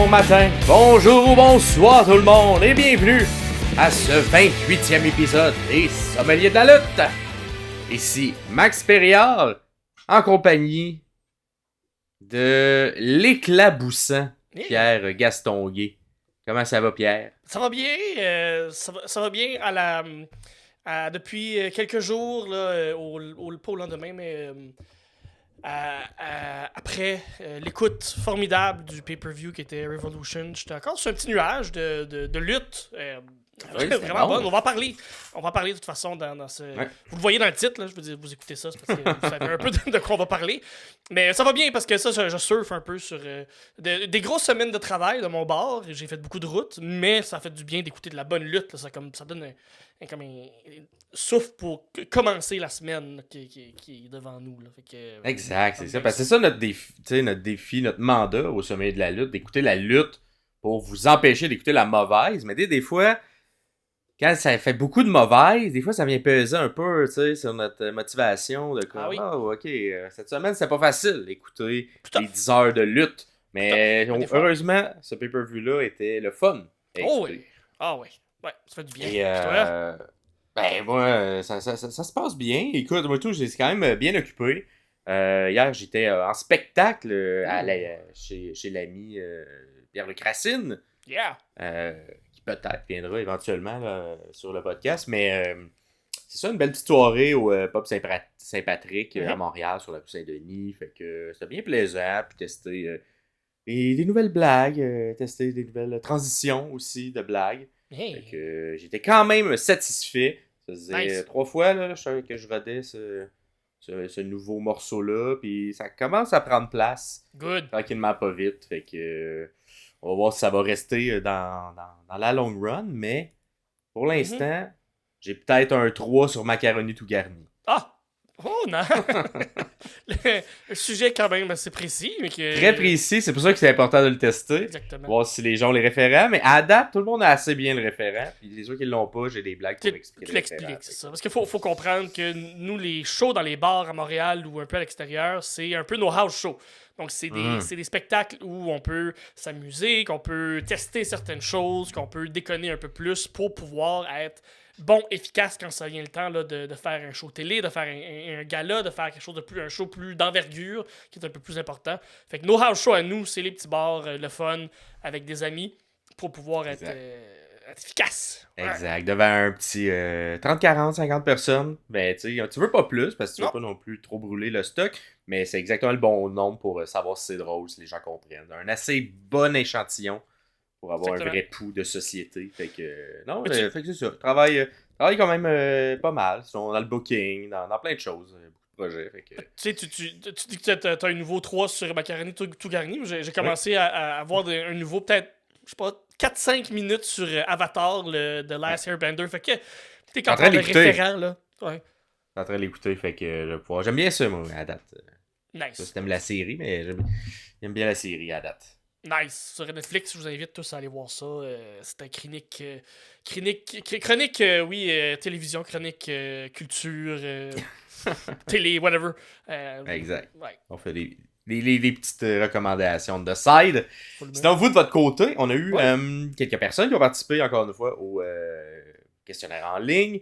bon matin, bonjour ou bonsoir tout le monde et bienvenue à ce 28e épisode des Sommeliers de la lutte. Ici Max Périard en compagnie de l'éclaboussant Pierre Gastonguay. Comment ça va, Pierre? Ça va bien, ça va bien depuis quelques jours, là, pas au lendemain, mais après l'écoute formidable du pay-per-view qui était Revolution. J'étais encore sur un petit nuage de lutte. Vraiment bonne. On va en parler de toute façon dans ce... Ouais. Vous le voyez dans le titre, là, je veux dire, vous écoutez ça, c'est parce que vous savez un peu de quoi on va parler. Mais ça va bien parce que ça, je surfe un peu sur des grosses semaines de travail de mon bar. J'ai fait beaucoup de routes, mais ça fait du bien d'écouter de la bonne lutte. Là. Ça donne un souffle pour commencer la semaine là, qui est devant nous. Là. Fait que, exact, c'est ça. Parce que c'est ça notre défi, notre mandat au sommet de la lutte, d'écouter la lutte pour vous empêcher d'écouter la mauvaise. Mais des fois... Quand ça fait beaucoup de mauvaises, des fois, ça vient peser un peu, tu sais, sur notre motivation de comme, OK, cette semaine, c'est pas facile d'écouter les 10 heures de lutte. Mais heureusement, ce pay-per-view-là était le fun. Oh oui. Ah oui. Ouais, ça fait du bien. Et moi, ça se passe bien. Écoute, moi tout, j'ai quand même bien occupé. Hier, j'étais en spectacle chez l'ami Pierre Le Crassine. Yeah. Peut-être viendra éventuellement là, sur le podcast, mais c'est ça, une belle petite soirée au Pop Saint-Patrick à Montréal, sur la rue Saint-Denis, fait que c'était bien plaisant, puis tester des nouvelles blagues, tester des nouvelles transitions aussi de blagues, fait que j'étais quand même satisfait, ça faisait 3 fois là, que je rodais ce nouveau morceau-là, puis ça commence à prendre place, tranquillement pas vite, fait que... on va voir si ça va rester dans la long run, mais pour l'instant, j'ai peut-être un 3 sur macaroni tout garni. Ah! Oh non! Le sujet quand même assez précis. Mais que... Très précis, c'est pour ça que c'est important de le tester. Exactement. Voir si les gens ont les référents, mais à date, tout le monde a assez bien le référent. Puis les autres qui l'ont pas, j'ai des blagues pour expliquer. Tu l'expliques, c'est ça. Parce qu'il faut comprendre que nous, les shows dans les bars à Montréal ou un peu à l'extérieur, c'est un peu nos house shows. Donc, c'est des spectacles où on peut s'amuser, qu'on peut tester certaines choses, qu'on peut déconner un peu plus pour pouvoir être bon, efficace quand ça vient le temps là, de faire un show télé, de faire un gala, de faire quelque chose de plus, un show plus d'envergure, qui est un peu plus important. Fait que nos house shows à nous, c'est les petits bars, le fun, avec des amis, pour pouvoir être efficace. Exact. Devant un petit 30, 40, 50 personnes, ben tu veux pas plus parce que tu veux pas non plus trop brûler le stock, mais c'est exactement le bon nombre pour savoir si c'est drôle, si les gens comprennent. Un assez bon échantillon pour avoir un vrai pouls de société. Fait que non, fait que c'est ça. Travaille quand même pas mal. Ils sont dans le booking, dans plein de choses. Beaucoup de projets. Fait que... Tu sais, tu dis que t'as un nouveau 3 sur macaroni tout garni. J'ai commencé à avoir un nouveau, peut-être, je sais pas, 4-5 minutes sur Avatar, The Last Airbender. Fait que t'es quand même le référent, là. Ouais. T'es en train de l'écouter, fait que j'aime bien ça, moi, à date. Nice. Ça, t'aimes la série, mais j'aime bien la série à date. Nice. Sur Netflix, je vous invite tous à aller voir ça. C'est un chronique, télévision, chronique, culture, télé, whatever. Exact. Ouais. On fait des petites recommandations de side. Sinon, vous, de votre côté, on a eu quelques personnes qui ont participé, encore une fois, au questionnaire en ligne.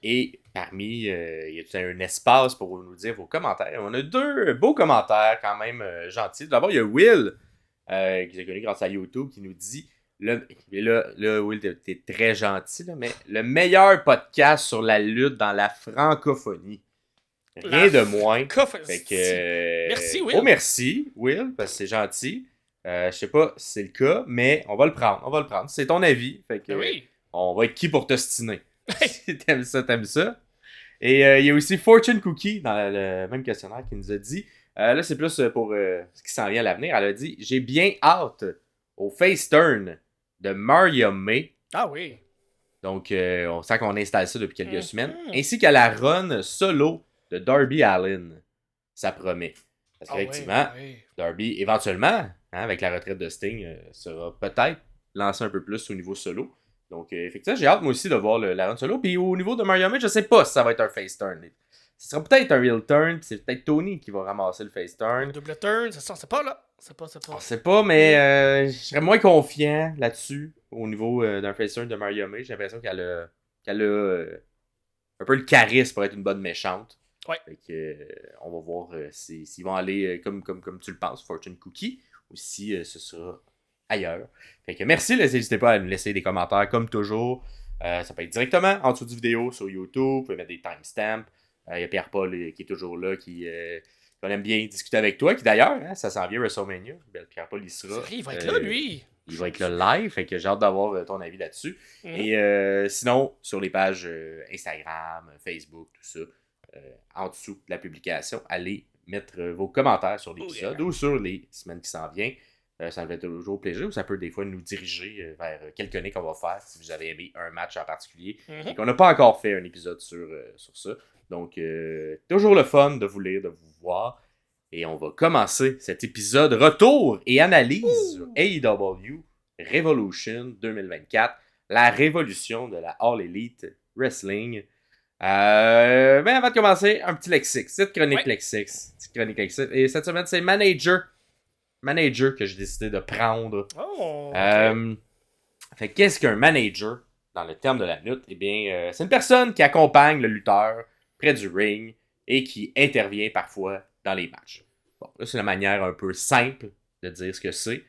Et parmi, il y a tout un espace pour nous dire vos commentaires. On a 2 beaux commentaires quand même gentils. D'abord, il y a Will, que j'ai connu grâce à YouTube, qui nous dit, là Will, t'es très gentil, là, mais le meilleur podcast sur la lutte dans la francophonie. Rien de moins. Fait que, merci, Will. Oh, merci, Will, parce que c'est gentil. Je sais pas si c'est le cas, mais on va le prendre. C'est ton avis. Fait que, on va être qui pour t'ostiner? T'aimes ça. Et il y a aussi Fortune Cookie dans le même questionnaire qui nous a dit, là c'est plus pour ce qui s'en vient à l'avenir, elle a dit, j'ai bien hâte au face turn de Mario May. Ah oui. Donc on sent qu'on installe ça depuis quelques semaines, ainsi qu'à la run solo de Darby Allin. Ça promet. Parce qu'effectivement, Darby, éventuellement, avec la retraite de Sting, sera peut-être lancé un peu plus au niveau solo. Donc, effectivement, j'ai hâte, moi aussi, de voir la run solo. Puis au niveau de Mario May, je sais pas si ça va être un face turn. Ce sera peut-être un real turn. C'est peut-être Tony qui va ramasser le face turn. Un double turn, ça c'est pas là. On sait pas, mais je serais moins confiant là-dessus au niveau d'un facer de Mariamé. J'ai l'impression qu'elle a un peu le charisme pour être une bonne méchante. Ouais. Fait que, on va voir s'ils vont aller comme tu le penses, Fortune Cookie, ou si ce sera ailleurs. Fait que merci, n'hésitez pas à nous laisser des commentaires comme toujours. Ça peut être directement en dessous du vidéo sur YouTube, vous pouvez mettre des timestamps. Il y a Pierre-Paul qui est toujours là, qu'on aime bien discuter avec toi, qui d'ailleurs, hein, ça s'en vient WrestleMania. Pierre-Paul, il sera. C'est vrai, il va être là, lui. Il va être là live, fait que j'ai hâte d'avoir ton avis là-dessus. Et sinon, sur les pages Instagram, Facebook, tout ça, en dessous de la publication, allez mettre vos commentaires sur l'épisode ou sur les semaines qui s'en viennent. Ça me fait toujours plaisir, ou ça peut des fois nous diriger vers quel connect qu'on va faire si vous avez aimé un match en particulier et qu'on n'a pas encore fait un épisode sur ça. Donc, toujours le fun de vous lire, de vous voir. Et on va commencer cet épisode retour et analyse sur AEW Revolution 2024, la révolution de la All Elite Wrestling. Mais avant de commencer, un petit lexique, petite chronique lexique. Et cette semaine, c'est Manager que j'ai décidé de prendre. Fait qu'est-ce qu'un manager dans le terme de la lutte? Eh bien, c'est une personne qui accompagne le lutteur près du ring et qui intervient parfois dans les matchs. Bon, là, c'est la manière un peu simple de dire ce que c'est.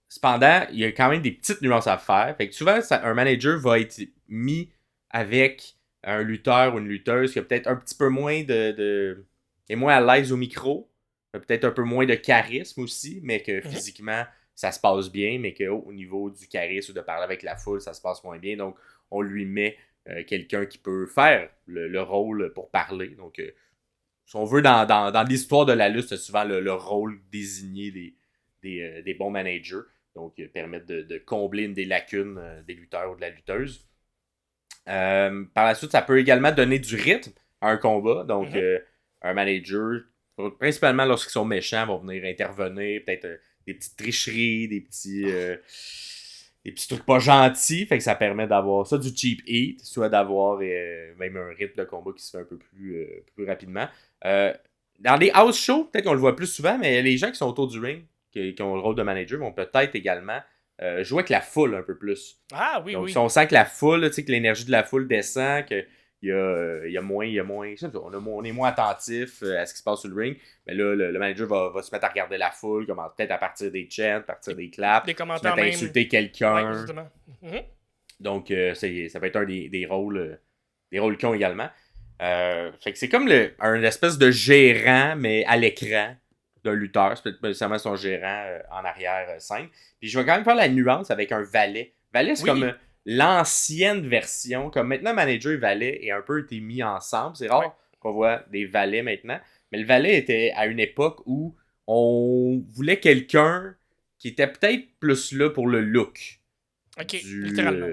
Cependant, il y a quand même des petites nuances à faire. Fait que souvent, un manager va être mis avec un lutteur ou une lutteuse qui a peut-être un petit peu moins est moins à l'aise au micro, peut-être un peu moins de charisme aussi, mais que physiquement, ça se passe bien, mais qu'au niveau du charisme ou de parler avec la foule, ça se passe moins bien. Donc, on lui met quelqu'un qui peut faire le rôle pour parler. Donc, si on veut, dans l'histoire de la lutte, c'est souvent le rôle désigné des bons managers. Donc, permettre de combler une des lacunes des lutteurs ou de la lutteuse. Par la suite, ça peut également donner du rythme à un combat. Donc, un manager, principalement lorsqu'ils sont méchants, vont venir intervenir, peut-être des petites tricheries, des petits trucs pas gentils. Fait que ça permet d'avoir ça du cheap heat, soit d'avoir même un rythme de combat qui se fait un peu plus rapidement. Dans les house shows, peut-être qu'on le voit plus souvent, mais les gens qui sont autour du ring, qui ont le rôle de manager, vont peut-être également jouer avec la foule un peu plus. Ah oui, donc, oui. si on sent que la foule, que l'énergie de la foule descend, qu'il y a moins, on est moins attentif à ce qui se passe sur le ring, mais là, le manager va se mettre à regarder la foule, peut-être à partir des chants, à partir des claps, des commentaires, se mettre à insulter quelqu'un. Ouais, donc, ça va être un des rôles qu'ils ont également. Fait que c'est comme un espèce de gérant, mais à l'écran d'un lutteur. C'est peut-être nécessairement son gérant en arrière scène. Puis je vais quand même faire la nuance avec un valet. Valet, c'est comme l'ancienne version. Comme maintenant, manager et valet est un peu été mis ensemble. C'est rare qu'on voit des valets maintenant. Mais le valet était à une époque où on voulait quelqu'un qui était peut-être plus là pour le look. Ok, littéralement.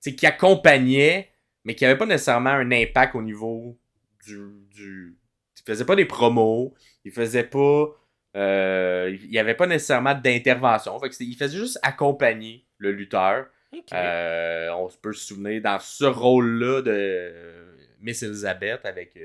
Qui accompagnait, mais qui n'avait pas nécessairement un impact au niveau du... Il faisait pas des promos. Il faisait pas... il n'y avait pas nécessairement d'intervention. Fait que il faisait juste accompagner le lutteur. On peut se souvenir dans ce rôle-là de Miss Elizabeth avec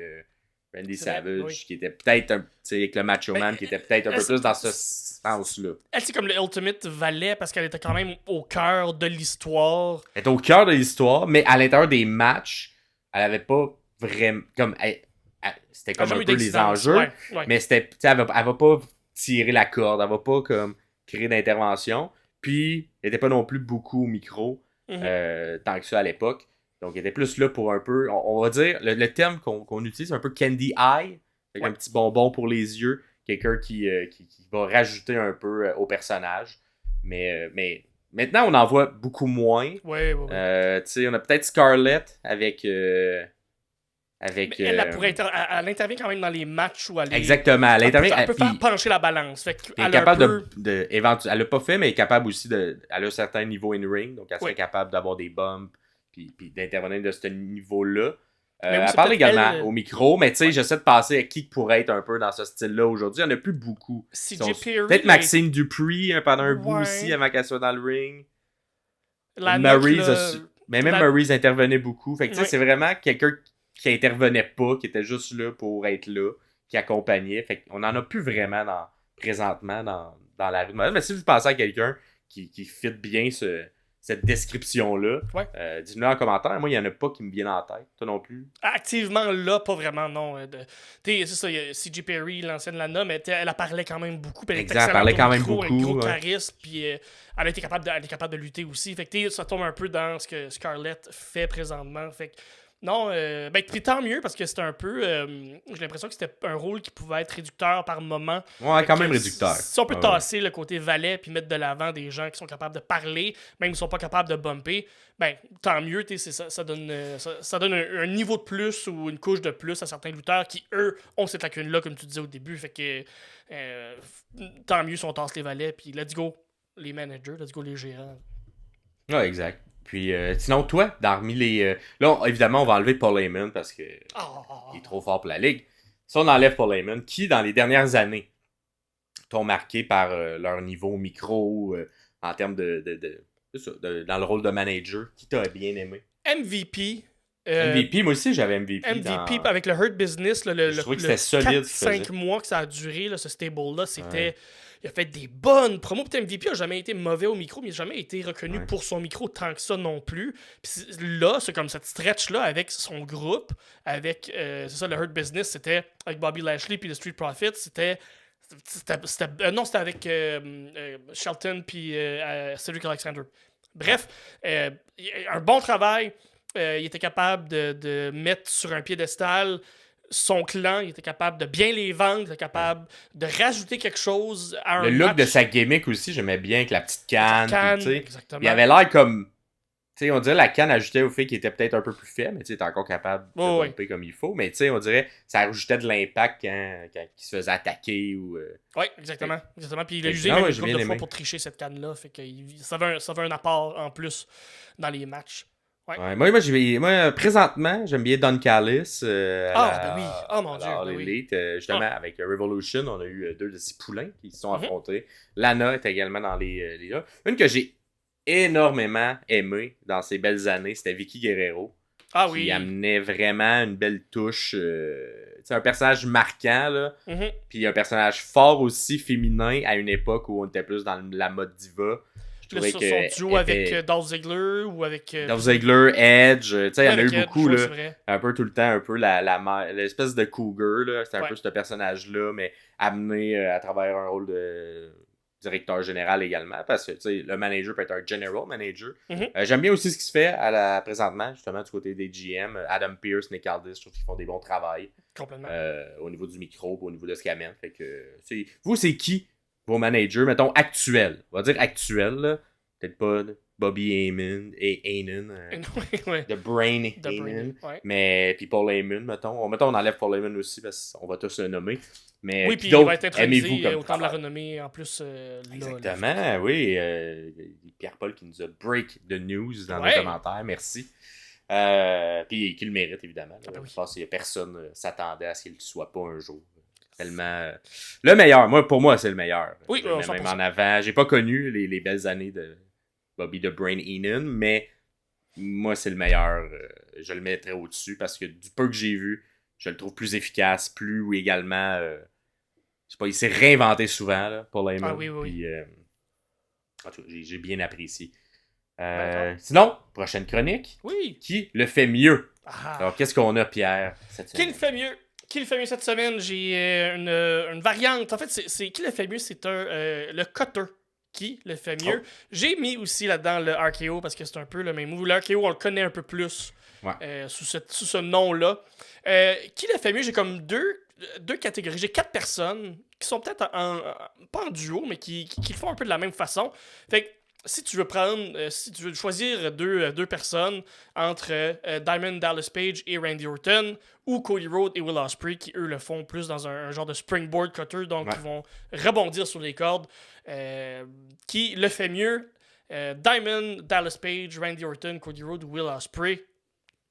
Randy Savage, qui était peut-être avec le Macho Man, qui était peut-être un peu plus dans ce sens-là. Elle, c'est comme le Ultimate Valet parce qu'elle était quand même au cœur de l'histoire. Elle était au cœur de l'histoire, mais à l'intérieur des matchs, elle avait pas vraiment... c'était comme un peu les enjeux, mais c'était, elle va pas tirer la corde, elle va pas comme créer d'intervention, puis elle était pas non plus beaucoup au micro tant que ça à l'époque, donc elle était plus là pour un peu, on va dire, le terme qu'on utilise, c'est un peu candy eye, avec un petit bonbon pour les yeux, quelqu'un qui va rajouter un peu au personnage, mais maintenant on en voit beaucoup moins. On a peut-être Scarlett avec elle intervient quand même dans les matchs où elle est... Exactement. Elle peut faire pencher la balance. Elle est capable elle l'a pas fait, mais elle est capable aussi elle a un certain niveau in-ring, donc elle serait capable d'avoir des bumps puis d'intervenir de ce niveau-là. Elle parle également au micro, mais tu sais, j'essaie de penser à qui pourrait être un peu dans ce style-là aujourd'hui. Il n'y en a plus beaucoup. Peut-être Maxine Dupree pendant un bout aussi avant qu'elle soit dans le ring. Même Maryse intervenait beaucoup. Fait que tu sais, c'est vraiment quelqu'un qui intervenait pas, qui était juste là pour être là, qui accompagnait. Fait qu'on en a plus vraiment présentement dans la rue de Montréal. Mais si vous pensez à quelqu'un qui fit bien cette description-là, dites-le en commentaire. Moi, il n'y en a pas qui me viennent en tête. Toi non plus? Activement, là, pas vraiment, non. C'est ça, il y a C.J. Perry, l'ancienne Lana, mais elle parlait quand même beaucoup. Elle parlait quand même beaucoup. Un gros charisme, puis elle est capable de lutter aussi. Fait que ça tombe un peu dans ce que Scarlett fait présentement. Fait que non, tant mieux parce que c'était un peu. J'ai l'impression que c'était un rôle qui pouvait être réducteur par moment. Ouais, quand même réducteur. Si on peut tasser le côté valet puis mettre de l'avant des gens qui sont capables de parler, même qui sont pas capables de bumper, tant mieux, ça donne un niveau de plus ou une couche de plus à certains lutteurs qui, eux, ont cette lacune-là, comme tu disais au début. Fait que tant mieux si on tasse les valets, puis let's go les managers, let's go les gérants. Ouais, exact. Puis, sinon, toi, parmi les... Là, évidemment, on va enlever Paul Heyman parce que il est trop fort pour la Ligue. Si on enlève Paul Heyman, qui, dans les dernières années, t'ont marqué par leur niveau micro en termes dans le rôle de manager, qui t'a bien aimé? MVP. MVP, moi aussi, j'avais MVP. MVP avec le Hurt Business, je trouvais que c'était solide. 5 mois que ça a duré, là, ce stable-là, c'était... Ouais. Il a fait des bonnes promos. Puis MVP a jamais été mauvais au micro, mais il n'a jamais été reconnu pour son micro tant que ça non plus. Puis là, c'est comme cette stretch-là avec son groupe, avec, c'est ça, le Hurt Business, c'était avec Bobby Lashley puis le Street Profits, c'était avec Shelton puis Cedric Alexander. Bref, un bon travail. Il était capable de mettre sur un piédestal son clan, il était capable de bien les vendre, il était capable de rajouter quelque chose à un match. Le look de sa gimmick aussi, j'aimais bien avec la petite canne. Exactement. Il avait l'air comme... Tu sais, on dirait la canne ajoutait au fait qu'il était peut-être un peu plus faible, mais tu sais, il était encore capable de bumper comme il faut. Mais tu sais, on dirait ça ajoutait de l'impact quand il se faisait attaquer ou... Oui, exactement. Puis il a usé même une couple de fois pour tricher cette canne-là. Fait que ça avait un apport en plus dans les matchs. Ouais. Moi, présentement, j'aime bien Don Callis. Ben oui. Oh mon Dieu. L'Elite, justement, avec Revolution, on a eu 2 de ces poulains qui se sont affrontés. Lana est également dans les là. Une que j'ai énormément aimée dans ces belles années, c'était Vicky Guerrero. Qui amenait vraiment une belle touche. C'est un personnage marquant, là. Puis un personnage fort aussi, féminin, à une époque où on était plus dans la mode diva. Son duo avec Dolph Ziggler ou avec... Dolph Ziggler, Edge, tu sais, il y en a eu beaucoup, là. Un peu tout le temps, un peu l'espèce de cougar, là. C'était un peu ce personnage-là, mais amené à travers un rôle de directeur général également, parce que, tu sais, le manager peut être un general manager. J'aime bien aussi ce qui se fait présentement, justement, du côté des GM. Adam Pearce, Nick Aldis, je trouve qu'ils font des bons travails. Complètement. Au niveau du micro, au niveau de ce qu'ils amènent. Fait que, vous, c'est qui vos managers, mettons, actuels? On va dire actuels, là. Peut-être pas Bobby Heyman et Heyman. The Brain Heyman. Mais puis Paul Heyman, mettons. On enlève Paul Heyman aussi parce qu'on va tous le nommer. Mais oui, puis il va être intronisé autant de la renommée en plus. Exactement, là, oui. Pierre-Paul qui nous a break the news dans les commentaires. Merci. Puis qui le mérite, évidemment. Je pense que personne s'attendait à ce qu'il ne soit pas un jour. Tellement le meilleur. Pour moi, c'est le meilleur. Oui, même en avant. J'ai pas connu les belles années de Bobby the Brain Heenan, mais moi, c'est le meilleur. Je le mettrais au-dessus parce que du peu que j'ai vu, je le trouve plus efficace, plus également. Je sais pas, il s'est réinventé souvent, là, Paul Heyman. Oui. Puis, en tout cas, j'ai bien apprécié. Sinon, prochaine chronique. Oui. Qui le fait mieux? Alors, qu'est-ce qu'on a, Pierre, cette semaine? Qui le fait mieux? Qui le fait mieux cette semaine? J'ai une variante. En fait, c'est qui le fait mieux? C'est le cutter qui le fait mieux. J'ai mis aussi là-dedans le RKO parce que c'est un peu le même move. Le RKO, on le connaît un peu plus sous ce nom-là. Qui le fait mieux? J'ai comme deux catégories. J'ai 4 personnes qui sont peut-être pas en duo, mais qui le font un peu de la même façon. Fait que si tu veux choisir deux personnes entre Diamond Dallas Page et Randy Orton ou Cody Rhodes et Will Ospreay qui eux le font plus dans un genre de springboard cutter, donc ils vont rebondir sur les cordes, qui le fait mieux? Diamond, Dallas Page, Randy Orton, Cody Rhodes ou Will Ospreay,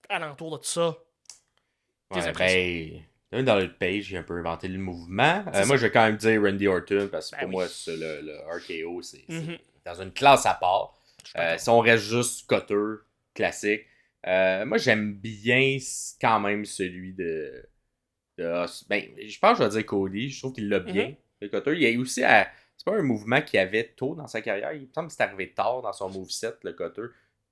alentour de ça. Dans le Page, j'ai un peu inventé le mouvement. Moi, je vais quand même dire Randy Orton parce que pour moi, le RKO, c'est dans une classe à part. Si on reste juste cutter classique, moi, j'aime bien quand même celui de je pense que je vais dire Cody. Je trouve qu'il l'a bien. le cutter. Il y a aussi c'est pas un mouvement qu'il avait tôt dans sa carrière. Il me semble que c'est arrivé tard dans son moveset, le cutter.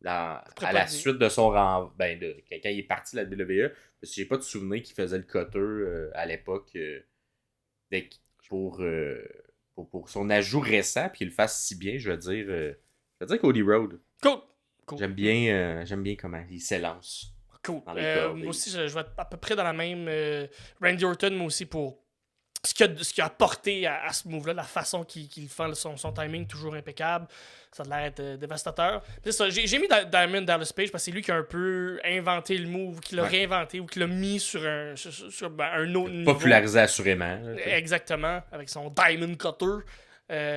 À la suite de son quand il est parti de la WWE. Parce que j'ai pas de souvenir qu'il faisait le cutter à l'époque pour son ajout récent, puis qu'il le fasse si bien, je veux dire Cody Rhodes. Cool. J'aime bien comment il s'élance. Cool. Moi aussi, je vais être à peu près dans la même. Randy Orton, moi aussi, pour ce qu'il a apporté à ce move-là, la façon qu'il fait son timing toujours impeccable. Ça a l'air d'être dévastateur. C'est ça, j'ai mis Diamond Dallas Page parce que c'est lui qui a un peu inventé le move, qui l'a réinventé ou qui l'a mis sur un autre niveau. Popularisé assurément. Exactement, avec son Diamond Cutter.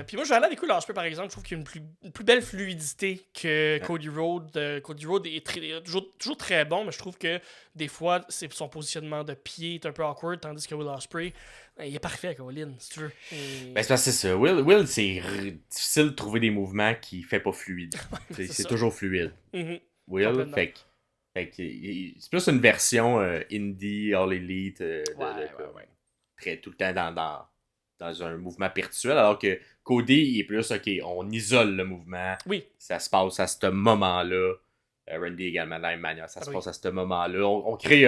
Puis moi, je vais aller avec Will Ospreay, par exemple. Je trouve qu'il y a une plus belle fluidité que Cody Rhodes. Cody Rhodes est toujours très bon, mais je trouve que des fois, son positionnement de pied est un peu awkward, tandis que Will Ospreay, il est parfait, Colin, si tu veux. Ben, c'est parce que c'est ça. Will, c'est difficile de trouver des mouvements qui ne fait pas fluide. c'est toujours fluide. Mm-hmm. Will, fait que c'est plus une version indie, all elite, très tout le temps dans un mouvement virtuel, alors que Cody, il est plus, OK, on isole le mouvement. Oui. Ça se passe à ce moment-là. Randy également, de la même manière. Ça se passe à ce moment-là. On crée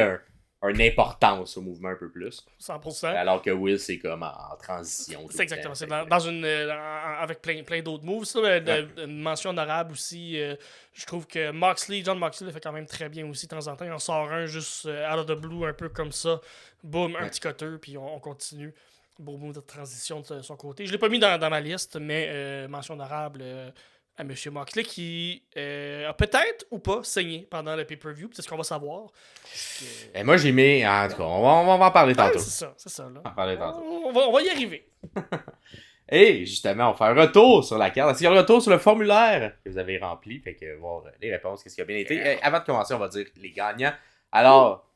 une importance au mouvement un peu plus. 100%. Alors que Will, c'est comme en transition. C'est exactement. C'est avec plein d'autres moves. Ça, une mention honorable aussi. Je trouve que John Moxley le fait quand même très bien aussi de temps en temps. Il en sort un juste out of the blue, un peu comme ça. Boum, un petit cutter, puis on continue. Beau move de transition de son côté. Je ne l'ai pas mis dans ma liste, mais mention honorable à M. Moxley qui a peut-être ou pas saigné pendant le pay-per-view. C'est ce qu'on va savoir. Et moi, j'ai mis... En tout cas, on va en parler tantôt. C'est ça. Là. On va en parler tantôt. On va y arriver. Et justement, on fait un retour sur la carte. Est-ce qu'il y a un retour sur le formulaire que vous avez rempli? Fait que voir les réponses, qu'est-ce qui a bien été. Avant de commencer, on va dire les gagnants. Alors,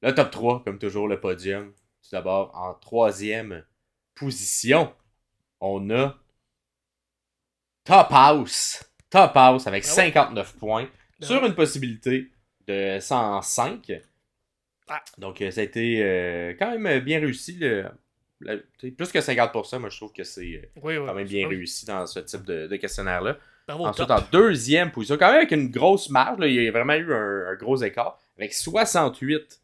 le top 3, comme toujours, le podium. Tout d'abord, en troisième position, on a Top House. Top House avec 59 points sur une possibilité de 105. Donc, ça a été quand même bien réussi. Plus que 50%, moi je trouve que c'est quand même bien réussi dans ce type de questionnaire-là. Ensuite, en deuxième position, quand même avec une grosse marge, là, il y a vraiment eu un gros écart avec 68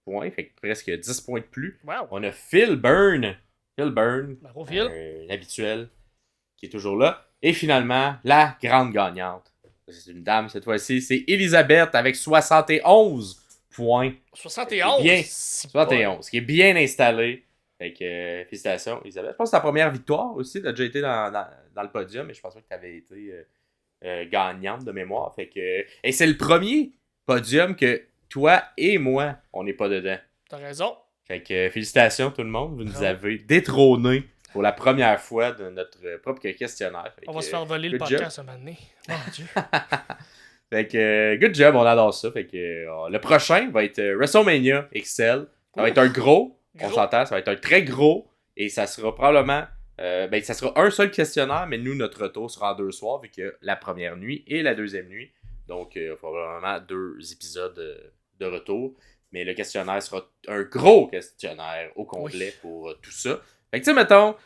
points, fait que presque 10 points de plus. Wow. On a Phil Byrne. Bravo, Phil. L'habituel, qui est toujours là. Et finalement, la grande gagnante. C'est une dame cette fois-ci. C'est Elisabeth avec 71 points. 71? Bien, 71, qui est bien installé. Fait que félicitations, Elisabeth. Je pense que c'est ta première victoire aussi. Tu as déjà été dans le podium, mais je pense pas que tu avais été gagnante de mémoire. Fait que, et c'est le premier podium que toi et moi, on n'est pas dedans. T'as raison. Fait que félicitations tout le monde. Vous nous avez détrônés pour la première fois de notre propre questionnaire. On va se faire voler le podcast un moment donné. Mon Dieu. Fait que good job, on adore ça. Fait que le prochain va être WrestleMania XL. Ça va être un gros. On s'entend, ça va être un très gros. Et ça sera probablement... ça sera un seul questionnaire, mais nous, notre retour sera en 2 soirs, vu que la première nuit et la deuxième nuit. Donc, il y aura probablement 2 épisodes de retour. Mais le questionnaire sera un gros questionnaire au complet pour tout ça. Fait que, tu sais, mettons,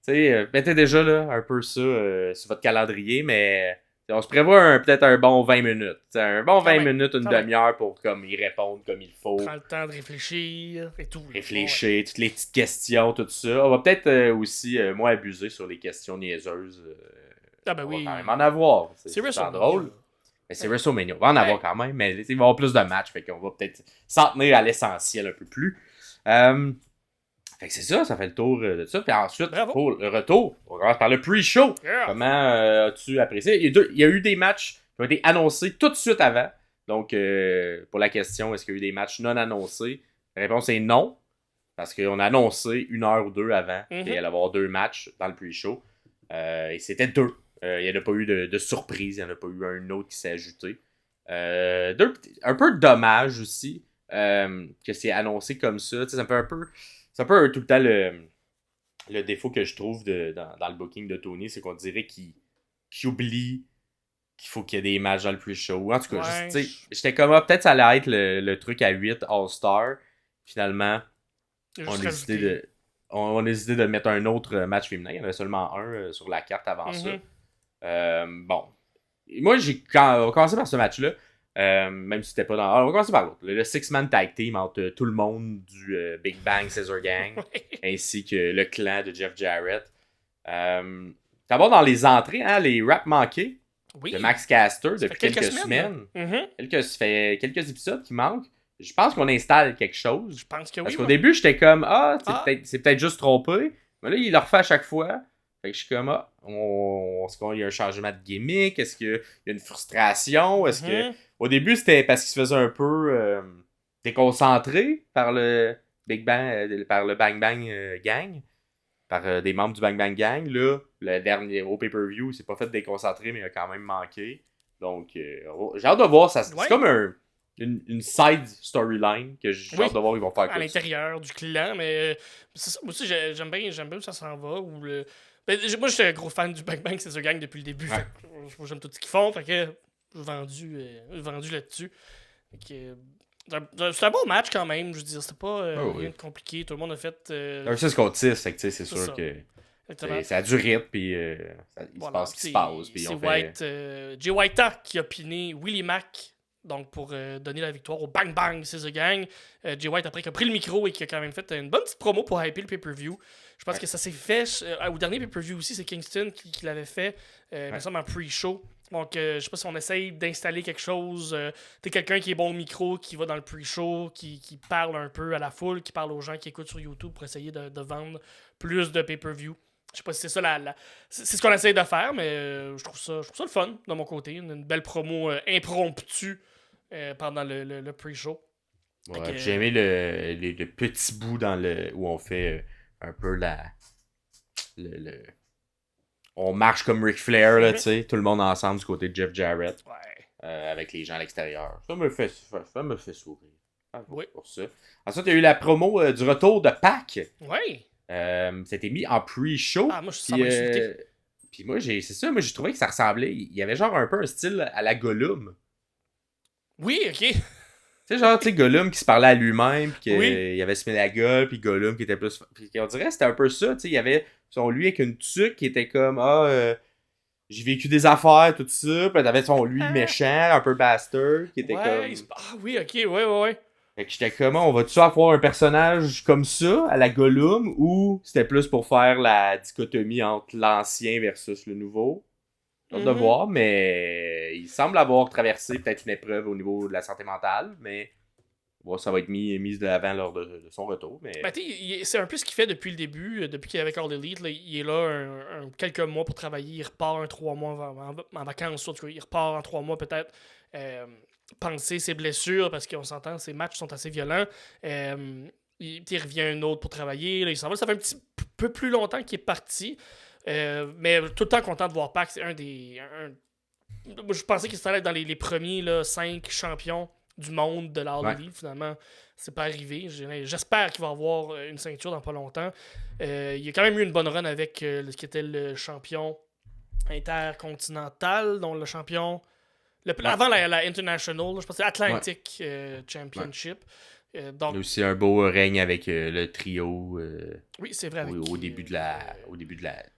mettez déjà là, un peu ça sur votre calendrier, mais on se prévoit peut-être un bon 20 minutes. Un bon 20 minutes, une demi-heure pour comme y répondre comme il faut. Prends le temps de réfléchir et tout. Réfléchir, toutes les petites questions, tout ça. On va peut-être aussi moins abuser sur les questions niaiseuses. Ah ben oui. On va quand même en avoir. C'est drôle. Mais c'est WrestleMania. On va en avoir quand même, mais il va y avoir plus de matchs. Fait qu'on va peut-être s'en tenir à l'essentiel un peu plus. Fait que c'est ça, ça fait le tour de ça. Puis ensuite, pour le retour, on commence par le pre-show. Yeah. Comment as-tu apprécié? Il y a eu des matchs qui ont été annoncés tout de suite avant. Donc, pour la question, est-ce qu'il y a eu des matchs non annoncés? La réponse est non. Parce qu'on a annoncé 1 heure ou 2 avant qu'il allait y avoir 2 matchs dans le pre-show. Et c'était 2. Il n'y en a pas eu de surprise. Il n'y en a pas eu un autre qui s'est ajouté. Un peu dommage aussi que c'est annoncé comme ça. Ça me fait un peu... C'est un peu tout le temps le défaut que je trouve dans le booking de Tony, c'est qu'on dirait qu'il oublie qu'il faut qu'il y ait des matchs dans le pre-show. En tout cas, j'étais comme, peut-être ça allait être le truc à 8 All-Star. Finalement, on a décidé de... on a décidé de mettre un autre match féminin. Il y en avait seulement un sur la carte avant ça. Bon. Moi, on va commencer par ce match-là. Même si c'était pas dans... on va commencer par l'autre. Le six-man tag team entre tout le monde du Big Bang Scissor Gang ainsi que le clan de Jeff Jarrett. D'abord dans les entrées, hein, les raps manqués de Max Caster depuis quelques semaines. Ça fait quelques épisodes qui manquent. Je pense qu'on installe quelque chose. Je pense que oui. Parce qu'au début, j'étais comme, c'est peut-être juste trompé. Mais là, il le refait à chaque fois. Fait que je suis comme, est-ce qu'il y a un changement de gimmick? Est-ce qu'il y a une frustration? Est-ce que... Au début, c'était parce qu'il se faisait un peu déconcentré par le Big Bang, par le Bang Bang Gang, par des membres du Bang Bang Gang. Là, le dernier, au pay-per-view, il s'est pas fait déconcentrer, mais il a quand même manqué. Donc, j'ai hâte de voir. C'est comme une side storyline que j'ai hâte de voir ils vont faire à l'intérieur du clan, mais moi aussi, j'aime bien où ça s'en va. Moi, j'étais un gros fan du Bang Bang, c'est ce gang depuis le début. Fait que, j'aime tout ce qu'ils font. Fait que j'ai vendu là-dessus. C'est un bon match quand même. Je veux dire, c'était pas rien de compliqué. Tout le monde a fait. Un 6 contre 6, c'est sûr que. Ça a du rythme, puis il se passe ce qui se passe. C'est Jay White qui a piné Willie Mack. Donc, pour donner la victoire au Bang Bang, c'est The Gang. Jay White, après, qui a pris le micro et qui a quand même fait une bonne petite promo pour hyper le pay-per-view. Je pense que ça s'est fait au dernier pay-per-view aussi. C'est Kingston qui l'avait fait, il me semble, en pre-show. Donc, je sais pas si on essaye d'installer quelque chose. T'es quelqu'un qui est bon au micro, qui va dans le pre-show, qui parle un peu à la foule, qui parle aux gens qui écoutent sur YouTube pour essayer de vendre plus de pay-per-view. Je sais pas si c'est ça c'est ce qu'on essaye de faire, mais je trouve ça le fun de mon côté. Une belle promo impromptue pendant le pre-show. Ouais, j'ai aimé le petit bout où on fait un peu on marche comme Ric Flair, là, tu sais, tout le monde ensemble du côté de Jeff Jarrett. Avec les gens à l'extérieur. Ça me fait sourire. Pour ça. Ensuite, il y a eu la promo du retour de Pac. Oui. C'était mis en pre-show. Moi, je suis insulté. Puis moi, j'ai trouvé que ça ressemblait. Il y avait genre un peu un style à la Gollum. Oui, ok. Tu sais, genre, Gollum qui se parlait à lui-même, puis qu'il avait semé la gueule, puis Gollum qui était plus. Puis on dirait que c'était un peu ça, tu sais. Il y avait lui avec une tuque qui était comme, j'ai vécu des affaires, tout ça. Puis t'avais lui méchant, un peu bastard, qui était comme. Ah oui, ok, ouais. Fait que j'étais comme, on va-tu avoir un personnage comme ça, à la Gollum, ou c'était plus pour faire la dichotomie entre l'ancien versus le nouveau? J'ai hâte de voir, mais il semble avoir traversé peut-être une épreuve au niveau de la santé mentale, mais bon, ça va être mis de l'avant lors de son retour. Mais... c'est un peu ce qu'il fait depuis le début, depuis qu'il est avec All Elite. Là, il est là quelques mois pour travailler, il repart 3 mois en vacances, en tout cas, il repart en 3 mois peut-être. Penser ses blessures, parce qu'on s'entend, ses matchs sont assez violents. Il revient un autre pour travailler, là, il s'en va. Ça fait un petit peu plus longtemps qu'il est parti. Mais tout le temps content de voir Pac. C'est je pensais qu'il allait être dans les premiers 5 champions du monde de l'All Elite. Finalement, c'est pas arrivé. J'espère qu'il va avoir une ceinture dans pas longtemps. Il a quand même eu une bonne run avec ce qui était le champion intercontinental, dont le champion avant la International, je pense que c'est Atlantic Championship. Donc, il y a aussi un beau règne avec le trio. Oui, c'est vrai. Au début de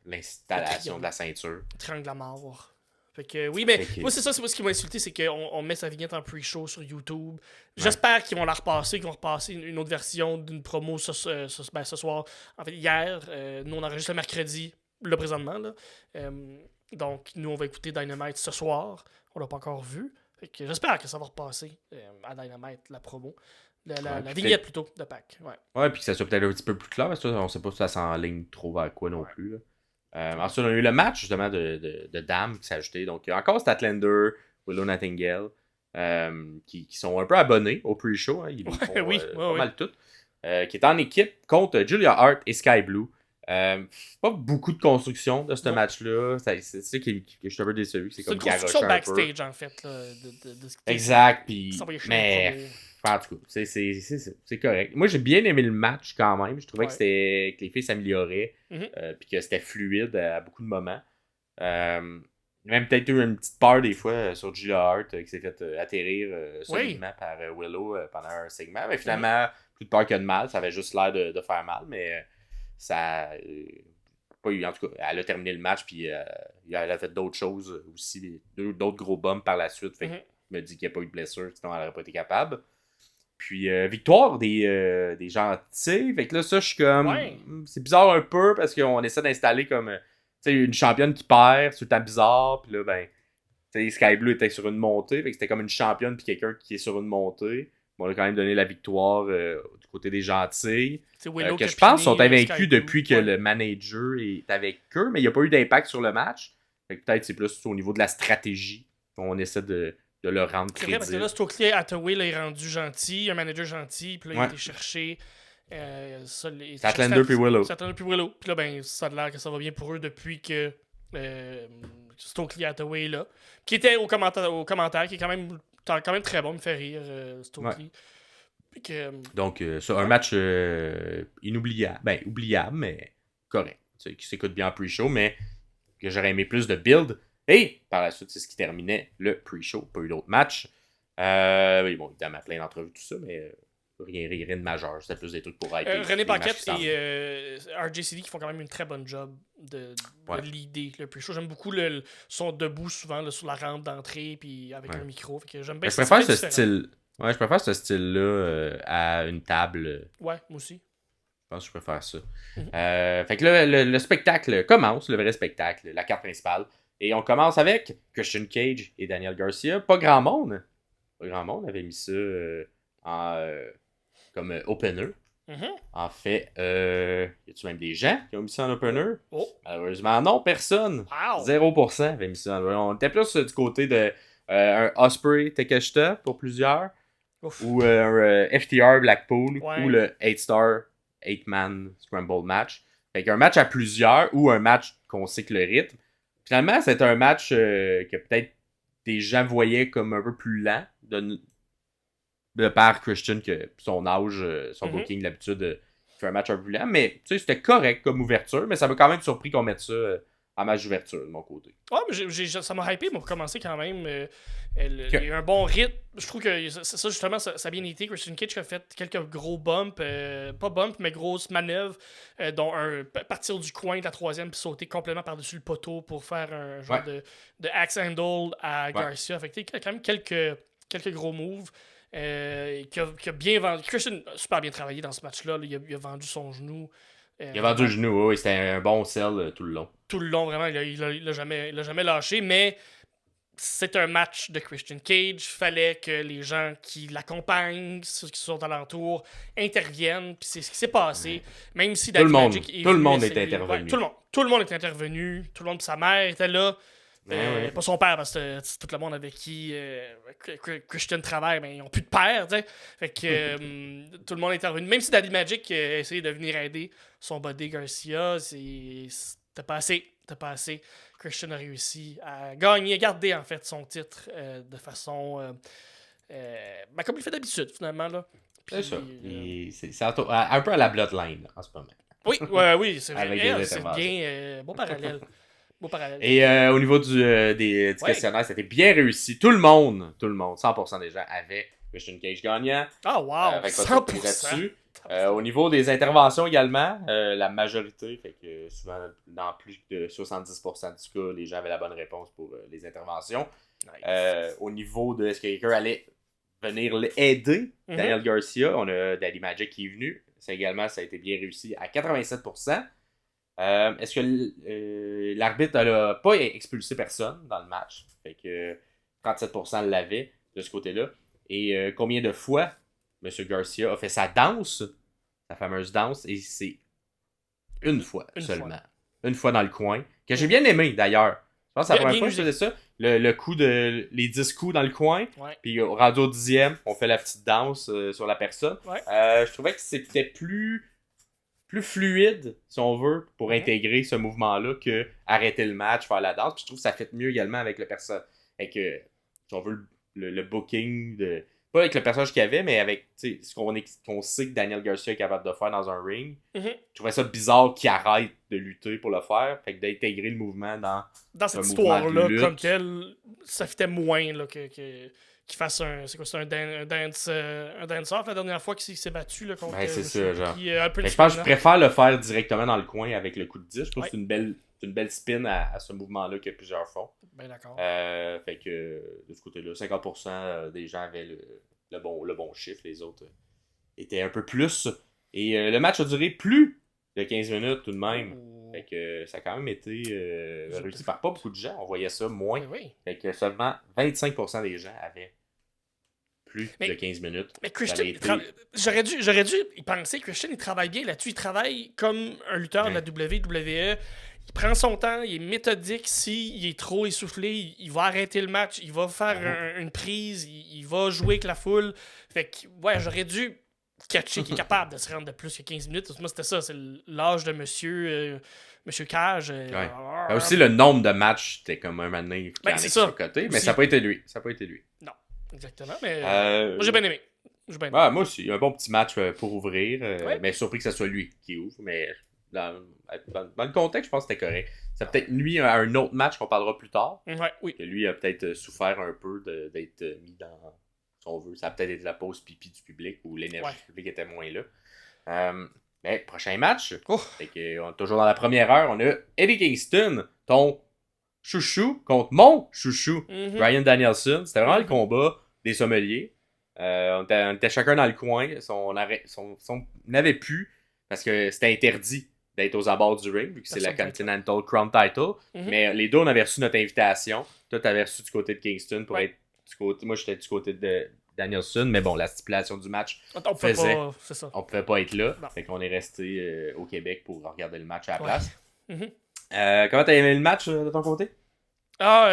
l'installation de la ceinture. Triangle à mort. Fait que, oui, mais moi, c'est ça, c'est moi ce qui m'a insulté, c'est qu'on met sa vignette en pre-show sur YouTube. J'espère qu'ils vont la repasser, qu'ils vont repasser une autre version d'une promo ce soir. En fait, hier, nous, on enregistre le mercredi, là, présentement. Là. Donc, nous, on va écouter Dynamite ce soir. On l'a pas encore vu. Fait que j'espère que ça va repasser à Dynamite, la promo. La vignette plutôt de Pac. Ouais, puis que ça soit peut-être un petit peu plus clair, parce que on sait pas si ça s'enligne trop vers quoi non plus. Là. Ensuite, on a eu le match justement de dames qui s'est ajouté. Donc, encore Statlander, Willow Nightingale, qui sont un peu abonnés au pre-show. Hein. Ils font pas mal tout. Qui est en équipe contre Julia Hart et Sky Blue. Pas beaucoup de construction de ce match-là. C'est ça que je suis un peu déçu. C'est comme construction backstage, en fait. Là, de ce exact. Puis, mais en tout cas, c'est correct. Moi, j'ai bien aimé le match quand même. Je trouvais que les filles s'amélioraient. Puis que c'était fluide à beaucoup de moments. Même peut-être eu une petite peur des fois sur Julia Hart qui s'est fait atterrir solidement par Willow pendant un segment. Mais finalement, plus de peur que de mal. Ça avait juste l'air de faire mal. Mais ça... pas eu, en tout cas, elle a terminé le match, puis elle a fait d'autres choses aussi, d'autres gros bumps par la suite. Fait que je me dis qu'il n'y a pas eu de blessure, sinon elle n'aurait pas été capable. Puis victoire des gentils. Fait que là, ça, je suis comme... C'est bizarre un peu, parce qu'on essaie d'installer comme... une championne qui perd, c'est tout le temps bizarre. Puis là, ben... Sky Blue était sur une montée, fait que c'était comme une championne puis quelqu'un qui est sur une montée. On a quand même donné la victoire du côté des gentils. Que je pense sont invaincus depuis que le manager est avec eux, mais il n'y a pas eu d'impact sur le match. Fait que peut-être c'est plus au niveau de la stratégie qu'on essaie de le rendre crédible. C'est vrai, parce que là, Stokely Hathaway là, est rendu gentil, un manager gentil, puis là, il a été chercher... Statlander puis Willow. Puis là, ben, ça a l'air que ça va bien pour eux depuis que Stokely Hathaway là, qui était au commentaire, qui est quand même très bon, me fait rire, Stokely. Donc, ça, un match inoubliable. Ben, oubliable, mais correct. Qui s'écoute bien en pre-show, mais que j'aurais aimé plus de build. Et par la suite, c'est ce qui terminait le pre-show. Pas eu d'autres matchs. Bon, évidemment, plein d'entrevues, tout ça, mais rien de majeur. C'était plus des trucs pour hyper. René Paquette et RJCD qui font quand même une très bonne job de leader le pre-show. J'aime beaucoup son debout souvent là, sur la rampe d'entrée puis avec un micro. Fait que j'aime bien. Je préfère ce style. Ouais, je préfère ce style-là à une table. Ouais, moi aussi. Je pense que je préfère ça. Fait que là, le spectacle commence, le vrai spectacle, la carte principale. Et on commence avec Christian Cage et Daniel Garcia. Pas grand monde avait mis ça comme opener. En fait, y a-tu même des gens qui ont mis ça en opener? Malheureusement, non, personne. 0% avait mis ça en opener. On était plus du côté de un Ospreay Takeshita pour plusieurs. Ou un FTR Blackpool. Ou le 8-star 8-man Scramble match. Fait qu'un match à plusieurs ou un match qu'on sait que le rythme. Finalement, c'est un match que peut-être des gens voyaient comme un peu plus lent de par Christian, que son âge, son booking, l'habitude, fait un match un peu plus lent. Mais tu sais, c'était correct comme ouverture, mais ça m'a quand même surpris qu'on mette ça en match d'ouverture de mon côté. Ouais, mais ça m'a hypé pour commencer quand même. Il y a eu un bon rythme. Je trouve que ça justement, ça a bien été. Christian Cage a fait quelques gros bumps, pas bumps, mais grosses manœuvres, dont partir du coin de la troisième puis sauter complètement par-dessus le poteau pour faire un genre de axe handle à Garcia. Fait que il y a quand même quelques gros moves. Qui a bien vendu. Christian a super bien travaillé dans ce match-là. Il a vendu son genou. Il a vendu le genou, oui. C'était un bon sell tout le long. Tout le long, vraiment. Il l'a jamais lâché. Mais c'est un match de Christian Cage. Fallait que les gens qui l'accompagnent, ceux qui sont alentour, interviennent. Puis c'est ce qui s'est passé. Même si tout le monde était intervenu. Ouais, tout le monde était intervenu. Tout le monde, sa mère était là. Pas son père, parce que tout le monde avec qui Christian travaille, mais ils n'ont plus de père, tu sais. Fait que tout le monde est intervenu. Même si Daddy Magic a essayé de venir aider son buddy Garcia, t'as pas assez. Christian a réussi à gagner, à garder en fait son titre de façon comme il fait d'habitude, finalement. Là. Puis, c'est ça. C'est un peu à la Bloodline là, en ce moment. Oui, c'est vrai. C'est bien. Bon parallèle. Et au niveau du questionnaire, c'était bien réussi. Tout le monde, 100% des gens avaient Christian Cage gagnant. Ah, wow! 100%! Au niveau des interventions également, la majorité, fait que souvent dans plus de 70% du cas, les gens avaient la bonne réponse pour les interventions. Nice. Au niveau de est-ce que quelqu'un allait venir l'aider, Daniel Garcia, on a Daddy Magic qui est venu. Ça a été bien réussi à 87%. Est-ce que l'arbitre n'a pas expulsé personne dans le match? Fait que 37% l'avait de ce côté-là. Et combien de fois M. Garcia a fait sa danse, sa fameuse danse, et c'est une fois seulement. Une fois dans le coin, que j'ai bien aimé d'ailleurs. Je pense que c'est la première fois que je faisais ça. Le coup les 10 coups dans le coin, puis rendu au 10e, on fait la petite danse sur la personne. Je trouvais que c'était plus fluide, si on veut, pour intégrer ce mouvement-là que arrêter le match, faire la danse. Puis je trouve que ça fait mieux également avec le personnage. Avec, si on veut, le booking, pas avec le personnage qu'il y avait, mais avec ce qu'on sait que Daniel Garcia est capable de faire dans un ring. Je trouvais ça bizarre qu'il arrête de lutter pour le faire. Fait que d'intégrer le mouvement dans cette histoire-là, comme tel, ça fitait moins là, que qu'il fasse un dance-off la dernière fois qu'il s'est battu là, contre c'est ça, genre. Puis, je pense que je préfère le faire directement dans le coin avec le coup de 10. Je trouve que c'est une belle spin à ce mouvement-là que plusieurs font. Ben d'accord. Fait que de ce côté-là, 50% des gens avaient le bon chiffre, les autres étaient un peu plus. Et le match a duré plus de 15 minutes tout de même. Fait que ça a quand même été réussi par pas beaucoup de gens. On voyait ça moins. Oui. Fait que seulement 25% des gens avaient plus de 15 minutes. Mais Christian, j'aurais dû y penser. Christian, il travaille bien là-dessus. Il travaille comme un lutteur de la WWE. Il prend son temps, il est méthodique. S'il est trop essoufflé, il va arrêter le match, il va faire une prise, il va jouer avec la foule. Fait que, ouais, j'aurais dû catcher qu'il est capable de se rendre de plus que 15 minutes. Moi, c'était ça, c'est l'âge de Monsieur Cage. Aussi, le nombre de matchs, c'était comme un moment donné c'est ça. Côté, mais ça n'a pas été lui. Non, exactement, mais moi, j'ai bien aimé. Moi aussi, un bon petit match pour ouvrir. Mais surpris que ce soit lui qui ouvre, mais dans le contexte, je pense que c'était correct. Ça peut-être nuit à un autre match qu'on parlera plus tard. Oui. Que lui a peut-être souffert un peu d'être mis dans, si on veut, ça a peut-être été la pause pipi du public où l'énergie du public était moins là. Mais prochain match, fait que, on est toujours dans la première heure, on a Eddie Kingston, ton chouchou contre mon chouchou, Bryan Danielson. C'était vraiment le combat des sommeliers. On était chacun dans le coin. On n'avait plus parce que c'était interdit d'être aux abords du ring, vu que c'est la Continental Crown Title. Mais les deux, on avait reçu notre invitation. Toi, t'avais reçu du côté de Kingston pour être du côté. Moi, j'étais du côté de Danielson, mais bon, la stipulation du match faisait on pouvait pas être là. Fait qu'on est resté au Québec pour regarder le match à la place. Comment t'as aimé le match de ton côté? Moi,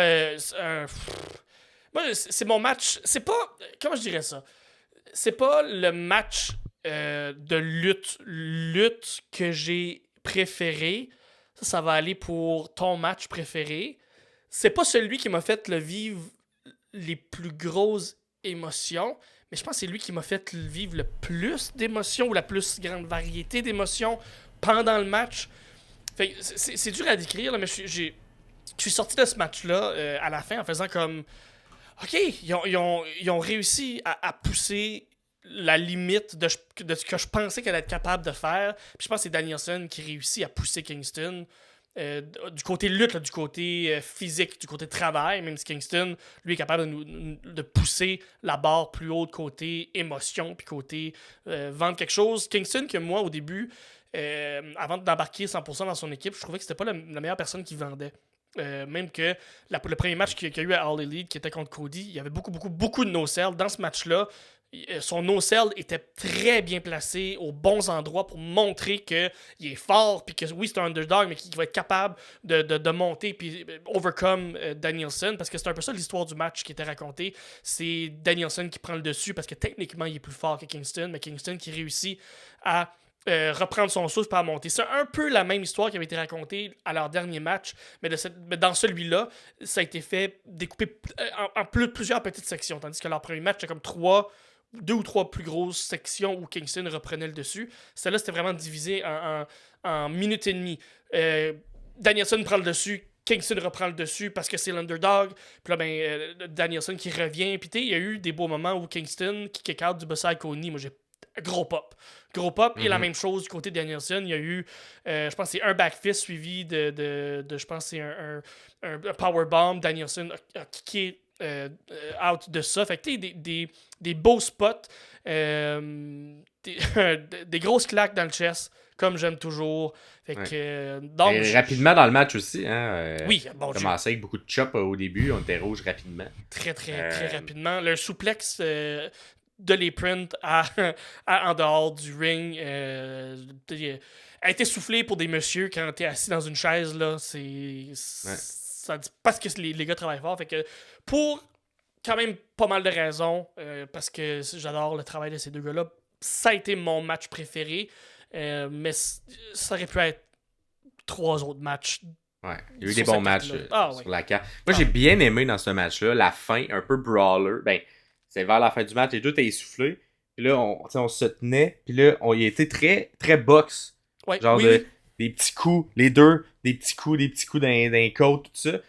c'est mon match. C'est pas. Comment je dirais ça? C'est pas le match de lutte que j'ai préféré. Ça va aller pour ton match préféré. C'est pas celui qui m'a fait le vivre les plus grosses émotions, mais je pense que c'est lui qui m'a fait vivre le plus d'émotions ou la plus grande variété d'émotions pendant le match. Fait que c'est dur à décrire, là, mais je suis sorti de ce match-là à la fin en faisant comme OK, ils ont réussi à pousser la limite de ce que je pensais qu'elle allait être capable de faire. Puis je pense que c'est Danielson qui réussit à pousser Kingston du côté lutte, là, du côté physique, du côté travail, même si Kingston, lui, est capable de pousser la barre plus haut côté émotion, puis côté vendre quelque chose. Kingston, que moi, au début, avant d'embarquer 100% dans son équipe, je trouvais que c'était pas la meilleure personne qui vendait. Même que le premier match qu'il y a eu à All Elite, qui était contre Cody, il y avait beaucoup de no-sell. Dans ce match-là, son no-sell était très bien placé aux bons endroits pour montrer qu'il est fort, puis que oui, c'est un underdog, mais qu'il va être capable de monter puis overcome Danielson, parce que c'est un peu ça l'histoire du match qui était racontée. C'est Danielson qui prend le dessus, parce que techniquement, il est plus fort que Kingston, mais Kingston qui réussit à reprendre son souffle pour monter. C'est un peu la même histoire qui avait été racontée à leur dernier match, mais dans celui-là, ça a été fait découper en plusieurs petites sections, tandis que leur premier match, c'était comme 2 ou 3 plus grosses sections où Kingston reprenait le dessus. Celle-là, c'était vraiment divisé en minutes et demie. Danielson prend le dessus, Kingston reprend le dessus parce que c'est l'underdog. Puis là, Danielson qui revient. Puis il y a eu des beaux moments où Kingston qui kick out du Bussai Coney. Moi, j'ai gros pop. Et la même chose du côté de Danielson. Il y a eu, je pense, c'est un backfist suivi de je pense, c'est un powerbomb. Danielson a kické out de ça. Fait que des beaux spots, des grosses claques dans le chest, comme j'aime toujours. Fait que, donc, rapidement dans le match aussi. Oui, on commençait avec beaucoup de chops au début. On était rouge rapidement. Très rapidement. Le souplex de les prints en dehors du ring a été soufflé pour des messieurs quand t'es assis dans une chaise. Là, ça dit parce que les gars travaillent fort. Fait que pour quand même pas mal de raisons, parce que j'adore le travail de ces deux gars-là, ça a été mon match préféré. Mais ça aurait pu être 3 autres matchs. Ouais, il y a eu des bons matchs sur la carte. Moi, j'ai bien aimé dans ce match-là la fin, un peu brawler. Ben, c'est vers la fin du match, les deux étaient essoufflés. Puis là, on se tenait. Puis là, il était très, très boxe. Ouais, genre des petits coups, les deux, des petits coups d'un côte, tout ça.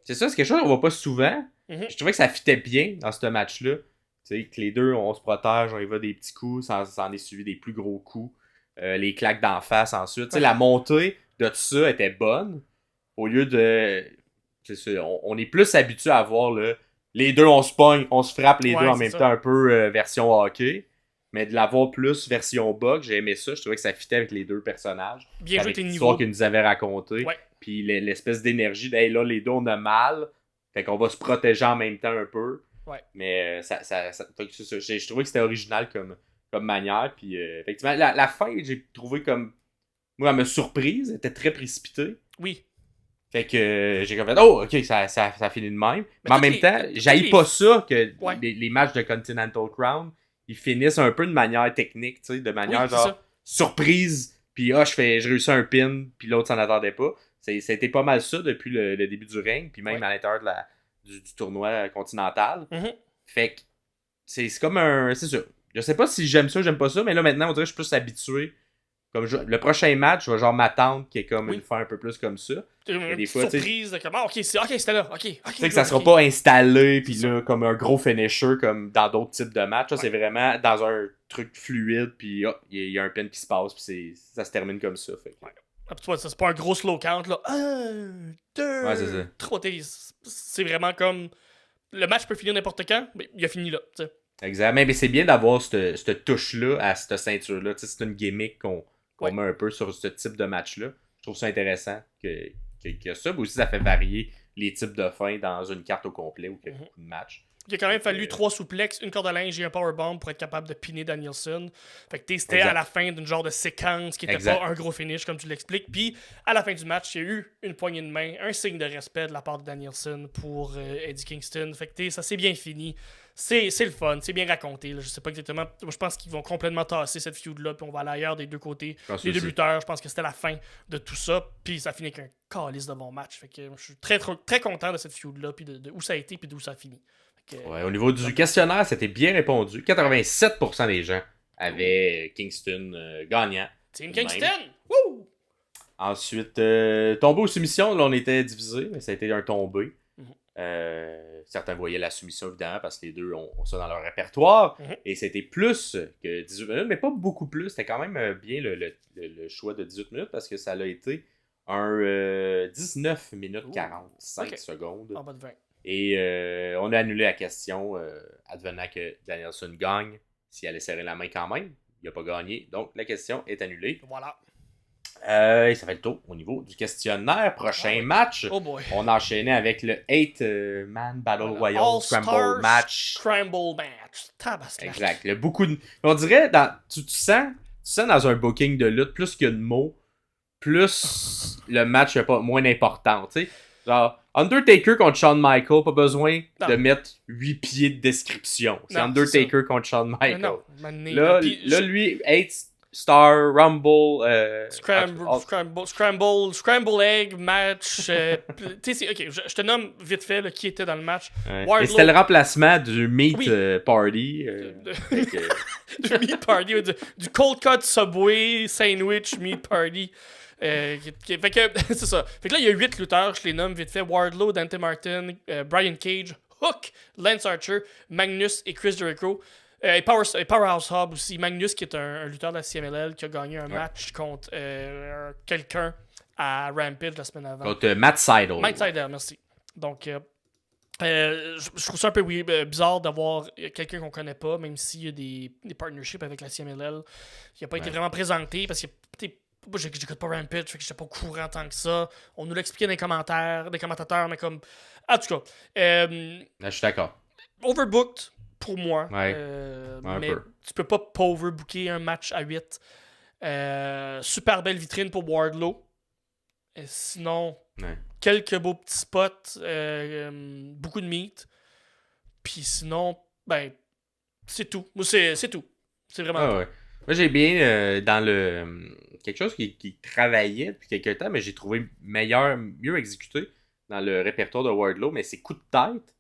C'est ça, c'est quelque chose qu'on voit pas souvent. Je trouvais que ça fitait bien dans ce match-là. Tu sais, que les deux, on se protège, on y va des petits coups, ça en est suivi des plus gros coups. Les claques d'en face ensuite. Tu sais, la montée de tout ça était bonne. Au lieu de... C'est ça, on est plus habitué à voir les deux, on se pogne, on se frappe les deux en même temps, un peu version hockey. Mais de l'avoir plus version bug, j'ai aimé ça. Je trouvais que ça fitait avec les deux personnages. Bien joué tes niveaux. L'histoire qu'ils nous avaient racontée. Ouais. Puis l'espèce d'énergie là, les deux, on a mal. Fait qu'on va se protéger en même temps un peu. Ouais. Mais je trouvais que c'était original comme manière. Puis effectivement, la fin, j'ai trouvé comme... Moi, elle m'a surprise. Elle était très précipitée. Oui. Fait que j'ai comme fait, oh, ok, ça finit de même. Mais en même temps, j'haïs pas ça que les matchs de Continental Crown, ils finissent un peu de manière technique, tu sais, de manière surprise. Puis je réussis un pin, puis l'autre s'en attendait pas. C'était pas mal ça depuis le début du règne, puis même à l'intérieur du tournoi continental. Fait que c'est comme un... C'est ça. Je sais pas si j'aime ça, j'aime pas ça, mais là maintenant, on dirait que je suis plus habitué. Comme le prochain match, je vais genre m'attendre qu'il y ait comme une fin un peu plus comme ça. Des fois, surprise de comment, c'était là, ok. Tu sais que ça sera pas installé, puis là, comme un gros finisher, comme dans d'autres types de matchs. C'est vraiment dans un truc fluide, puis il y a un pin qui se passe, puis ça se termine comme ça. Fait. C'est pas un gros slow count, là. 1, 2, 3, c'est vraiment comme... Le match peut finir n'importe quand, mais il a fini là, t'sais. Exact. Mais c'est bien d'avoir cette touche-là à cette ceinture-là. T'sais, c'est une gimmick qu'on met un peu sur ce type de match-là. Je trouve ça intéressant que ça. Mais aussi, ça fait varier les types de fins dans une carte au complet ou beaucoup de matchs. Il a quand même fallu 3 souplexes, une corde à linge et un powerbomb pour être capable de piner Danielson. Fait que c'était à la fin d'une genre de séquence qui était pas un gros finish, comme tu l'expliques. Puis à la fin du match, il y a eu une poignée de main, un signe de respect de la part de Danielson pour Eddie Kingston. Fait que ça s'est bien fini. C'est le fun, c'est bien raconté. Là. Je sais pas exactement. Moi, je pense qu'ils vont complètement tasser cette feud-là, puis on va aller ailleurs des deux côtés. Les deux lutteurs, je pense que c'était la fin de tout ça, puis ça finit avec un calice de bon match. Fait que je suis très, très, très content de cette feud-là, puis de où ça a été, puis d'où ça a fini. Ouais, au niveau du questionnaire, c'était bien répondu. 87% des gens avaient Kingston gagnant. Team Kingston! Woo! Ensuite, tombé aux soumissions, là on était divisés, mais ça a été un tombé. Certains voyaient la soumission évidemment parce que les deux ont ça dans leur répertoire. Et c'était plus que 18 minutes, mais pas beaucoup plus. C'était quand même bien le choix de 18 minutes parce que ça a été un 19 minutes 45 secondes. En bas de 20. Et on a annulé la question advenant que Danielson gagne s'il allait serrer la main quand même. Il n'a pas gagné, donc la question est annulée. Voilà. Et ça fait le tour au niveau du questionnaire. Prochain match, on enchaînait avec le 8-man Battle Royale Scramble Match. Scramble Match. Tabaslac. Exact. On dirait, tu sens dans un booking de lutte, plus qu'il y a de mots, plus le match n'est pas moins important. Tu sais, genre, Undertaker contre Shawn Michaels, pas besoin de mettre 8 pieds de description. C'est Undertaker contre Shawn Michaels. Là, lui, 8-star Rumble. Scramble Egg Match. Ok, je te nomme vite fait qui était dans le match. Et c'était le remplacement du Meat Party. Du Meat Party, du Cold Cut Subway Sandwich Meat Party. Fait que c'est ça. Fait que là, il y a 8 lutteurs, je les nomme vite fait. Wardlow, Dante Martin, Brian Cage, Hook, Lance Archer, Magnus et Chris Jericho. Et Powerhouse Hub aussi. Magnus, qui est un lutteur de la CMLL, qui a gagné un match contre quelqu'un à Rampage la semaine avant. Contre Matt Sydal. Matt Sydal, merci. Donc, je trouve ça un peu bizarre d'avoir quelqu'un qu'on connaît pas, même s'il y a des partnerships avec la CMLL. Il n'a pas été vraiment présenté parce que moi, j'écoute pas Rampage, fait que j'étais pas au courant tant que ça. On nous l'expliquait dans les commentaires, des commentateurs, mais comme... En tout cas... je suis d'accord. Overbooked, pour moi. Ouais. Mais tu peux pas overbooker un match à 8. Super belle vitrine pour Wardlow. Et sinon, quelques beaux petits spots, beaucoup de meat. Puis sinon, c'est tout. Moi, c'est tout. C'est vraiment tout. Moi, j'ai bien dans quelque chose qui travaillait depuis quelques temps, mais j'ai trouvé mieux exécuté dans le répertoire de Wardlow, mais ses coups de tête,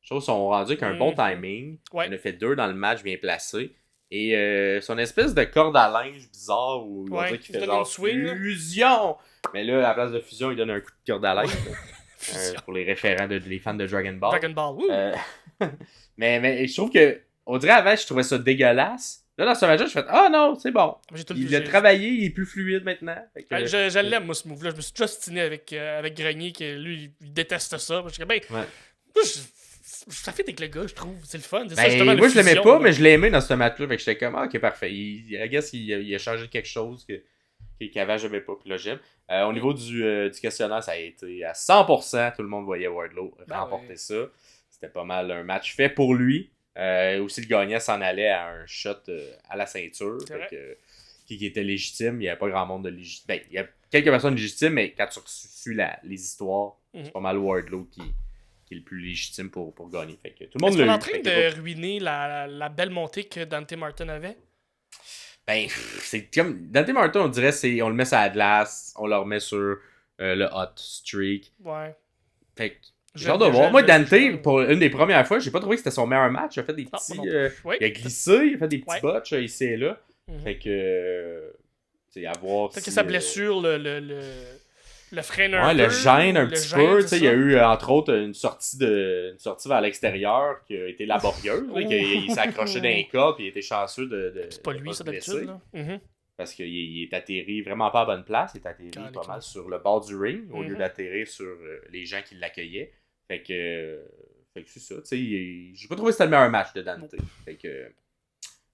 je trouve, sont rendus avec un bon timing. Ouais. Il en a fait 2 dans le match bien placé. Et son espèce de corde à linge bizarre où on dirait qu'il fait genre swing, fusion. Mais là, à la place de fusion, il donne un coup de corde à linge. pour les référents, les fans de Dragon Ball. Dragon Ball, mais je trouve que, on dirait avant, je trouvais ça dégueulasse. Là, dans ce match-là, je fais ah non, c'est bon. Il a travaillé, il est plus fluide maintenant. Je l'aime, moi, ce move-là. Je me suis déjà stiné avec Grenier, que lui, il déteste ça. Je dis, ça fait avec le gars, je trouve. C'est le fun. Moi, je l'aimais pas, mais je l'ai aimé dans ce match-là. Fait que j'étais comme, ok, parfait. I guess il a changé quelque chose qu'avant, j'aimais pas. Puis là, j'aime. Au niveau du questionnaire, ça a été à 100%. Tout le monde voyait Wardlow remporter ça. C'était pas mal un match fait pour lui. Aussi, le gagnant s'en allait à un shot à la ceinture. Qui était légitime. Il n'y avait pas grand monde de légitime. Ben, il y a quelques personnes légitimes, mais quand tu suis les histoires, c'est pas mal Wardlow qui est le plus légitime pour gagner. Fait que tout le monde l'a eu. Est-ce qu'on est en train de ruiner la belle montée que Dante Martin avait? Ben, c'est comme... Dante Martin, on dirait, on le met sur la glace, on le remet sur le hot streak. Ouais. Fait que j'ai hâte de voir. Moi, Dante, pour une des premières fois, j'ai pas trouvé que c'était son meilleur match. Il a fait des petits... il a glissé, il a fait des petits botches ici et là. Fait que... tu sais, à voir peut-être que sa blessure le freine un peu. Ouais, le gêne un petit peu. Il y a eu, entre autres, une sortie vers l'extérieur qui a été laborieuse. Il s'est accroché d'un corps et il était chanceux de c'est pas lui, ça, d'habitude. Parce qu'il est atterri vraiment pas à bonne place. Il est atterri pas mal sur le bord du ring au lieu d'atterrir sur les gens qui l'accueillaient. Fait que c'est ça. J'ai pas trouvé que c'était le meilleur match de Dante. Fait que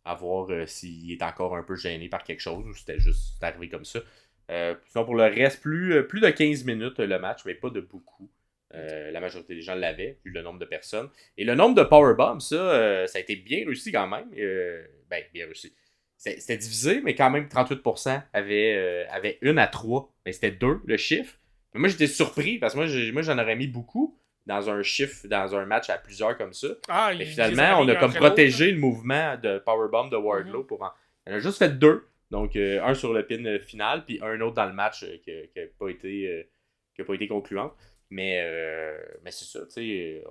à voir s'il est encore un peu gêné par quelque chose ou c'était juste arrivé comme ça. Sinon, pour le reste, plus de 15 minutes le match, mais pas de beaucoup. La majorité des gens l'avaient, vu le nombre de personnes. Et le nombre de powerbombs, ça a été bien réussi quand même. Bien réussi. C'était divisé, mais quand même 38% avaient 1 à 3. Mais c'était 2 le chiffre. Mais moi, j'étais surpris parce que moi j'en aurais mis beaucoup dans un match à plusieurs comme ça. Mais finalement, on a comme protégé le mouvement de powerbomb de Wardlow. On a juste fait 2. Donc, un sur le pin final, puis un autre dans le match qui n'a pas été concluant. Mais c'est ça, tu sais.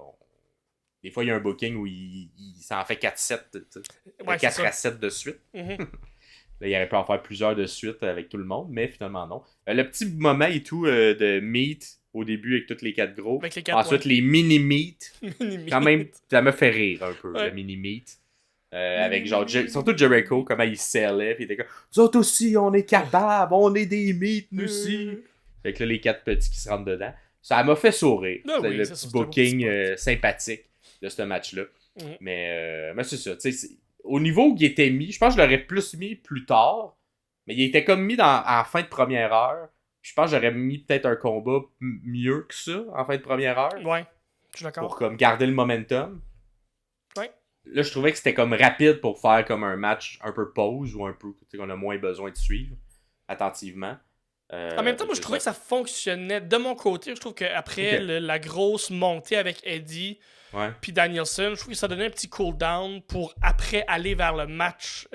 Des fois, il y a un booking où il s'en fait 4-7, 4 à 7 de suite. Là, il aurait pu en faire plusieurs de suite avec tout le monde, mais finalement, non. Le petit moment et tout de meet au début avec tous les 4 gros. Ensuite, les mini-meet. Quand même, ça me fait rire un peu, le mini-meet. Avec genre, surtout Jericho, comment il sellait, puis il était comme, nous autres aussi, on est capables, on est des mythes, nous aussi. Fait que là, les 4 petits qui se rentrent dedans. Ça m'a fait sourire. C'est le petit booking sympathique de ce match-là. Mais c'est ça, tu sais, au niveau où il était mis, je pense que je l'aurais plus mis plus tard, mais il était comme mis en fin de première heure. Je pense que j'aurais mis peut-être un combat mieux que ça en fin de première heure. Ouais, je suis d'accord. Pour comme garder le momentum. Ouais. Là, je trouvais que c'était comme rapide pour faire comme un match un peu pause ou un peu qu'on a moins besoin de suivre attentivement. En même temps, moi, je trouvais que ça fonctionnait. De mon côté, je trouve qu'après la grosse montée avec Eddie puis Danielson, je trouve que ça donnait un petit cool-down pour après aller vers le match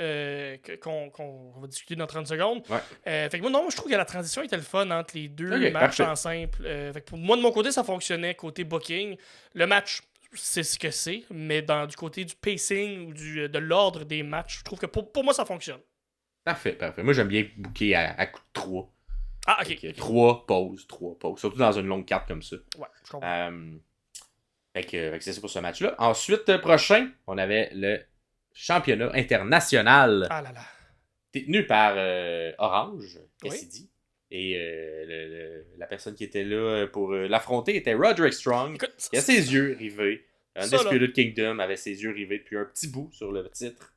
qu'on va discuter dans 30 secondes. Fait que moi, je trouve que la transition était le fun entre les deux matchs en simple. Fait que pour moi, de mon côté, ça fonctionnait côté booking. Le match, c'est ce que c'est, mais du côté du pacing ou de l'ordre des matchs, je trouve que pour moi, ça fonctionne. Parfait. Moi, j'aime bien booker à coup de 3. Ah, ok. 3 pauses. Surtout dans une longue carte comme ça. Ouais, je comprends. Fait que c'est ça pour ce match-là. Ensuite, prochain, on avait le championnat international. Ah là là. Détenu par Orange, Cassidy. Et la personne qui était là pour l'affronter était Roderick Strong. Écoute, qui a ses yeux rivés. Undisputed Kingdom avait ses yeux rivés depuis un petit bout sur le titre.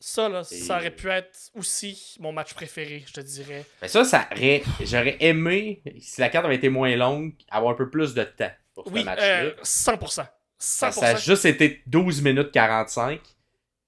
Ça aurait pu être aussi mon match préféré, je te dirais. Mais j'aurais aimé, si la carte avait été moins longue, avoir un peu plus de temps pour ce match-là. 100%. Ça a juste été 12 minutes 45,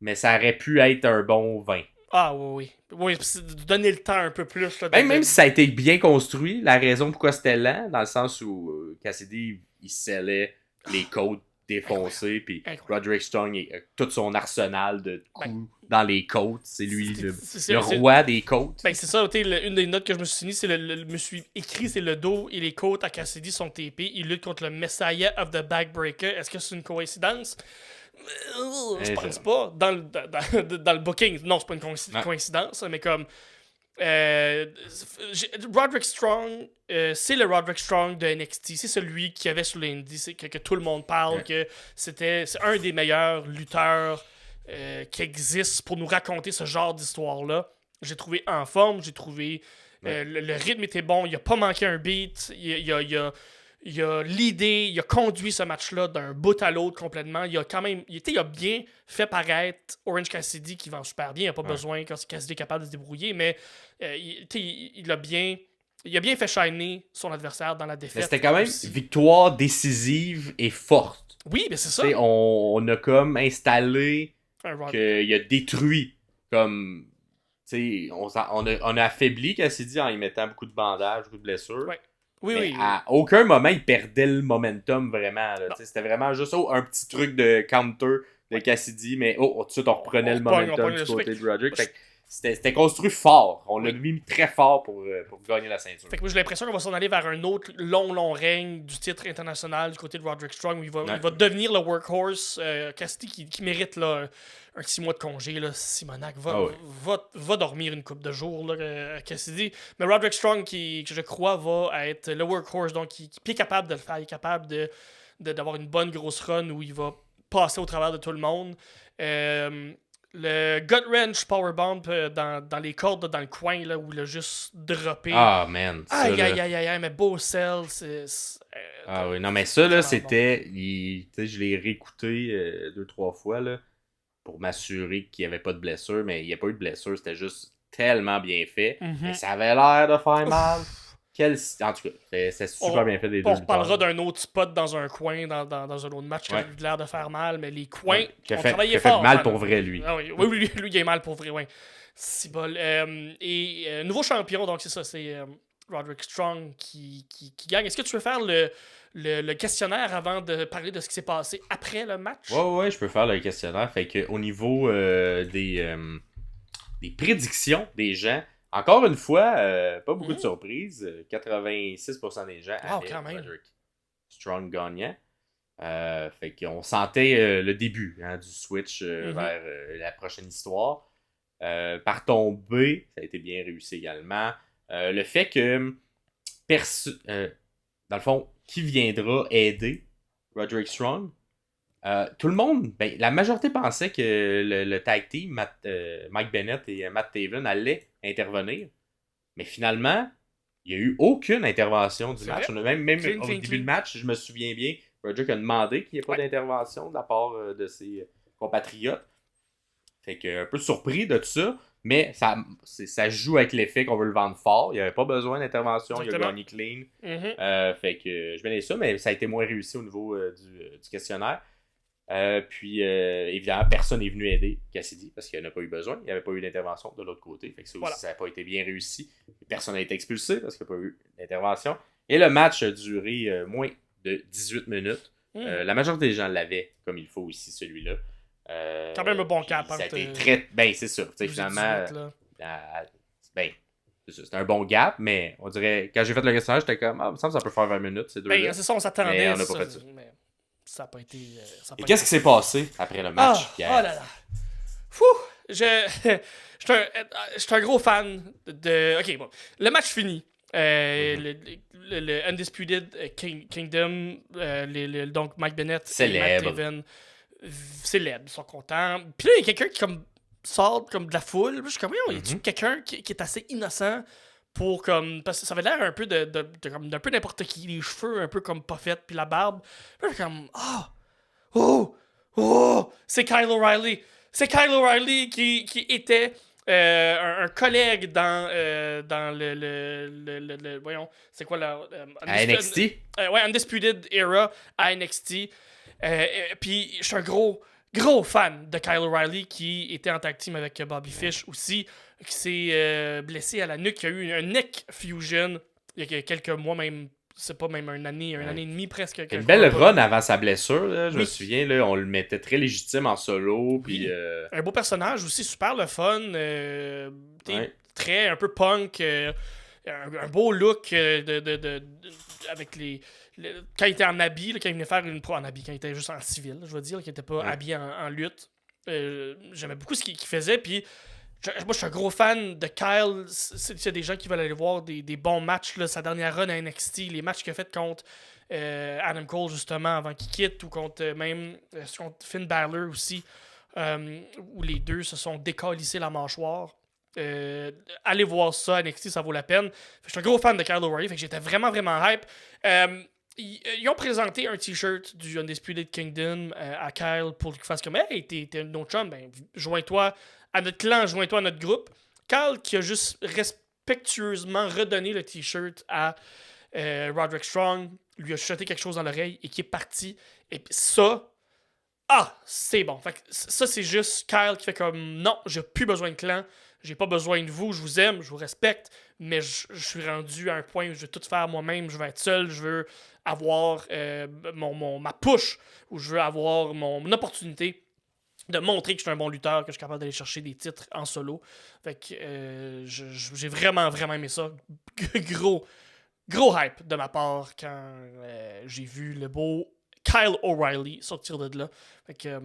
mais ça aurait pu être un bon 20. Ah oui. Oui, donner le temps un peu plus. Là, même si ça a été bien construit, la raison pourquoi c'était lent, dans le sens où Cassidy, il scellait les côtes défoncées, puis Roderick Strong, tout son arsenal de coups dans les côtes, c'est lui le roi des côtes. C'est ça, une des notes que je me suis souvenue, c'est me suis écrit, c'est le dos et les côtes à Cassidy sont TP, il lutte contre le Messiah of the Backbreaker. Est-ce que c'est une coïncidence? Je pense pas. Dans le booking, non, c'est pas une coïncidence, mais comme Roderick Strong, c'est le Roderick Strong de NXT. C'est celui qu'il y avait sur l'Indie, que tout le monde parle, que c'est un des meilleurs lutteurs qui existe pour nous raconter ce genre d'histoire-là. J'ai trouvé en forme, j'ai trouvé le rythme était bon, il a pas manqué un beat, il a l'idée, il a conduit ce match-là d'un bout à l'autre complètement. Il a quand même, il a bien fait paraître Orange Cassidy qui vend super bien. Il n'a pas besoin quand Cassidy est capable de se débrouiller, mais il a bien fait shiner son adversaire dans la défaite. Mais c'était quand même une victoire décisive et forte. Oui, mais c'est ça. On a comme installé qu'il a détruit comme. On a affaibli Cassidy en y mettant beaucoup de bandages, beaucoup de blessures. Ouais. Oui. À aucun moment, il perdait le momentum vraiment. C'était vraiment juste un petit truc de counter de Cassidy, mais tout de suite, on reprenait le momentum du côté de Roderick. C'était construit fort. On l'a mis très fort pour gagner la ceinture. Fait que moi, j'ai l'impression qu'on va s'en aller vers un autre long règne du titre international du côté de Roderick Strong où il va devenir le workhorse. Cassidy qui mérite là, un 6 mois de congé. Là, Simonac va dormir une couple de jours, là, Cassidy. Mais Roderick Strong, qui je crois, va être le workhorse, donc qui est capable de le faire. Il est capable d'avoir une bonne grosse run où il va passer au travers de tout le monde. Le gut wrench powerbomb dans les cordes dans le coin là, où il a juste droppé. Ah, man. Aïe, mais beau sell. Oui, non, mais ça, là, c'était. Je l'ai réécouté 2-3 fois là, pour m'assurer qu'il n'y avait pas de blessure, mais il n'y a pas eu de blessure. C'était juste tellement bien fait. Mais ça avait l'air de faire mal. En tout cas, c'est super bien fait des deux. On reparlera d'un autre spot dans un coin, dans un autre match qui a eu l'air de faire mal, mais les coins ont travaillé fort. Il a fait mal pour vrai, lui. Ah oui, lui, il est mal pour vrai, oui. C'est bol. Nouveau champion, donc c'est ça, c'est Roderick Strong qui gagne. Est-ce que tu veux faire le questionnaire avant de parler de ce qui s'est passé après le match? Ouais, je peux faire le questionnaire. Fait que au niveau des prédictions des gens, encore une fois, pas beaucoup de surprises. 86% des gens avaient Roderick Strong gagnant. Fait qu'on sentait le début du switch vers la prochaine histoire. Par ton B, ça a été bien réussi également. Le fait que, dans le fond, qui viendra aider Roderick Strong? Tout le monde, la majorité pensait que le tag team, Mike Bennett et Matt Taven allaient intervenir. Mais finalement, il n'y a eu aucune intervention du match. Même au début du match, je me souviens bien, Roderick a demandé qu'il n'y ait pas d'intervention de la part de ses compatriotes. Fait que un peu surpris de tout ça, mais ça joue avec l'effet qu'on veut le vendre fort. Il n'y avait pas besoin d'intervention, il a gagné clean. Fait que je venais ça, mais ça a été moins réussi au niveau du questionnaire. Puis évidemment, personne n'est venu aider Cassidy parce qu'il n'y en a pas eu besoin. Il n'y avait pas eu d'intervention de l'autre côté. Fait que ça aussi, ça n'a pas été bien réussi. Personne n'a été expulsé parce qu'il n'y a pas eu d'intervention. Et le match a duré moins de 18 minutes. La majorité des gens l'avaient comme il faut ici, celui-là. Quand même un bon cap. Ça a été très. C'est ça. Finalement, c'était un bon gap, mais on dirait, quand j'ai fait le questionnaire, j'étais comme, il me semble que ça peut faire 20 minutes, ces deux-là. C'est ça, on s'attendait. Mais on n'a pas fait ça. Ça n'a pas été. Et qu'est-ce qui s'est passé après le match, Pierre? Oh là là. Fou! Je suis un gros fan de. Ok, bon. Le match fini. Le Undisputed Kingdom, donc Mike Bennett et Matt Taven, célèbres, sont contents. Puis là, il y a quelqu'un qui sort comme de la foule. Je suis comme, y a-tu quelqu'un qui est assez innocent pour comme. Parce que ça avait l'air un peu d'un peu n'importe qui, les cheveux un peu comme pas faits, puis la barbe. Là, je suis comme, c'est Kyle O'Reilly. C'est Kyle O'Reilly qui était un collègue dans le voyons, c'est quoi la à NXT? Undisputed Era à NXT. Puis je suis un gros fan de Kyle O'Reilly qui était en tag team avec Bobby Fish aussi, qui s'est blessé à la nuque, qui a eu un neck fusion il y a quelques mois, même c'est pas même une année et demie presque. Une belle run avant sa blessure, là, je me souviens, là, on le mettait très légitime en solo. Puis, un beau personnage aussi, super le fun, très un peu punk, un beau look avec les quand il était en habit, quand il venait faire une pro en habit, quand il était juste en civil, je veux dire, qu'il était pas habillé en lutte. J'aimais beaucoup ce qu'il faisait, puis Moi, je suis un gros fan de Kyle. S'il y a des gens qui veulent aller voir des bons matchs, là, sa dernière run à NXT, les matchs qu'il a fait contre Adam Cole, justement, avant qu'il quitte, ou contre contre Finn Balor aussi, où les deux se sont décalissés la mâchoire. Allez voir ça, NXT, ça vaut la peine. Je suis un gros fan de Kyle O'Reilly, fait que j'étais vraiment, vraiment hype. Ils ont présenté un t-shirt du Undisputed Kingdom à Kyle pour qu'il fasse comme hey, t'es notre chum, ben joins-toi à notre clan, joins-toi à notre groupe. Kyle qui a juste respectueusement redonné le t-shirt à Roderick Strong, lui a chuchoté quelque chose dans l'oreille et qui est parti. Et puis ça, c'est bon. Fait que ça, c'est juste Kyle qui fait comme non, j'ai plus besoin de clan, j'ai pas besoin de vous, je vous aime, je vous respecte, mais je suis rendu à un point où je vais tout faire moi-même, je vais être seul, je veux avoir ma push, où je veux avoir mon opportunité de montrer que je suis un bon lutteur, que je suis capable d'aller chercher des titres en solo. Fait que j'ai vraiment, vraiment aimé ça. Gros hype de ma part quand j'ai vu le beau Kyle O'Reilly sortir de là. Fait que,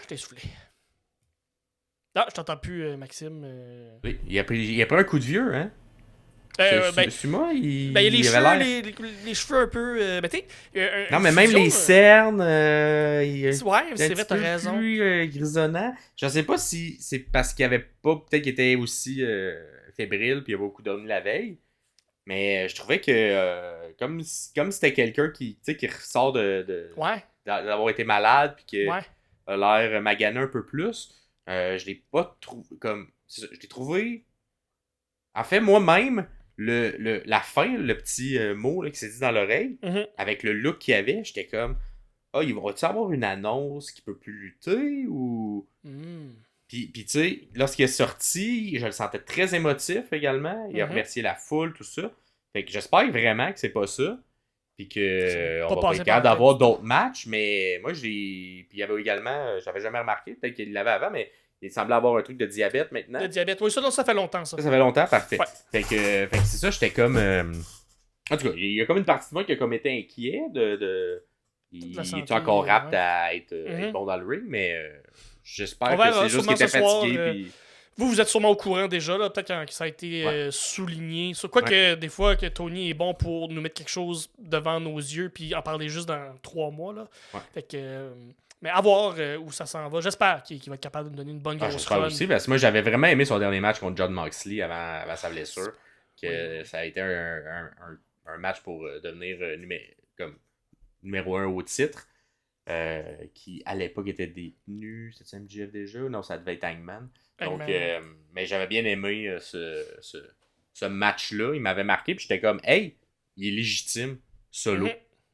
j'étais soufflé. Non, je t'entends plus, Maxime. Oui, il a pris un coup de vieux, hein? Suis-moi, il y a les cheveux, les cheveux un peu. Non, mais même les cernes. Ouais, c'est vrai, t'as raison. Plus grisonnant. Je sais pas si c'est parce qu'il avait pas. Peut-être qu'il était aussi fébrile, puis il a beaucoup dormi la veille. Mais je trouvais que. Comme c'était quelqu'un qui ressort d'avoir été malade, puis qui a l'air magané un peu plus. Je l'ai pas trouvé comme. Je l'ai trouvé. En fait, moi-même, la fin, le petit mot là, qui s'est dit dans l'oreille, avec le look qu'il avait, j'étais comme il va-tu avoir une annonce qui peut plus lutter ou. Puis tu sais, lorsqu'il est sorti, je le sentais très émotif également. Il a remercié la foule, tout ça. Fait que j'espère vraiment que c'est pas ça. Puis qu'on va pas être capable d'avoir d'autres matchs. Mais moi, puis il y avait également, j'avais jamais remarqué, peut-être qu'il l'avait avant, mais il semblait avoir un truc de diabète maintenant. De diabète, oui, ça fait longtemps, ça. Ça fait longtemps, parfait. Ouais. Fait que c'est ça, j'étais comme. En tout cas, il y a comme une partie de moi qui a comme été inquiet il est encore apte à être bon dans le ring, mais j'espère que c'est juste qu'il était fatigué. Puis... Vous êtes sûrement au courant déjà, là, peut-être que ça a été souligné. Que des fois que Tony est bon pour nous mettre quelque chose devant nos yeux, puis en parler juste dans 3 mois. Là. Fait que. Mais à voir où ça s'en va. J'espère qu'il va être capable de nous donner une bonne grosse run. Aussi, parce que moi, j'avais vraiment aimé son dernier match contre Jon Moxley avant sa blessure. Que ça a été un match pour devenir comme numéro 1 au titre. Qui, à l'époque, était détenu. C'était MJF déjà? Non, ça devait être Hangman. Donc, mais j'avais bien aimé ce match-là. Il m'avait marqué. Puis j'étais comme, hey, il est légitime, solo.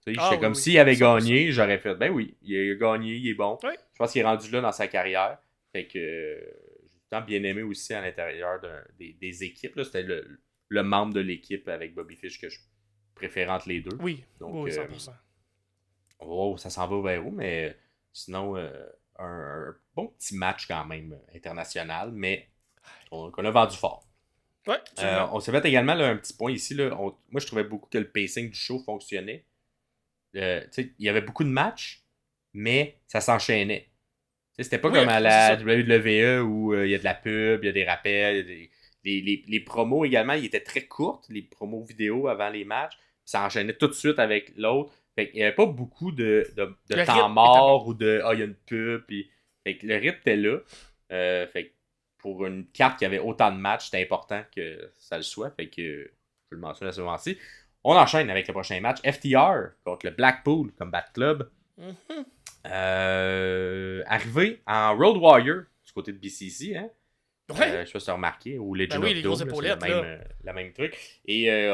J'étais comme s'il avait gagné, j'aurais fait ben oui, il a gagné, il est bon. Oui. Je pense qu'il est rendu là dans sa carrière. Fait que j'ai tout le temps bien aimé aussi à l'intérieur des équipes. Là. C'était le membre de l'équipe avec Bobby Fish que je préférais entre les deux. Oui, donc, 100%. Ça s'en va vers où, mais sinon, un bon petit match quand même international, mais qu'on a vendu fort. Ouais, on s'est fait également là, un petit point ici. Là, moi, je trouvais beaucoup que le pacing du show fonctionnait. Il y avait beaucoup de matchs, mais ça s'enchaînait. C'était pas comme à la WWE où il y a de la pub, il y a des rappels, les promos également, ils étaient très courtes, les promos vidéo avant les matchs. Ça enchaînait tout de suite avec l'autre. Fait qu'il n'y avait pas beaucoup de temps mort ou de il y a une pub. Fait que le rythme était là. Fait que pour une carte qui avait autant de matchs, c'était important que ça le soit. Fait que je le mentionne à ce moment-ci. On enchaîne avec le prochain match. FTR contre le Blackpool Combat Club. Arrivé en Road Warrior du côté de BCC. Hein? Je sais pas si tu as remarqué. Ou Legend of Doom, c'est la même truc. Et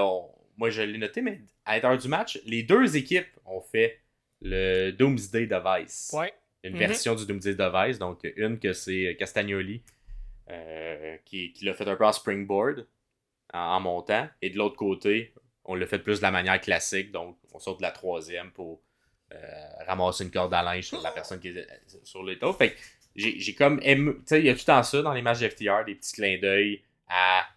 moi, je l'ai noté, mais à l'intérieur du match, les deux équipes ont fait le Doomsday Device. Ouais. Une version du Doomsday Device. Donc, une que c'est Castagnoli qui l'a fait un peu en springboard en montant. Et de l'autre côté, on l'a fait plus de la manière classique. Donc, on saute de la troisième pour ramasser une corde à linge sur la personne qui est sur l'étau. Fait que j'ai comme aimé. Tu sais, il y a tout le temps ça dans les matchs d'FTR, des petits clins d'œil à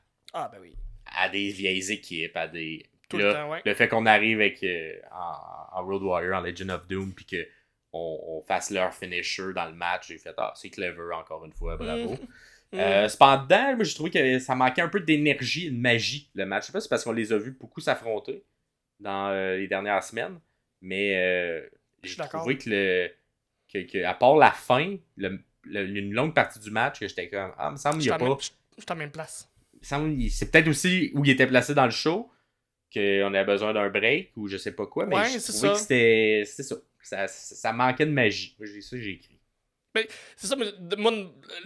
des vieilles équipes, à des. Tout le temps, ouais. Le fait qu'on arrive avec en Road Warrior, en Legend of Doom, puis qu'on fasse leur finisher dans le match, j'ai fait c'est clever encore une fois, bravo. Cependant, moi, j'ai trouvé que ça manquait un peu d'énergie et de magie, le match. Je sais pas si c'est parce qu'on les a vus beaucoup s'affronter dans les dernières semaines, mais j'ai trouvé à part la fin, une longue partie du match, que j'étais comme, il me semble qu'il n'y a pas... Je suis en même place. C'est peut-être aussi où il était placé dans le show, qu'on avait besoin d'un break, ou je sais pas quoi, mais je trouvais que c'était ça. Ça manquait de magie. Moi, j'ai écrit. Mais c'est ça, mais moi,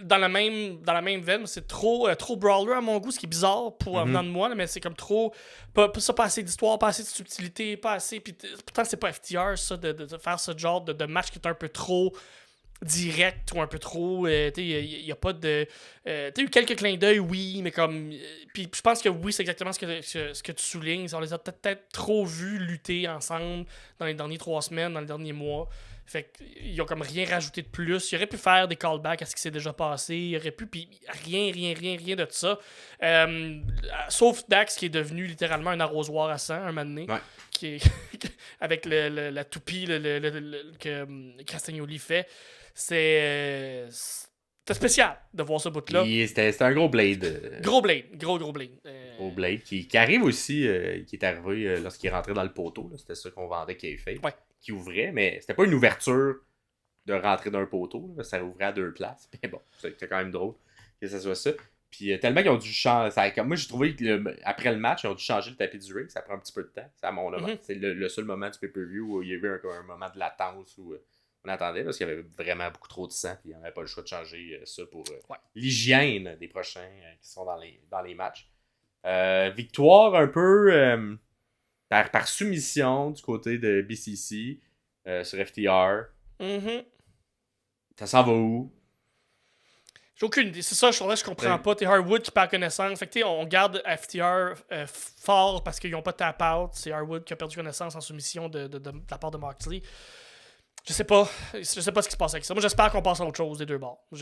dans la même veine, c'est trop brawler à mon goût, ce qui est bizarre pour venant de moi, là, mais c'est comme trop. Pas assez d'histoire, pas assez de subtilité, pas assez. Puis pourtant, c'est pas FTR, ça, de faire ce genre de match qui est un peu trop direct ou un peu trop. Il n'y a pas de. T'as eu quelques clins d'œil, oui, mais comme. Puis je pense que oui, c'est exactement ce que tu soulignes. On les a peut-être trop vus lutter ensemble dans les dernières 3 semaines, dans les derniers mois. Fait qu'ils ont comme rien rajouté de plus. Ils auraient pu faire des callbacks à ce qui s'est déjà passé. Ils auraient pu, puis rien de ça. Sauf Dax qui est devenu littéralement un arrosoir à sang un moment donné. Ouais. Avec la toupie que Castagnoli fait. C'était spécial de voir ce bout-là. C'était un gros blade. Gros blade. Gros blade. Gros blade qui arrive aussi, qui est arrivé lorsqu'il est rentré dans le poteau. Là. C'était ça qu'on vendait qui est fait. Ouais. Qui ouvrait, mais c'était pas une ouverture de rentrer d'un poteau. Là. Ça ouvrait à 2 places. Mais bon, c'était quand même drôle que ça soit ça. Puis tellement qu'ils ont dû changer. Comme moi, j'ai trouvé que après le match, ils ont dû changer le tapis du ring. Ça prend un petit peu de temps. C'est à mon avis. C'est le seul moment du pay-per-view où il y avait un moment de latence où on attendait parce qu'il y avait vraiment beaucoup trop de sang. Puis il n'y avait pas le choix de changer ça pour l'hygiène des prochains qui sont dans les matchs. Victoire un peu par soumission du côté de BCC sur FTR. Ça s'en va où? J'ai aucune idée. C'est ça, je comprends pas. T'es Hardwood qui perd connaissance. Fait que on garde FTR fort parce qu'ils n'ont pas tap-out. C'est Hardwood qui a perdu connaissance en soumission de la part de Moxley. Je sais pas ce qui se passe avec ça. Moi, j'espère qu'on passe à autre chose des deux bords. Ou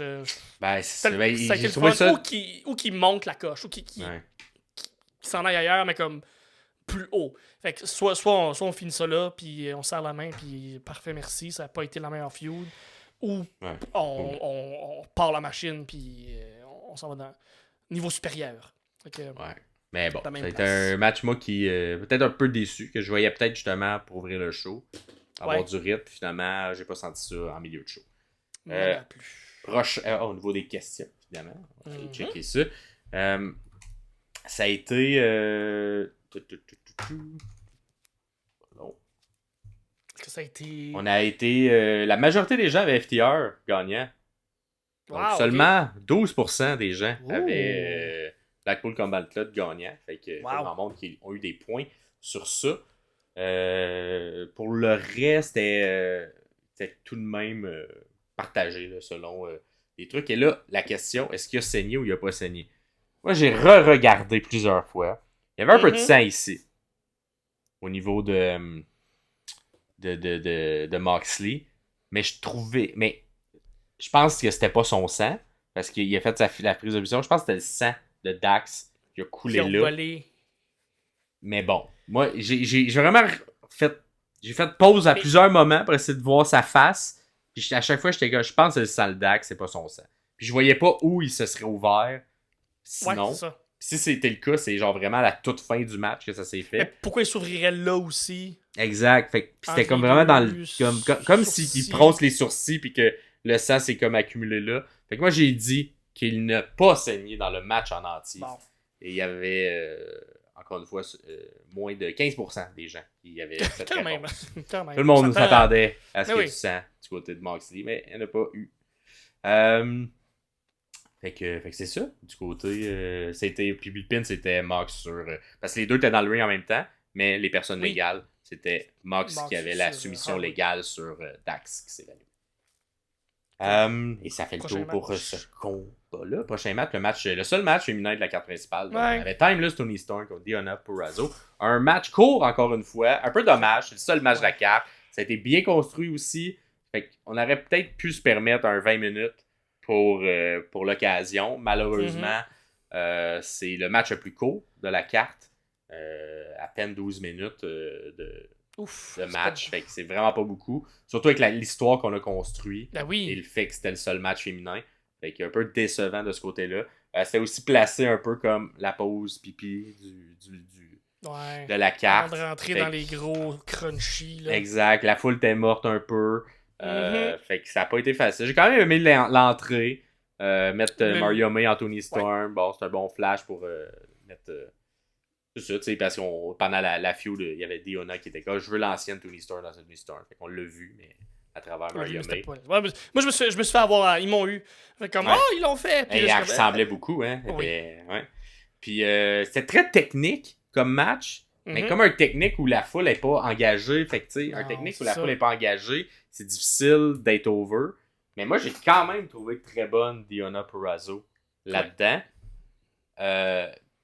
qu'il monte la coche, ou qu'il s'en aille ailleurs, mais comme plus haut. Fait que soit on finit ça là, puis on serre la main, puis parfait, merci, ça n'a pas été la meilleure feud. Ou on part la machine, puis on s'en va dans niveau supérieur. Fait que, mais bon, c'était un match, moi, qui peut-être un peu déçu, que je voyais peut-être justement pour ouvrir le show, avoir du rythme, puis finalement, j'ai pas senti ça en milieu de show. Au niveau des questions, évidemment, on va checker ça. Ça a été... que ça a été... On a été... la majorité des gens avaient FTR gagnant. Donc, seulement 12% des gens avaient Blackpool Combat Club gagnant. Fait que grand monde qui ont eu des points sur ça. Pour le reste, c'était tout de même partagé là, selon les trucs. Et là, la question, est-ce qu'il a saigné ou il n'a pas saigné? Moi, j'ai re-regardé plusieurs fois. Il y avait un peu de sang ici. Au niveau de Moxley. Mais je pense que c'était pas son sang. Parce qu'il a fait la prise de vision. Je pense que c'était le sang de Dax qui a coulé là. Volé. Mais bon, moi, j'ai vraiment fait pause à plusieurs moments pour essayer de voir sa face. Puis à chaque fois, j'étais comme, je pense que c'est le sang de Dax, c'est pas son sang. Puis je voyais pas où il se serait ouvert. Sinon, si c'était le cas, c'est genre vraiment à la toute fin du match que ça s'est fait. Mais pourquoi il s'ouvrirait là aussi? Exact. Fait, puis c'était comme vraiment dans le... Comme s'il fronce les sourcils puis que le sang s'est comme accumulé là. Fait que moi, j'ai dit qu'il n'a pas saigné dans le match en entier. Bon. Et il y avait, encore une fois, moins de 15% des gens qui avaient cette réponse. Quand même. Tout le monde s'attendait à ce qu'il y ait du sang du côté de Moxley, mais il n'y en a pas eu. Fait que c'est ça. Du côté, c'était. Puis le pin, c'était Mox sur. Parce que les deux étaient dans le ring en même temps, mais les personnes légales, c'était Mox qui avait la soumission légale sur Dax qui s'est évanouie. Et ça fait le tour pour ce combat-là. Prochain match, le seul match féminin de la carte principale. On avait Timeless Tony Storm contre Diana Purrazzo. Un match court, encore une fois. Un peu dommage. C'est le seul match de la carte. Ça a été bien construit aussi. Fait qu'on aurait peut-être pu se permettre un 20 minutes pour l'occasion. Malheureusement, c'est le match le plus court de la carte. À peine 12 minutes de match. Fait que c'est vraiment pas beaucoup. Surtout avec l'histoire qu'on a construite. Ben oui. Et le fait que c'était le seul match féminin. Fait qu'il est un peu décevant de ce côté-là. C'était aussi placé un peu comme la pause pipi de la carte. Avant de rentrer dans les gros crunchy. Là. Exact. La foule était morte un peu. Fait que ça n'a pas été facile. J'ai quand même aimé l'entrée. Mettre Mario May, Anthony Storm. Bon, c'est un bon flash pour mettre... c'est ça, tu sais, parce qu'on pendant la feud, il y avait Diona qui était comme je veux l'ancienne Tony Storm dans cette Tony Storm. Fait qu'on l'a vu, mais à travers Mario May. Moi, je me suis fait avoir. Ils m'ont eu. Fait comme, ils l'ont fait. Puis il ressemblait beaucoup, hein. Oui. Puis c'était très technique comme match. Mais comme un technique où la foule n'est pas engagée, fait que tu sais, un technique où la foule n'est pas engagée, c'est difficile d'être over. Mais moi, j'ai quand même trouvé très bonne Diona Purrazzo là-dedans.